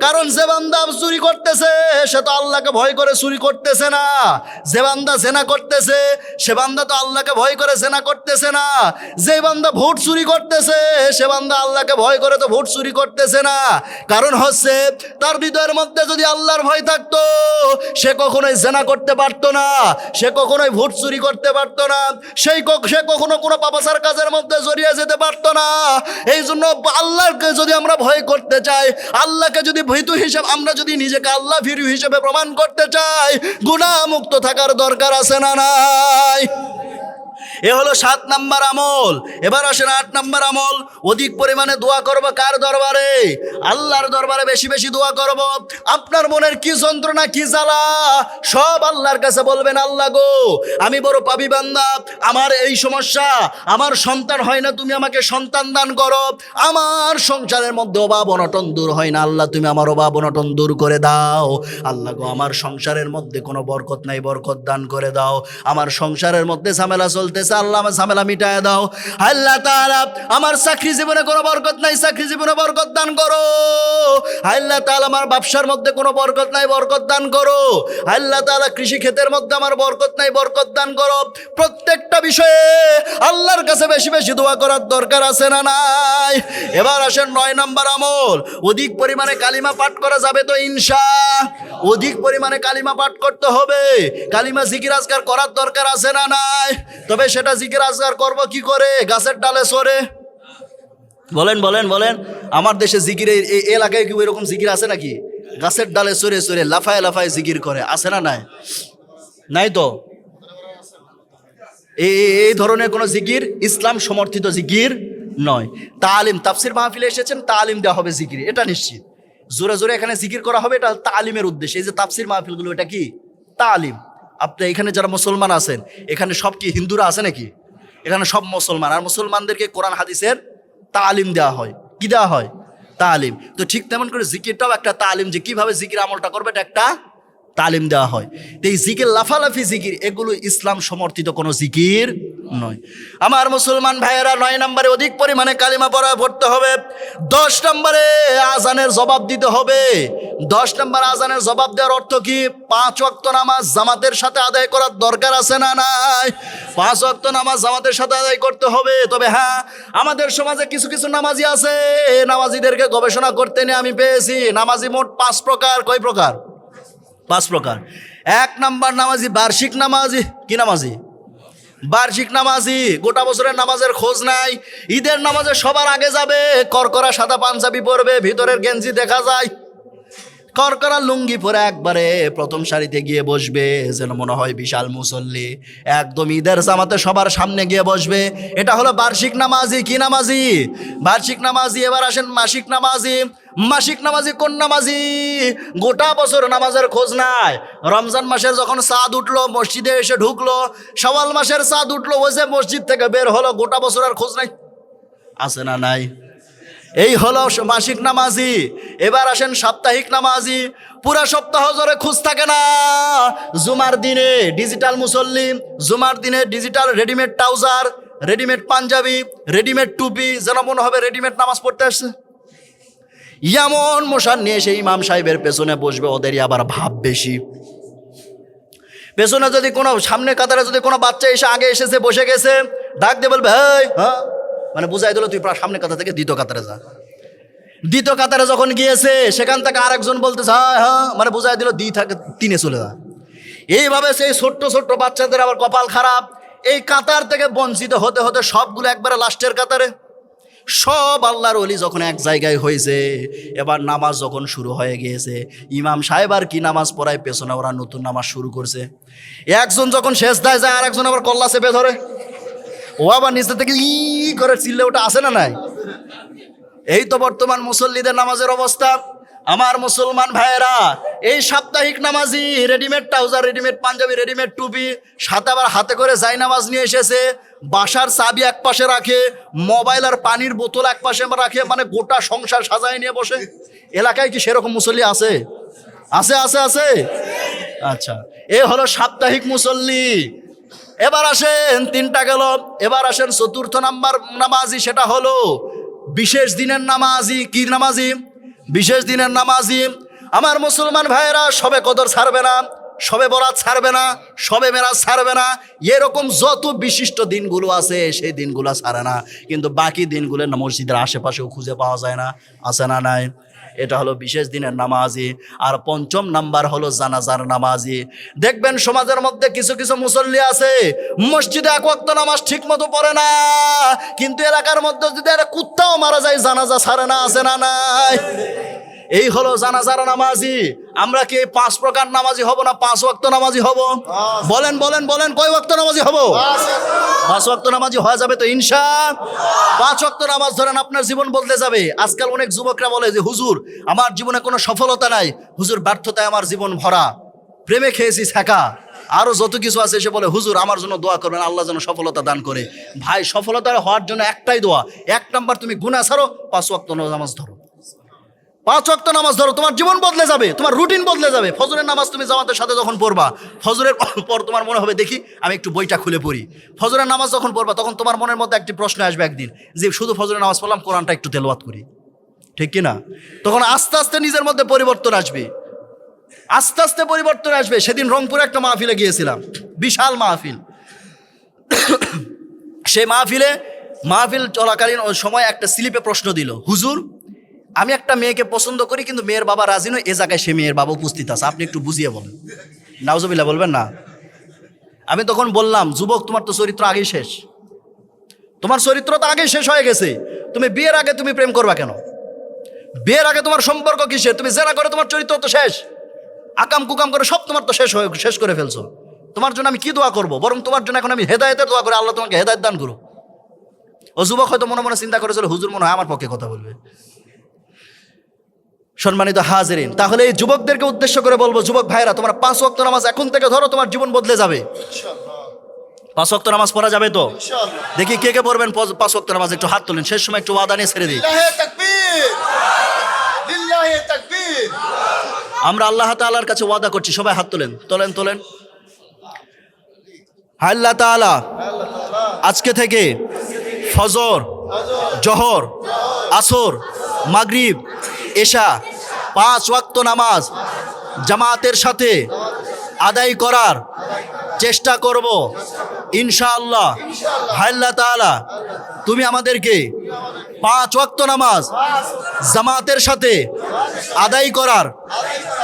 কারণ যে বান্দা চুরি করতেছে সে তো আল্লাহকে ভয় করে চুরি করতেছে না। যে বান্দা জেনা করতেছে সে বান্দা তো আল্লাহকে ভয় করে জেনা করতেছে না। যে বান্দা ভোট চুরি করতেছে সে বান্দা আল্লাহকে ভয় করে তো ভোট চুরি করতেছে না। কারণ হচ্ছে তার হৃদয়ের মধ্যে যদি আল্লাহর ভয় থাকতো সে কখনোই জেনা করতে পারতো না, সে কখনোই ভোট চুরি করতে পারতো না, সে কখনো কোনো পাপাচার কাজের মধ্যে জড়িয়ে যেতে পারতো না। এই জন্য আল্লাহকে যদি আমরা ভয় করতে চাই, আল্লাহকে যদি ভীতু হিসেবে, আমরা যদি নিজেকে আল্লাহ ভীরু হিসেবে প্রমাণ করতে চাই, গুনাহ মুক্ত থাকার দরকার আছে না নাই? এ হলো 7 নাম্বার আমল। এবার আসেন 8 নাম্বার আমল। অধিক পরিমাণে দোয়া করব কার দরবারে? আল্লাহর দরবারে বেশি বেশি দোয়া করব। আপনার মনের কি যন্ত্রণা, কি জ্বালা, সব আল্লাহর কাছে বলবেন, আল্লাহ গো আমি বড় পাপী বান্দা, আমার এই সমস্যা, আমার সন্তান হয় না, তুমি আমাকে সন্তান দান করো। আমার সংসারের মধ্যে অভাব অনটন দূর হয় না, আল্লাহ তুমি আমার অভাব অনটন দূর করে দাও। আল্লাহ গো আমার সংসারের মধ্যে কোনো বরকত নাই, বরকত দান করে দাও। আমার সংসারের মধ্যে ঝামেলা চলতেছে, আল্লাহ আমার ঝামেলা মিটায় দাও। আল্লাহ তাআলা আমার চাকরি জীবনে কোনো বরকত নাই, চাকরি জীবনে বরকত দান করো। আল্লাহ তাআলা আমার ব্যবসার মধ্যে কোনো বরকত নাই, বরকত দান করো। আল্লাহ তাআলা কৃষি ক্ষেতের মধ্যে আমার বরকত নাই, বরকত দান করো। প্রত্যেকটা বিষয়ে আল্লাহর কাছে বেশি বেশি দোয়া করার দরকার আছে না নাই? এবার আসেন 9 নাম্বার আমল। অধিক পরিমাণে কালিমা পাঠ করা যাবে তো ইনশাআল্লাহ? অধিক পরিমাণে কালিমা পাঠ করতে হবে। কালিমা জিকির আজকার করার দরকার আছে না নাই? তবে সেটা জিকির আজকার করব কি করে? গাছের ডালে চড়ে? বলেন বলেন বলেন। আমার দেশে জিকির, এই এলাকায় কি এরকম জিকির আছে নাকি? গাছের ডালে চড়ে চড়ে লাফায় লাফায় জিকির করে, আছে না নাই? নাই তো। এই ধরনের কোনো জিকির ইসলাম সমর্থিত জিকির নয়। তালিম, তাফসির মাহফিলে এসেছেন, তালিম দেওয়া হবে জিকির, এটা নিশ্চিত। জোরে জোরে এখানে জিকির করা হবে, এটা তালিমের উদ্দেশ্যে। এই যে তাফসির মাহফিলগুলো, এটা কি তালিম। আপনি এখানে যারা মুসলমান আছেন, এখানে সব কি হিন্দুরা আছে নাকি? এখানে সব মুসলমান। আর মুসলমানদেরকে কোরআন হাদিসের তালিম দেওয়া হয়। কি দেওয়া হয়? তালিম। তো ঠিক তেমন করে জিকিরটাও একটা তালিম, যে কিভাবে জিকির আমলটা করবে এটা একটা তালিম দেওয়া হয়। তো এই জিকির, লাফালাফি জিকির, এগুলো ইসলাম সমর্থিত কোনো জিকির নয়। আমার মুসলমান ভাইয়েরা, 9 নম্বরে অধিক পরিমাণে কালিমা পড়তে হবে। 10 নম্বরে আজানের জবাব দিতে হবে। 10 নম্বর আজানের জবাব দেওয়ার অর্থ কি? 5 ওয়াক্ত নামাজ জামাতের সাথে আদায় করার দরকার আছে না নাই? 5 ওয়াক্ত নামাজ জামাতের সাথে আদায় করতে হবে। তবে হ্যাঁ, আমাদের সমাজে কিছু কিছু নামাজি আছে, নামাজিদেরকে গবেষণা করতে নিয়ে আমি পেয়েছি নামাজি মোট 5 প্রকার। কয় প্রকার? 5 প্রকার। 1 নাম্বার নামাজি বার্ষিক নামাজি। কি নামাজি? বার্ষিক নামাজি। গোটা বছরের নামাজের খোঁজ নাই, ঈদের নামাজে সবার আগে যাবে, করকরা সাদা পাঞ্জাবি পরবে, ভিতরের গেঞ্জি দেখা যায়, করকরা লুঙ্গি পরে একবারে প্রথম সারিতে গিয়ে বসবে, যেন মনে হয় বিশাল মুসল্লি, একদম ঈদের জামাতে সবার সামনে গিয়ে বসবে। এটা হলো বার্ষিক নামাজি। কি নামাজি? বার্ষিক নামাজি। এবার আসেন মাসিক নামাজি। মাসিক নামাজি কোন নামাজি? গোটা বছর নামাজের খোঁজ নাই, রমজান মাসের যখন চাঁদ উঠলো মসজিদে এসে ঢুকলো, শাওয়াল মাসের চাঁদ উঠলো ওই যে মসজিদ থেকে বের হলো, গোটা বছর আর খোঁজ নাই। আছে না নাই? এই হলো মাসিক নামাজি। এবার আসেন সাপ্তাহিক নামাজি। পুরা সপ্তাহ ধরে খোঁজ থাকে না, জুমার দিনে ডিজিটাল মুসল্লি, জুমার দিনে ডিজিটাল রেডিমেড ট্রাউজার, রেডিমেড পাঞ্জাবি, রেডিমেড টুপি, যেন মনে হবে রেডিমেড নামাজ পড়তে আসছে। এমন মশান নিয়ে সেই ইমাম সাহেবের পেছনে বসবে, ওদেরই আবার ভাব বেশি। পেছনে যদি কোনো, সামনে কাতারে যদি কোনো বাচ্চা এসে আগে এসেছে বসে গেছে, ডাক দিয়ে বলবে এই হ্যাঁ, মানে বুঝাই দিল তুই সামনে কাতার থেকে দ্বিতীয় কাতারে যা। দ্বিতীয় কাতারে যখন গিয়েছে সেখান থেকে আরেকজন বলতেছে হ্যাঁ হ্যাঁ, মানে বুঝাই দিল 2 থেকে 3-এ চলে যা। এইভাবে সেই ছোট্ট ছোট্ট বাচ্চাদের আবার কপাল খারাপ, এই কাতার থেকে বঞ্চিত হতে হতে সবগুলো একবারে লাস্টের কাতারে। সব আল্লাহর ওলি যখন এক জায়গায় হয়েছে, এবার নামাজ যখন শুরু হয়ে গিয়েছে, ইমাম সাহেব আর কি নামাজ পড়ায়, পেছনে ওরা নতুন নামাজ শুরু করছে। একজন যখন সেজদায় যায় আর একজন আবার কল্লা চেপে ধরে, ও আবার নিচে থেকে ই করে চিল্লে ওটা আসে না নাই? এই তো বর্তমান মুসল্লিদের নামাজের অবস্থা। আমার মুসলমান ভাইয়েরা, এই সাপ্তাহিক নামাজি রেডিমেড ট্রাউজার, রেডিমেড পাঞ্জাবি, রেডিমেড টুপি, সাথে আবার হাতে করে যাই নামাজ নিয়ে এসেছে, বাসার চাবি এক পাশে রাখে, মোবাইল আর পানির বোতল এক পাশে রাখে, মানে গোটা সংসার সাজায় নিয়ে বসে। এলাকায় কি সেরকম মুসল্লি আছে? আছে আছে আছে। আচ্ছা, এ হলো সাপ্তাহিক মুসল্লি। এবার আসেন 3টা গেল, এবার আসেন 4র্থ নাম্বার নামাজি, সেটা হলো বিশেষ দিনের নামাজি। কি নামাজি? বিশেষ দিনের নামাজি। আমার মুসলমান ভাইয়েরা, সবে কদর ছাড়বে না, সবে বরাত ছাড়বে না, সবে মেরাজ ছাড়বে না, এরকম যত বিশিষ্ট দিনগুলো আছে সেই দিনগুলো ছাড়ে না, কিন্তু বাকি দিনগুলো না মসজিদের আশেপাশেও খুঁজে পাওয়া যায় না। আছে না নাই? এটা হলো বিশেষ দিনের নামাজি। আর 5ম নাম্বার হলো জানাজার নামাজি। দেখবেন সমাজের মধ্যে কিছু কিছু মুসল্লি আছে, মসজিদে 1 ওয়াক্ত নামাজ ঠিক মতো পড়ে না, কিন্তু এলাকার মধ্যে যদি একটা কুত্তাও মারা যায় জানাজা ছাড়ে না। আছে না নাই? এই হলো জানাজার নামাজি। আমরা কি 5 প্রকার নামাজি হব না 5 ওয়াক্ত নামাজি হব? বলেন বলেন বলেন, কয় ওয়াক্ত নামাজি হব? 5 ওয়াক্ত নামাজি হয়ে যাবে তো ইনশাআল্লাহ। 5 ওয়াক্ত নামাজ ধরেন আপনার জীবন বদলে যাবে। আজকাল অনেক যুবকরা বলে যে হুজুর আমার জীবনে কোনো সফলতা নাই, হুজুর ব্যর্থতায় আমার জীবন ভরা, প্রেমে খেয়েছি ছ্যাঁকা, আরো যত কিছু আছে। এসে বলে হুজুর আমার জন্য দোয়া করবেন, আল্লাহ যেন সফলতা দান করে। ভাই, সফলতা হওয়ার জন্য একটাই দোয়া। 1 নাম্বার, তুমি গুনাহ ছাড়ো, 5 ওয়াক্ত নামাজ ধরো। 5 ওয়াক্ত নামাজ ধরো, তোমার জীবন বদলে যাবে, তোমার রুটিন বদলে যাবে। ফজরের নামাজ তুমি জামাতের সাথে যখন পড়বা, ফজরের পর তোমার মনে হবে দেখি আমি একটু বইটা খুলে পড়ি। ফজরের নামাজ যখন পড়বা তখন তোমার মনের মধ্যে একটি প্রশ্ন আসবে একদিন, যে শুধু ফজরের নামাজ পড়লাম, কোরআনটা একটু তেলাওয়াত করি, ঠিক কি না? তখন আস্তে আস্তে নিজের মধ্যে পরিবর্তন আসবে, আস্তে আস্তে পরিবর্তন আসবে। সেদিন রংপুরে একটা মাহফিলে গিয়েছিলাম, বিশাল মাহফিল। সেই মাহফিল চলাকালীন ওই সময় একটা স্লিপে প্রশ্ন দিল, হুজুর আমি একটা মেয়েকে পছন্দ করি, কিন্তু মেয়ের বাবা রাজি নয়, এ জায়গায় সে মেয়ের বাবা উপস্থিত আছে, আপনি একটু বুঝিয়ে বলেন। নাউজুবিল্লাহ বলবেন না? আমি তখন বললাম, যুবক তোমার তো চরিত্র আগেই শেষ, তোমার চরিত্র তো আগেই শেষ হয়ে গেছে। তুমি বিয়ের আগে তুমি প্রেম করবা কেন? বিয়ের আগে তোমার সম্পর্ক কিসের? তুমি জেনা করে তোমার চরিত্র তো শেষ, আকাম কুকাম করে সব তোমার তো শেষ করে ফেলছো। তোমার জন্য আমি কি দোয়া করব? বরং তোমার জন্য এখন আমি হেদায়েতের দোয়া করি, আল্লাহ তোমাকে হেদায়েত দান করো। ও যুবক হয়তো মনে মনে চিন্তা করেছিল, হুজুর মনে হয় আমার পক্ষে কথা বলবে। সম্মানিত হাজিরিন, তাহলে এই যুবকদেরকে উদ্দেশ্য করে বলবো, যুবক ভাইরা, তোমরা 5 ওয়াক্ত নামাজ এখন থেকে ধরো, তোমার জীবন বদলে যাবে। 5 ওয়াক্ত নামাজ পড়া যাবে তো? দেখি কে কে পড়বেন 5 ওয়াক্ত নামাজ, একটু হাত তোলেন। শেষ সময় একটু ওয়াদা নিয়ে ছেড়ে দিই। লিল্লাহি তাকবীর। আমরা আল্লাহ তাআলার কাছে ওয়াদা করছি, সবাই হাত তোলেন তোলেন তোলেন। আল্লাহ তাআলা আজকে থেকে ফজর, জোহর, আসর, মাগরিব, এশা 5 ওয়াক্ত নামাজ জামাতের সাথে আদায় করার চেষ্টা করব ইনশাআল্লাহ। আল্লাহ তাআলা তুমি আমাদেরকে 5 ওয়াক্ত নামাজ জামাতের সাথে আদায় করার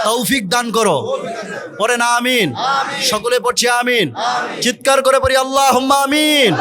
তৌফিক দান করো। পরে না আমিন, সকলে পড়ছি আমিন, চিৎকার করে পড়ি আল্লাহুম্মা আমিন।